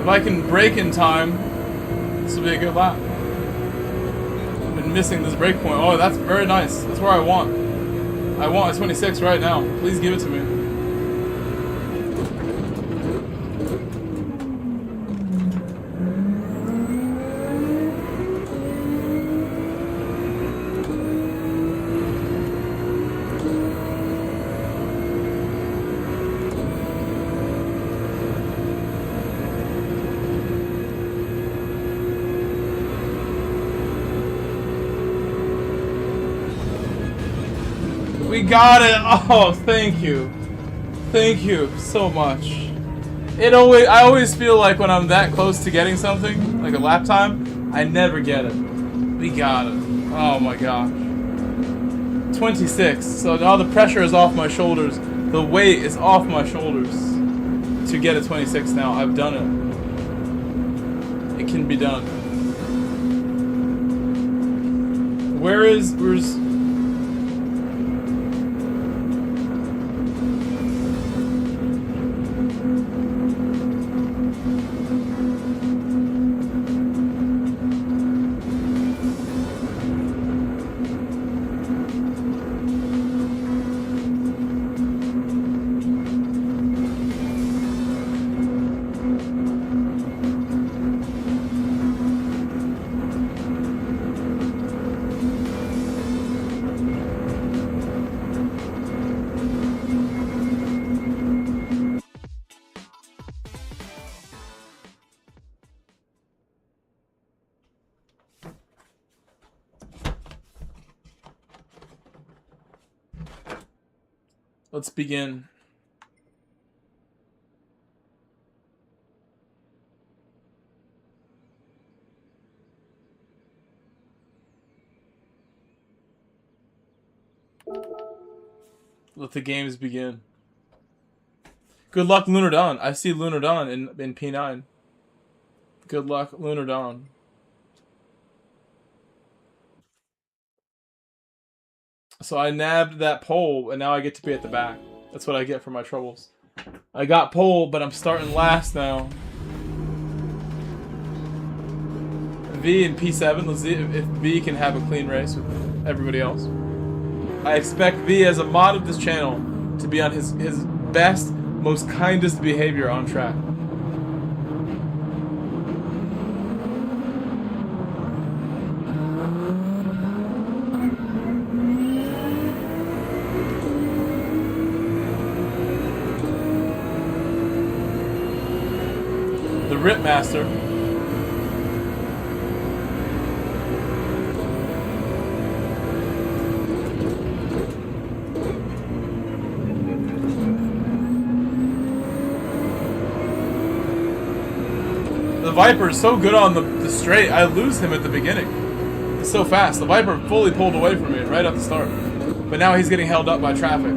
If I can brake in time, this will be a good lap. I've been missing this brake point. Oh, that's very nice. That's where I want. I want a 26 right now. Please give it to me. We got it! Oh, thank you. Thank you so much. I always feel like when I'm that close to getting something, like a lap time, I never get it. We got it. Oh my gosh. 26. So now the pressure is off my shoulders. The weight is off my shoulders to get a 26 now. I've done it. It can be done. Where's Let's begin. Let the games begin. Good luck, Lunar Dawn. I see Lunar Dawn in P9. Good luck, Lunar Dawn. So I nabbed that pole, and now I get to be at the back. That's what I get for my troubles. I got pole, but I'm starting last now. V and P7. Let's see if V can have a clean race with everybody else. I expect V, as a mod of this channel, to be on his best, most kindest behavior on track. Ripmaster. The Viper is so good on the straight, I lose him at the beginning. It's so fast. The Viper fully pulled away from me right at the start. But now he's getting held up by traffic.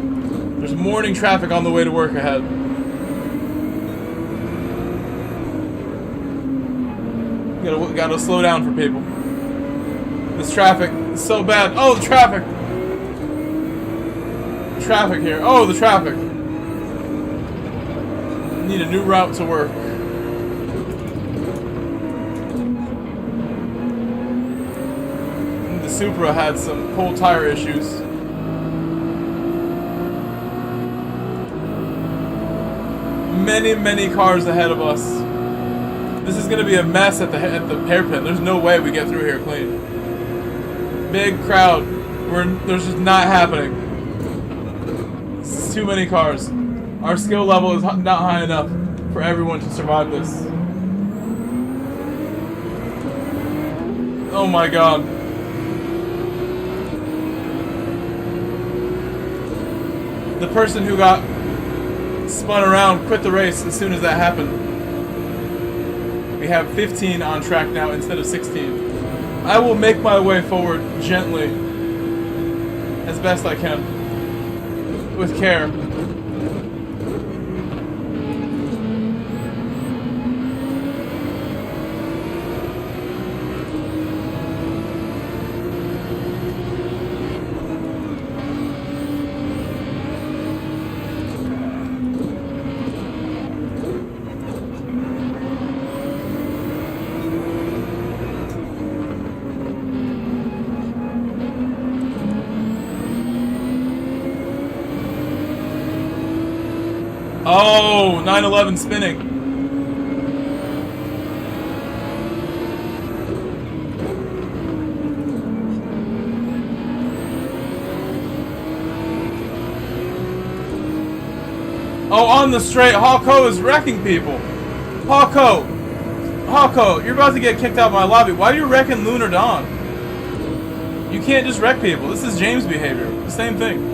There's morning traffic on the way to work ahead. Gotta slow down for people. This traffic is so bad. Oh, the traffic! Traffic here. Oh, the traffic. Need a new route to work. The Supra had some cold tire issues. Many cars ahead of us. This is gonna be a mess at the hairpin. There's no way we get through here clean. Big crowd. There's just not happening. It's too many cars. Our skill level is not high enough for everyone to survive this. Oh my god. The person who got spun around quit the race as soon as that happened. We have 15 on track now instead of 16. I will make my way forward gently, as best I can, with care. Oh, 911 spinning. Oh, on the straight, Hawko is wrecking people. Hawko, you're about to get kicked out of my lobby. Why are you wrecking Lunar Dawn? You can't just wreck people. This is James behavior. The same thing.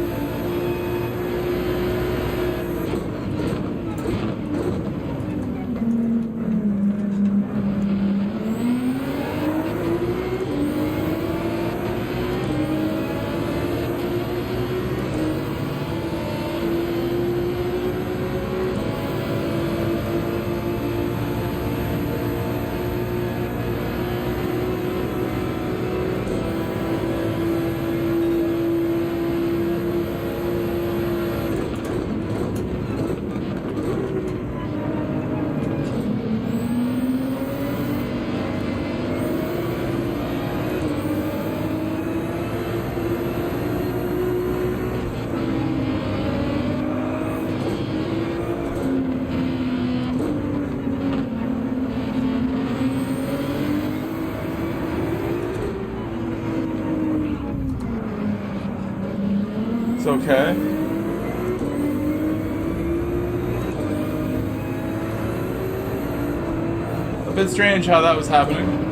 Okay. A bit strange how that was happening.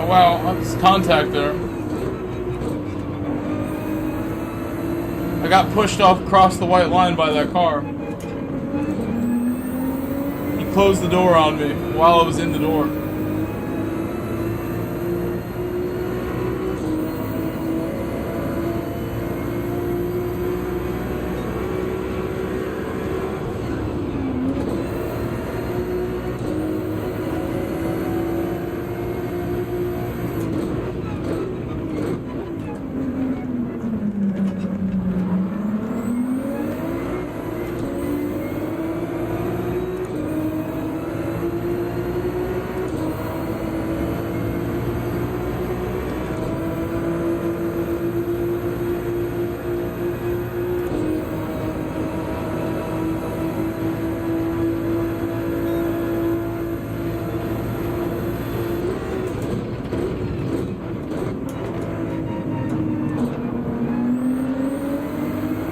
Wow, that's contact there. I got pushed off across the white line by that car. He closed the door on me while I was in the door.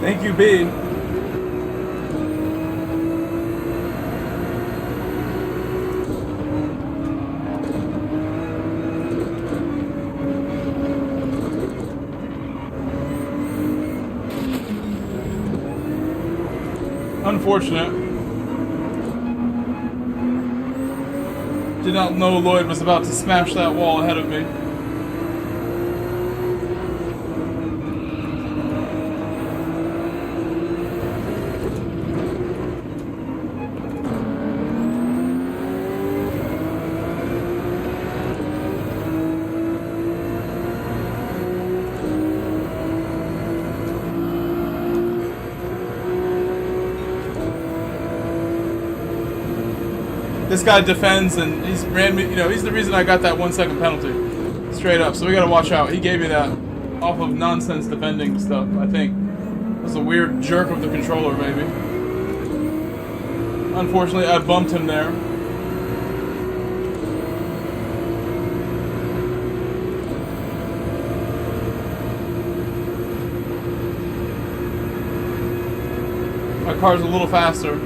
Thank you, B. Unfortunate. Did not know Lloyd was about to smash that wall ahead of me. This guy defends, and he's ran me. You know, he's the reason I got that 1 second penalty. Straight up. So we gotta watch out. He gave me that off of nonsense defending stuff, I think. It was a weird jerk of the controller, maybe. Unfortunately, I bumped him there. My car's a little faster.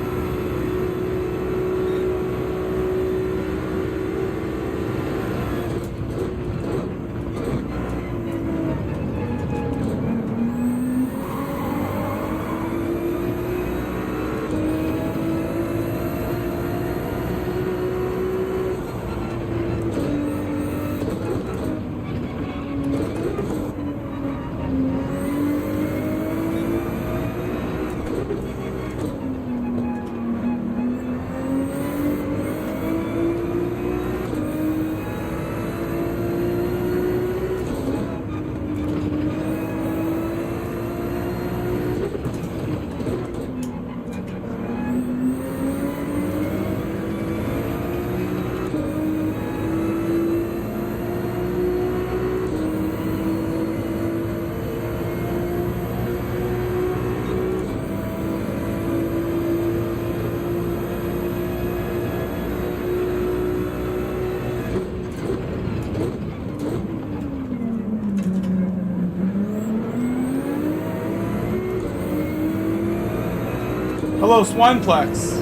Hello, Swineplex.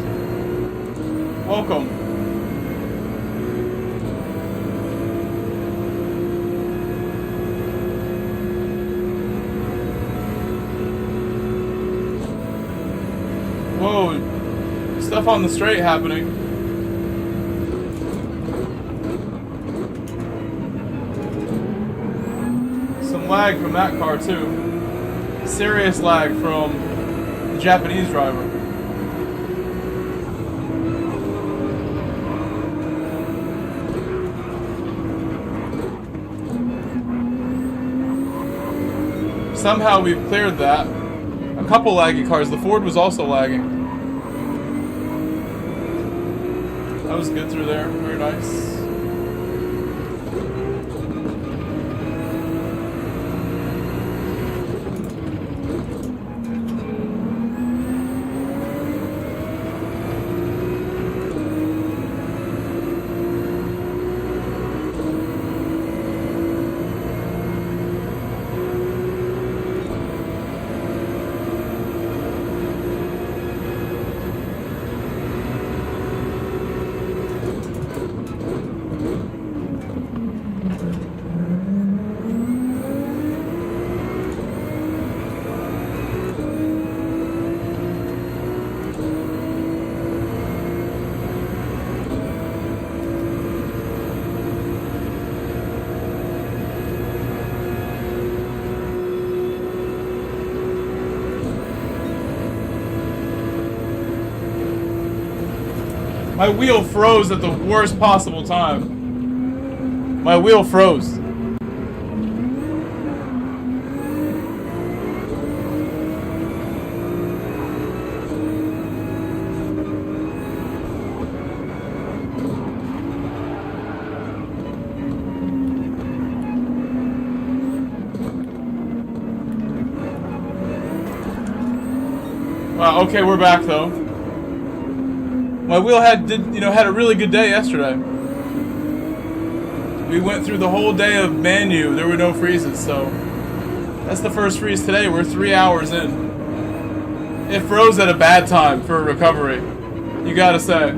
Welcome. Whoa, stuff on the straight happening. Some lag from that car too. Serious lag from the Japanese driver. Somehow we've cleared that. A couple laggy cars. The Ford was also lagging. That was good through there. Very nice. My wheel froze at the worst possible time. My wheel froze. Wow, okay, we're back though. My wheel had a really good day yesterday. We went through the whole day of MANU. There were no freezes, so that's the first freeze today. We're 3 hours in. It froze at a bad time for recovery. You gotta say.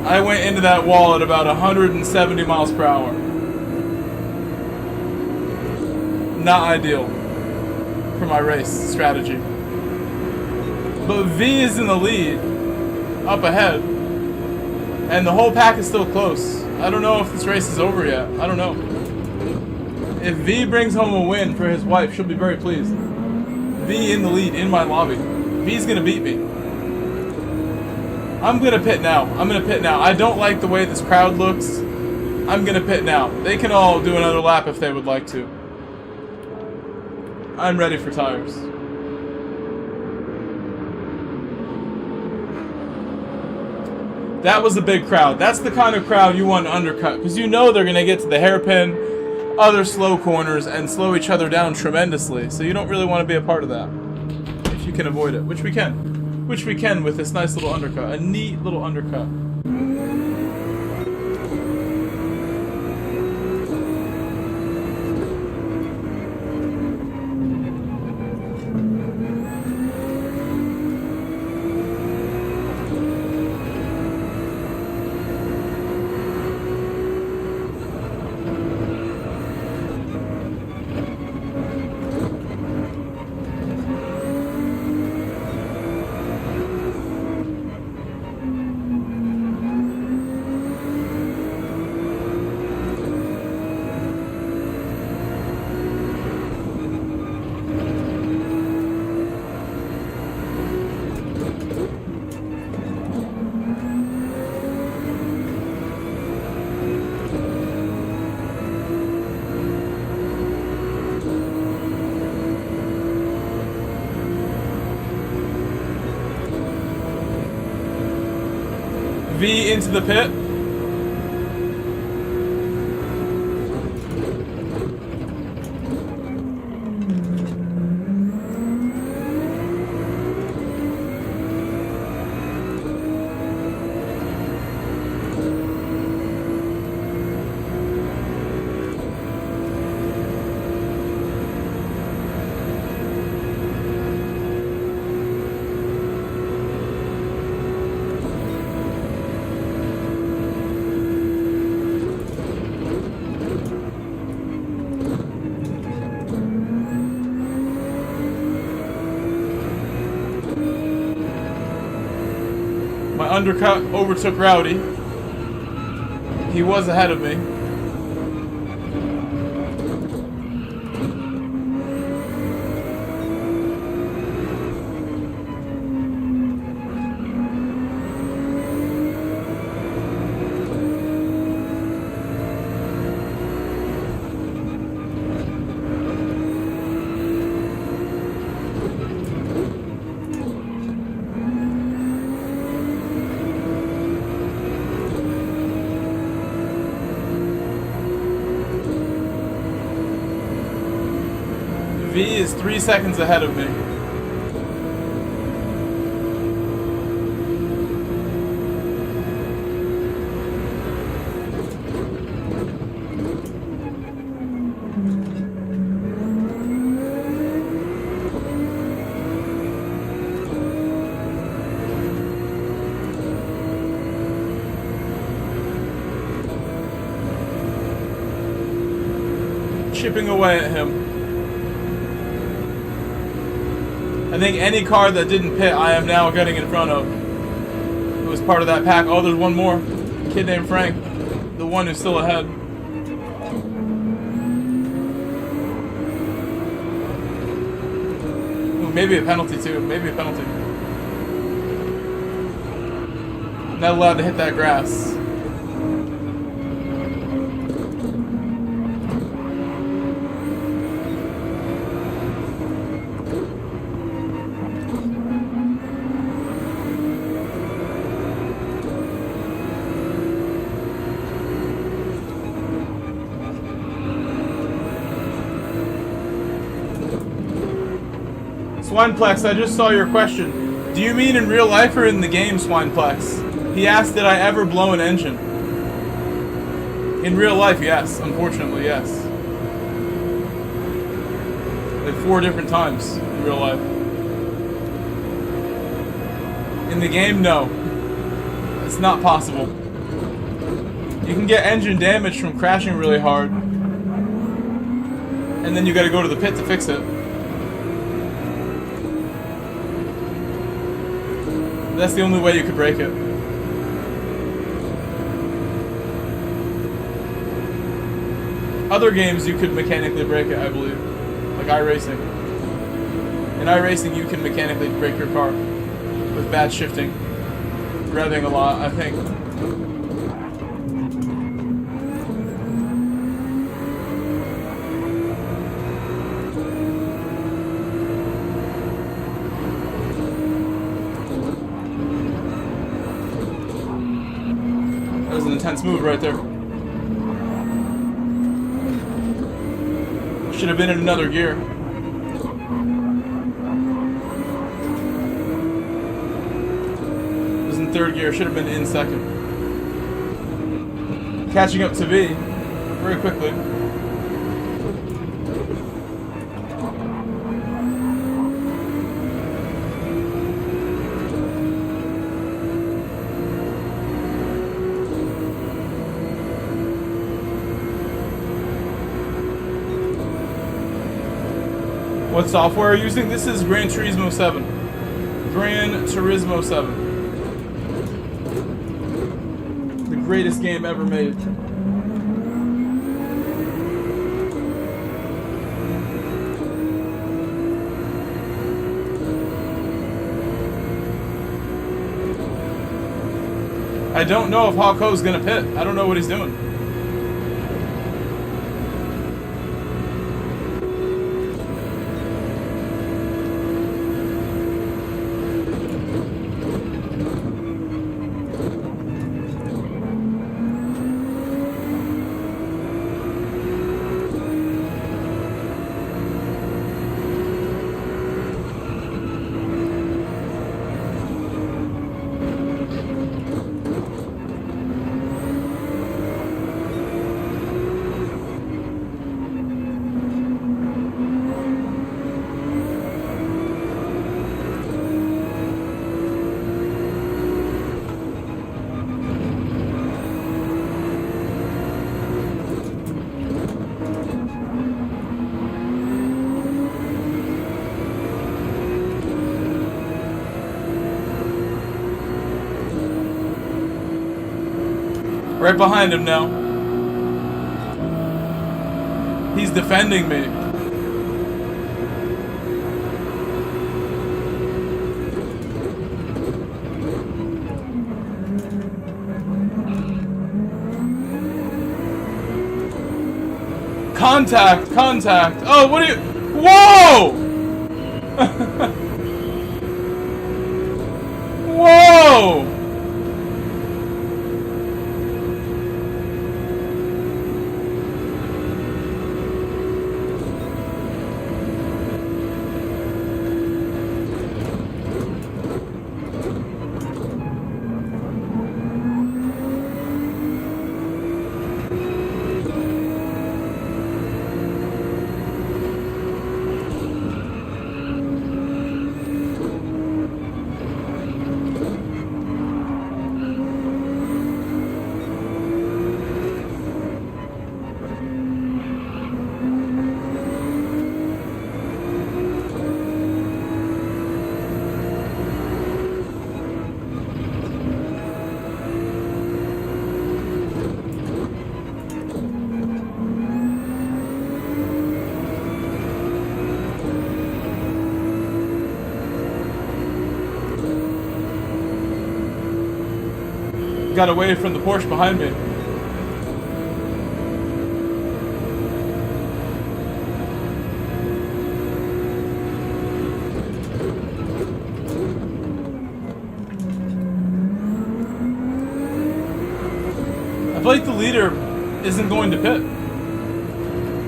I went into that wall at about 170 miles per hour. Not ideal for my race strategy. But V is in the lead, up ahead, and the whole pack is still close. I don't know if this race is over yet. I don't know. If V brings home a win for his wife, she'll be very pleased. V in the lead in my lobby. V's gonna beat me. I'm gonna pit now. I don't like the way this crowd looks. I'm gonna pit now. They can all do another lap if they would like to. I'm ready for tires. That was a big crowd. That's the kind of crowd you want to undercut, because you know they're going to get to the hairpin, other slow corners, and slow each other down tremendously. So you don't really want to be a part of that, if you can avoid it, which we can. Which we can with this nice little undercut. A neat little undercut. V into the pit. My undercut overtook Rowdy. He was ahead of me. V is 3 seconds ahead of me. Chipping away at him. I think any car that didn't pit, I am now getting in front of. It was part of that pack. Oh, there's one more. A kid named Frank. The one who's still ahead. Ooh, maybe a penalty too. Maybe a penalty. Not allowed to hit that grass. Swineplex, I just saw your question. Do you mean in real life or in the game, Swineplex? He asked, did I ever blow an engine? In real life, yes. Unfortunately, yes. Like 4 different times in real life. In the game, no. It's not possible. You can get engine damage from crashing really hard. And then you gotta go to the pit to fix it. That's the only way you could break it. Other games you could mechanically break it, I believe. Like iRacing. In iRacing you can mechanically break your car with bad shifting. Revving a lot, I think. 100% smooth right there. Should have been in another gear. It was in third gear, should have been in second. Catching up to V very quickly. What software are you using? This is Gran Turismo 7. Gran Turismo 7. The greatest game ever made. I don't know if Hawko's gonna pit. I don't know what he's doing. Right behind him now. He's defending me. Contact, contact. Oh, what are you? Whoa! Whoa! Got away from the Porsche behind me. I feel like the leader isn't going to pit.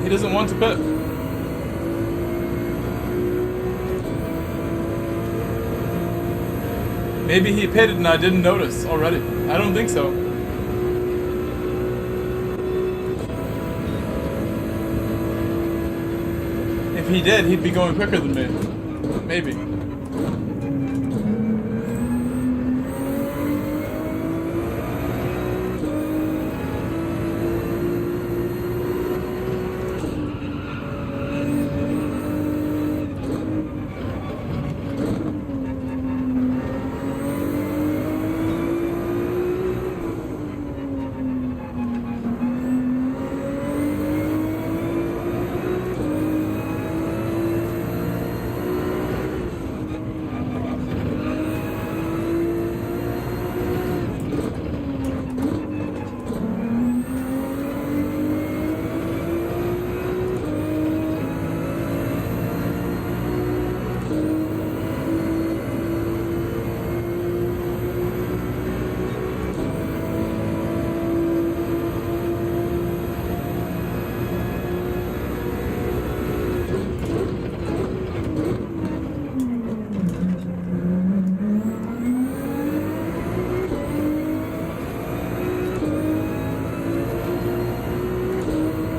He doesn't want to pit. Maybe he pitted and I didn't notice already. I don't think so. If he did, he'd be going quicker than me. Maybe.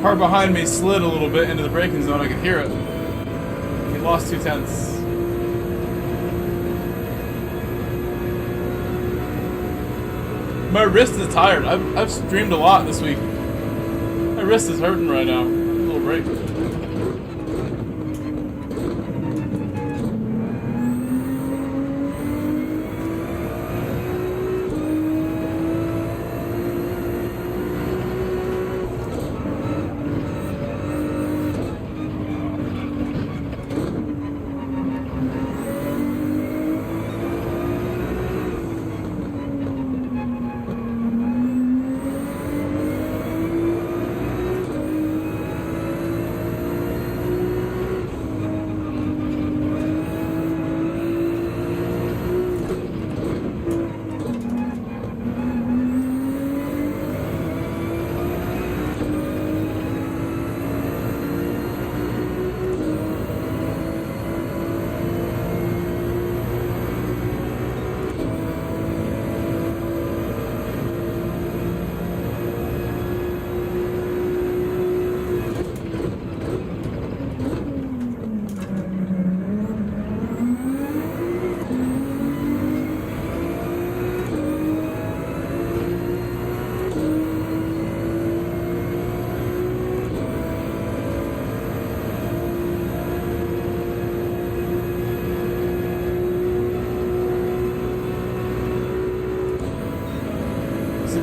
car behind me slid a little bit into the braking zone. I could hear it. He lost 2/10. My wrist is tired. I've streamed a lot this week. My wrist is hurting right now. A little break.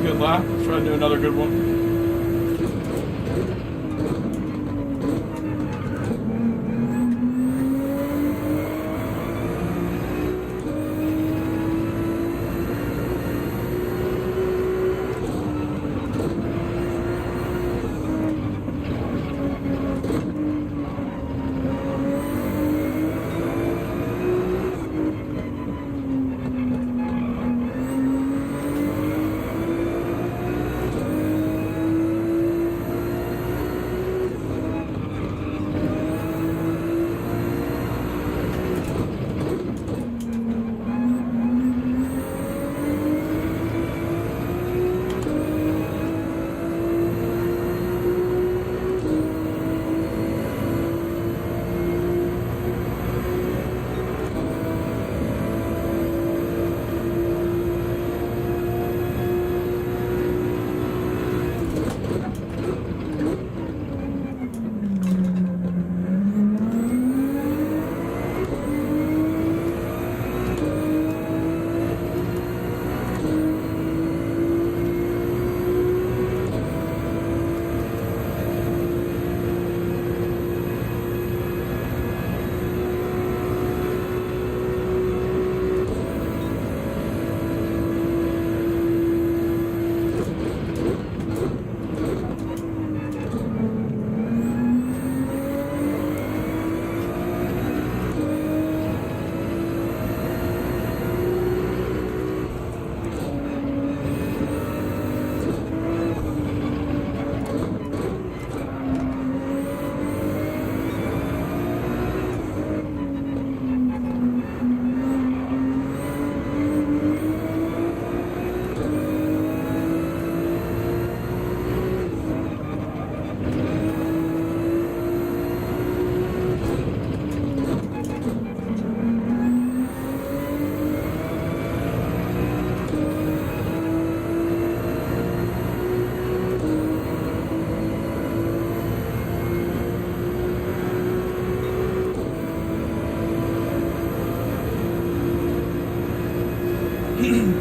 Good lap. Try to do another good one.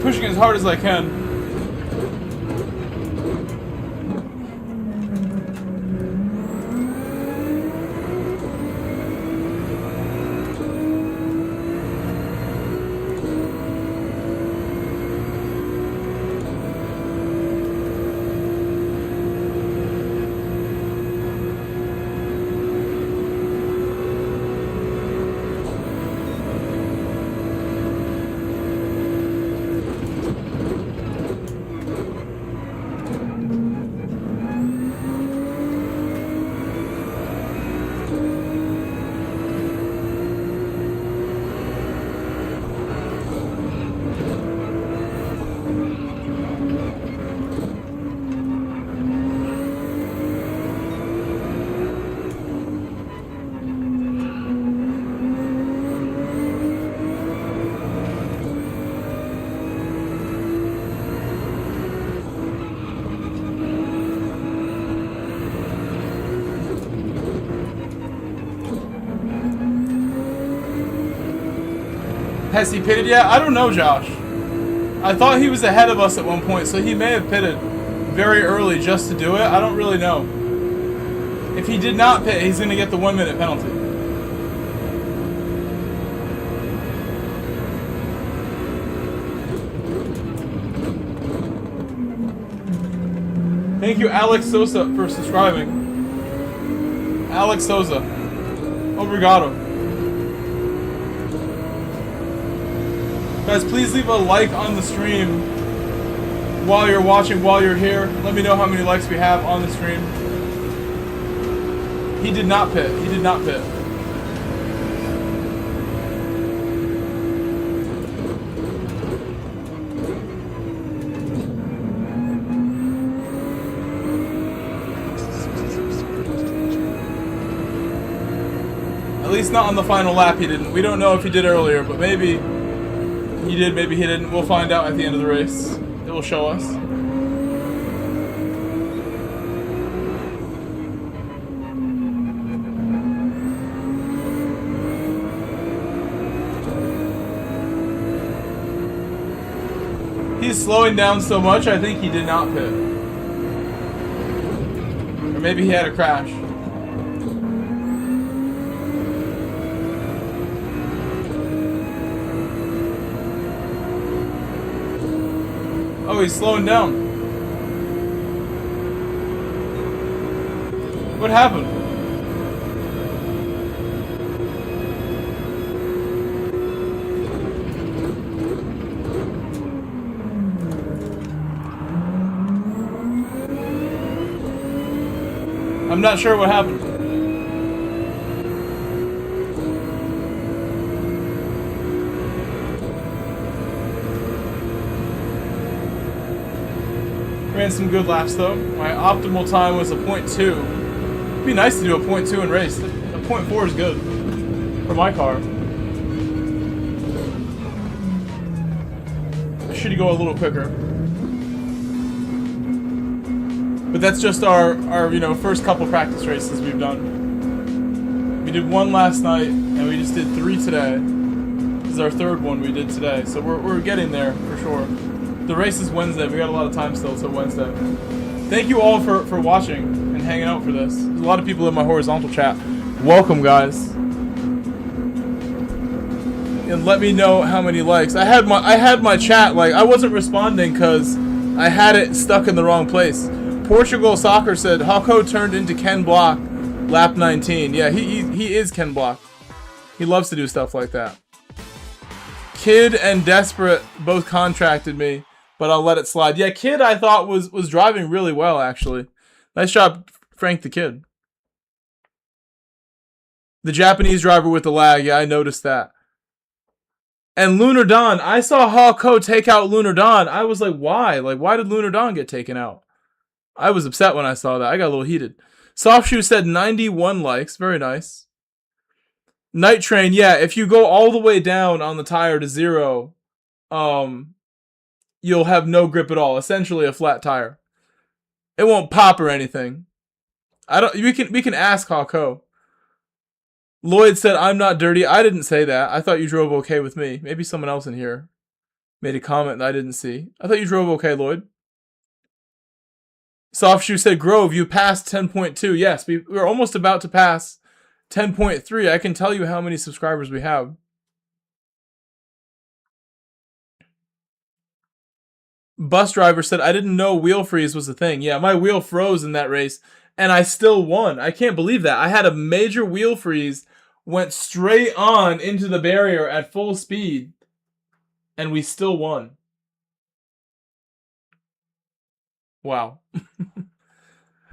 Pushing as hard as I can. Has he pitted yet? I don't know, Josh. I thought he was ahead of us at one point, so he may have pitted very early just to do it. I don't really know. If he did not pit, he's going to get the 1 minute penalty. Thank you, Alex Sosa, for subscribing. Alex Sosa. Obrigado. Guys, please leave a like on the stream while you're watching, while you're here. Let me know how many likes we have on the stream. He did not pit. He did not pit. At least not on the final lap he didn't. We don't know if he did earlier, but maybe he did, maybe he didn't. We'll find out at the end of the race. It will show us. He's slowing down so much, I think he did not pit. Or maybe he had a crash. Oh, he's slowing down. What happened? I'm not sure what happened. Ran some good laps though. My optimal time was a 0.2. It'd be nice to do a 0.2 in race. A 0.4 is good for my car. I should go a little quicker. But that's just our first couple practice races we've done. We did one last night and we just did 3 today. This is our 3rd one we did today. So we're getting there for sure. The race is Wednesday. We got a lot of time still till Wednesday. Thank you all for watching and hanging out for this. There's a lot of people in my horizontal chat. Welcome, guys. And let me know how many likes. I had my chat, like, I wasn't responding because I had it stuck in the wrong place. Portugal Soccer said Hawko turned into Ken Block lap 19. Yeah, he is Ken Block. He loves to do stuff like that. Kid and Desperate both contracted me, but I'll let it slide. Yeah, Kid I thought was driving really well, actually. Nice job, Frank the Kid. The Japanese driver with the lag, yeah, I noticed that. And Lunar Dawn, I saw Hawko take out Lunar Dawn. I was like, why? Like, why did Lunar Dawn get taken out? I was upset when I saw that. I got a little heated. Soft Shoe said 91 likes. Very nice. Night Train, yeah, if you go all the way down on the tire to 0, you'll have no grip at all. Essentially a flat tire. It won't pop or anything. We can ask Hawko. Lloyd said, I'm not dirty. I didn't say that. I thought you drove okay with me. Maybe someone else in here made a comment that I didn't see. I thought you drove okay, Lloyd. Soft Shoe said, Grove, you passed 10.2. Yes, we were almost about to pass 10.3. I can tell you how many subscribers we have. Bus Driver said, I didn't know wheel freeze was a thing. Yeah, my wheel froze in that race, and I still won. I can't believe that. I had a major wheel freeze, went straight on into the barrier at full speed, and we still won. Wow.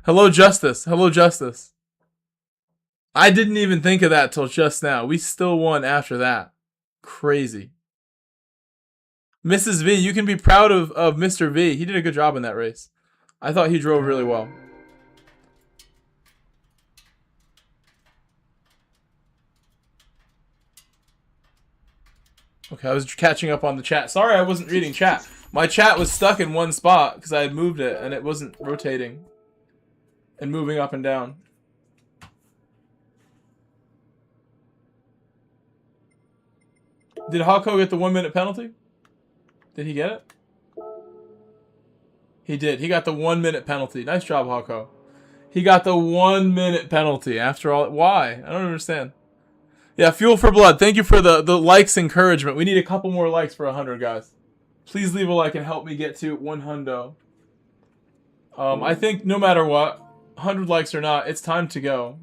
Hello, Justice. Hello, Justice. I didn't even think of that till just now. We still won after that. Crazy. Mrs. V, you can be proud of Mr. V. He did a good job in that race. I thought he drove really well. Okay, I was catching up on the chat. Sorry I wasn't reading chat. My chat was stuck in one spot because I had moved it and it wasn't rotating and moving up and down. Did Hawko get the 1 minute penalty? Did he get it? He did. He got the 1 minute penalty. Nice job, Hawko. He got the 1 minute penalty after all. Why? I don't understand. Yeah, Fuel for Blood. Thank you for the likes encouragement. We need a couple more likes for 100, guys. Please leave a like and help me get to 100. I think no matter what, 100 likes or not, it's time to go.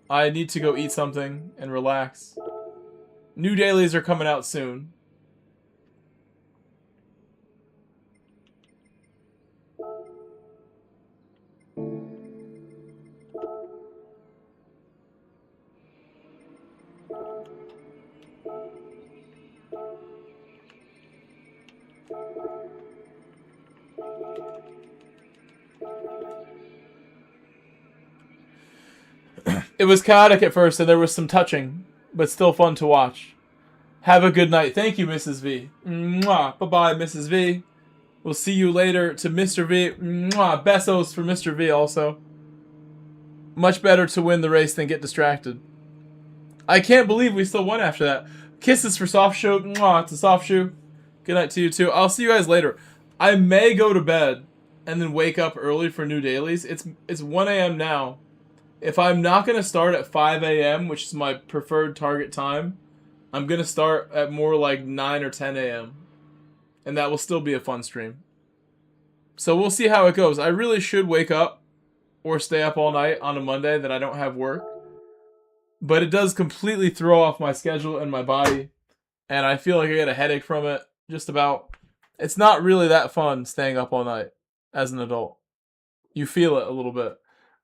I need to go eat something and relax. New dailies are coming out soon. It was chaotic at first and there was some touching, but still fun to watch. Have a good night. Thank you, Mrs. V. Mwah. Bye-bye, Mrs. V. We'll see you later to Mr. V. Mwah. Besos for Mr. V also. Much better to win the race than get distracted. I can't believe we still won after that. Kisses for Soft Shoe. Mwah. It's a Soft Shoe. Good night to you too. I'll see you guys later. I may go to bed and then wake up early for new dailies. It's 1 a.m. now. If I'm not going to start at 5 a.m., which is my preferred target time, I'm going to start at more like 9 or 10 a.m. And that will still be a fun stream. So we'll see how it goes. I really should wake up or stay up all night on a Monday that I don't have work. But it does completely throw off my schedule and my body. And I feel like I get a headache from it. Just about. It's not really that fun staying up all night as an adult. You feel it a little bit.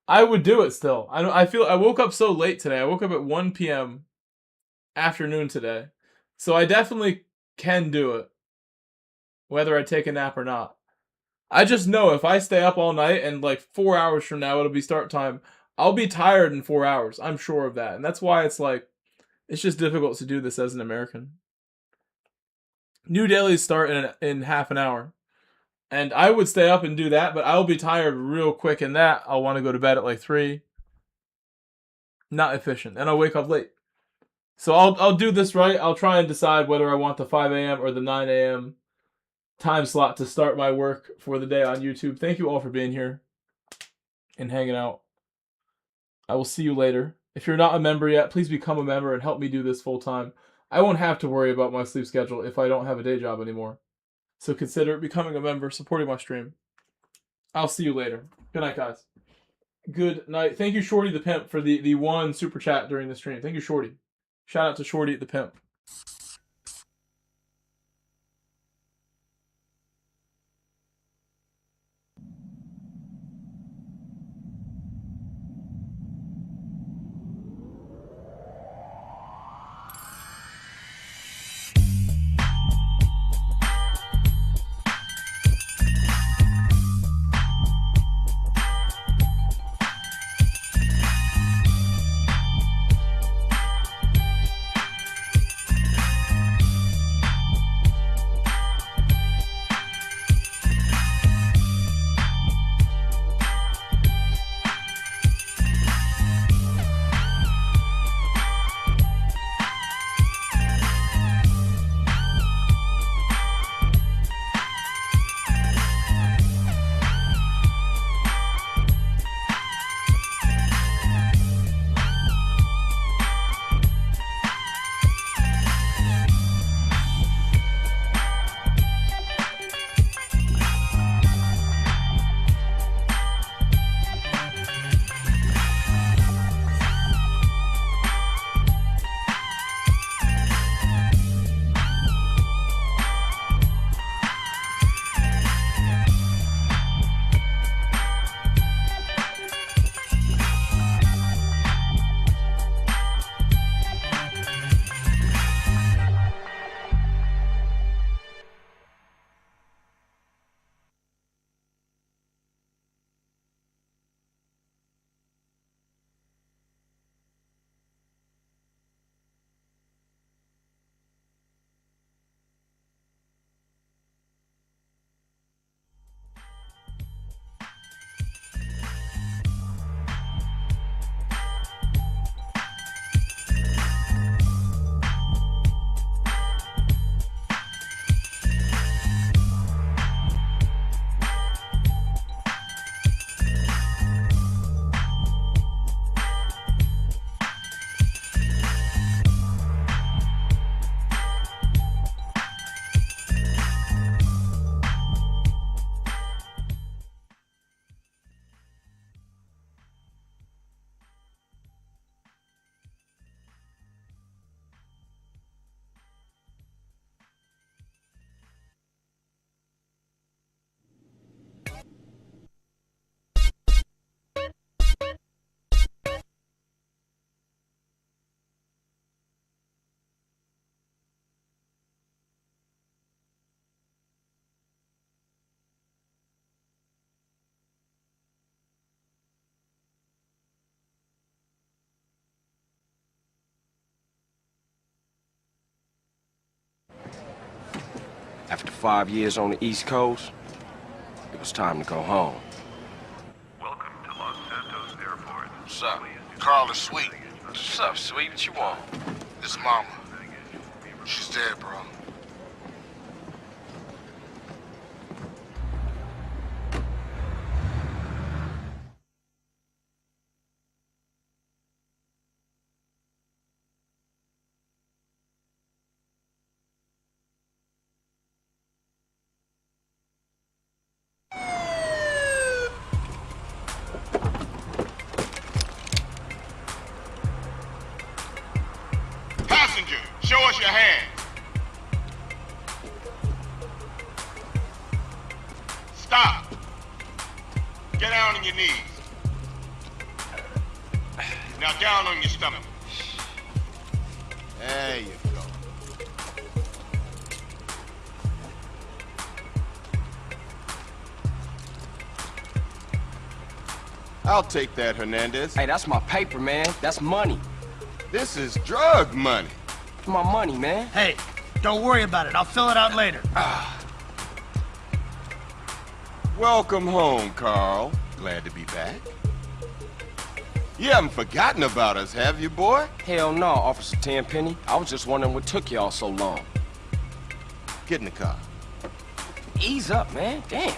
I would do it still. I woke up so late today. I woke up at 1 p.m. afternoon today. So I definitely can do it. Whether I take a nap or not. I just know if I stay up all night and like 4 hours from now it'll be start time, I'll be tired in 4 hours. I'm sure of that. And that's why it's like, it's just difficult to do this as an American. New dailies start in half an hour. And I would stay up and do that, but I'll be tired real quick in that. I'll want to go to bed at like 3. Not efficient. And I'll wake up late. So I'll do this right. I'll try and decide whether I want the 5 a.m. or the 9 a.m. time slot to start my work for the day on YouTube. Thank you all for being here and hanging out. I will see you later. If you're not a member yet, please become a member and help me do this full time. I won't have to worry about my sleep schedule if I don't have a day job anymore. So consider becoming a member, supporting my stream. I'll see you later. Good night, guys. Good night. Thank you, Shorty the Pimp, for the one super chat during the stream. Thank you, Shorty. Shout out to Shorty the Pimp. After 5 years on the East Coast, it was time to go home. Welcome to Los Santos Airport. What's up? Carl is sweet. What's up, sweet? What you want? This mama. She's dead, bro. Passenger, show us your hands. Stop. Get down on your knees. Now down on your stomach. There you go. I'll take that, Hernandez. Hey, that's my paper, man. That's money. This is drug money. My money, man. Hey, don't worry about it. I'll fill it out later. Welcome home, Carl. Glad to be back. You haven't forgotten about us, have you, boy? Hell no, Officer Tenpenny. I was just wondering what took y'all so long. Get in the car. Ease up, man. Damn.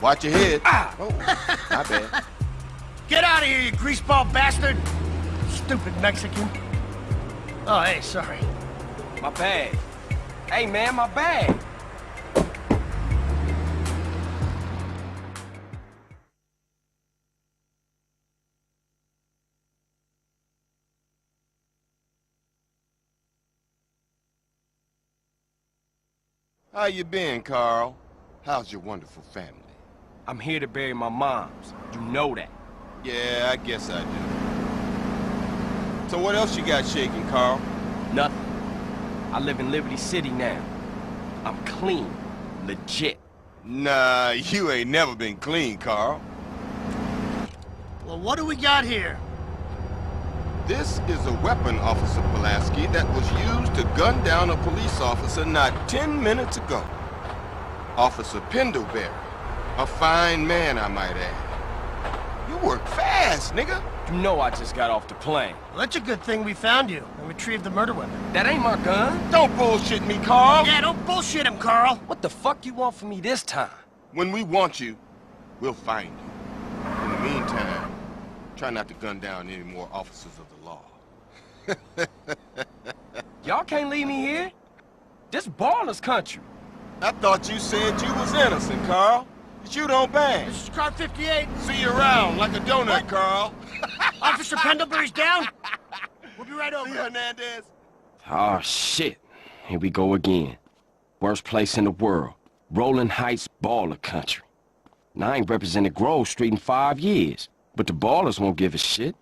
Watch your head. Ah! Oh, my bad. Get out of here, you greaseball bastard! Stupid Mexican. Oh, hey, sorry. My bag. Hey, man, my bag. How you been, Carl? How's your wonderful family? I'm here to bury my moms. You know that. Yeah, I guess I do. So what else you got shaking, Carl? Nothing. I live in Liberty City now. I'm clean. Legit. Nah, you ain't never been clean, Carl. Well, what do we got here? This is a weapon, Officer Pulaski, that was used to gun down a police officer not 10 minutes ago. Officer Pendleberry. A fine man, I might add. You work fast, nigga. You know I just got off the plane. Well, that's a good thing we found you and retrieved the murder weapon. That ain't my gun. Don't bullshit me, Carl. Yeah, don't bullshit him, Carl. What the fuck you want from me this time? When we want you, we'll find you. In the meantime, try not to gun down any more officers of the law. Y'all can't leave me here. This baller's country. I thought you said you was innocent, Carl. But you don't bang. This is car 58. See you around like a donut, What? Carl. Officer Pendlebury's down. We'll be right over. See, Hernandez? Oh, shit. Here we go again. Worst place in the world. Rolling Heights baller country. Now, I ain't represented Grove Street in 5 years, but the ballers won't give a shit.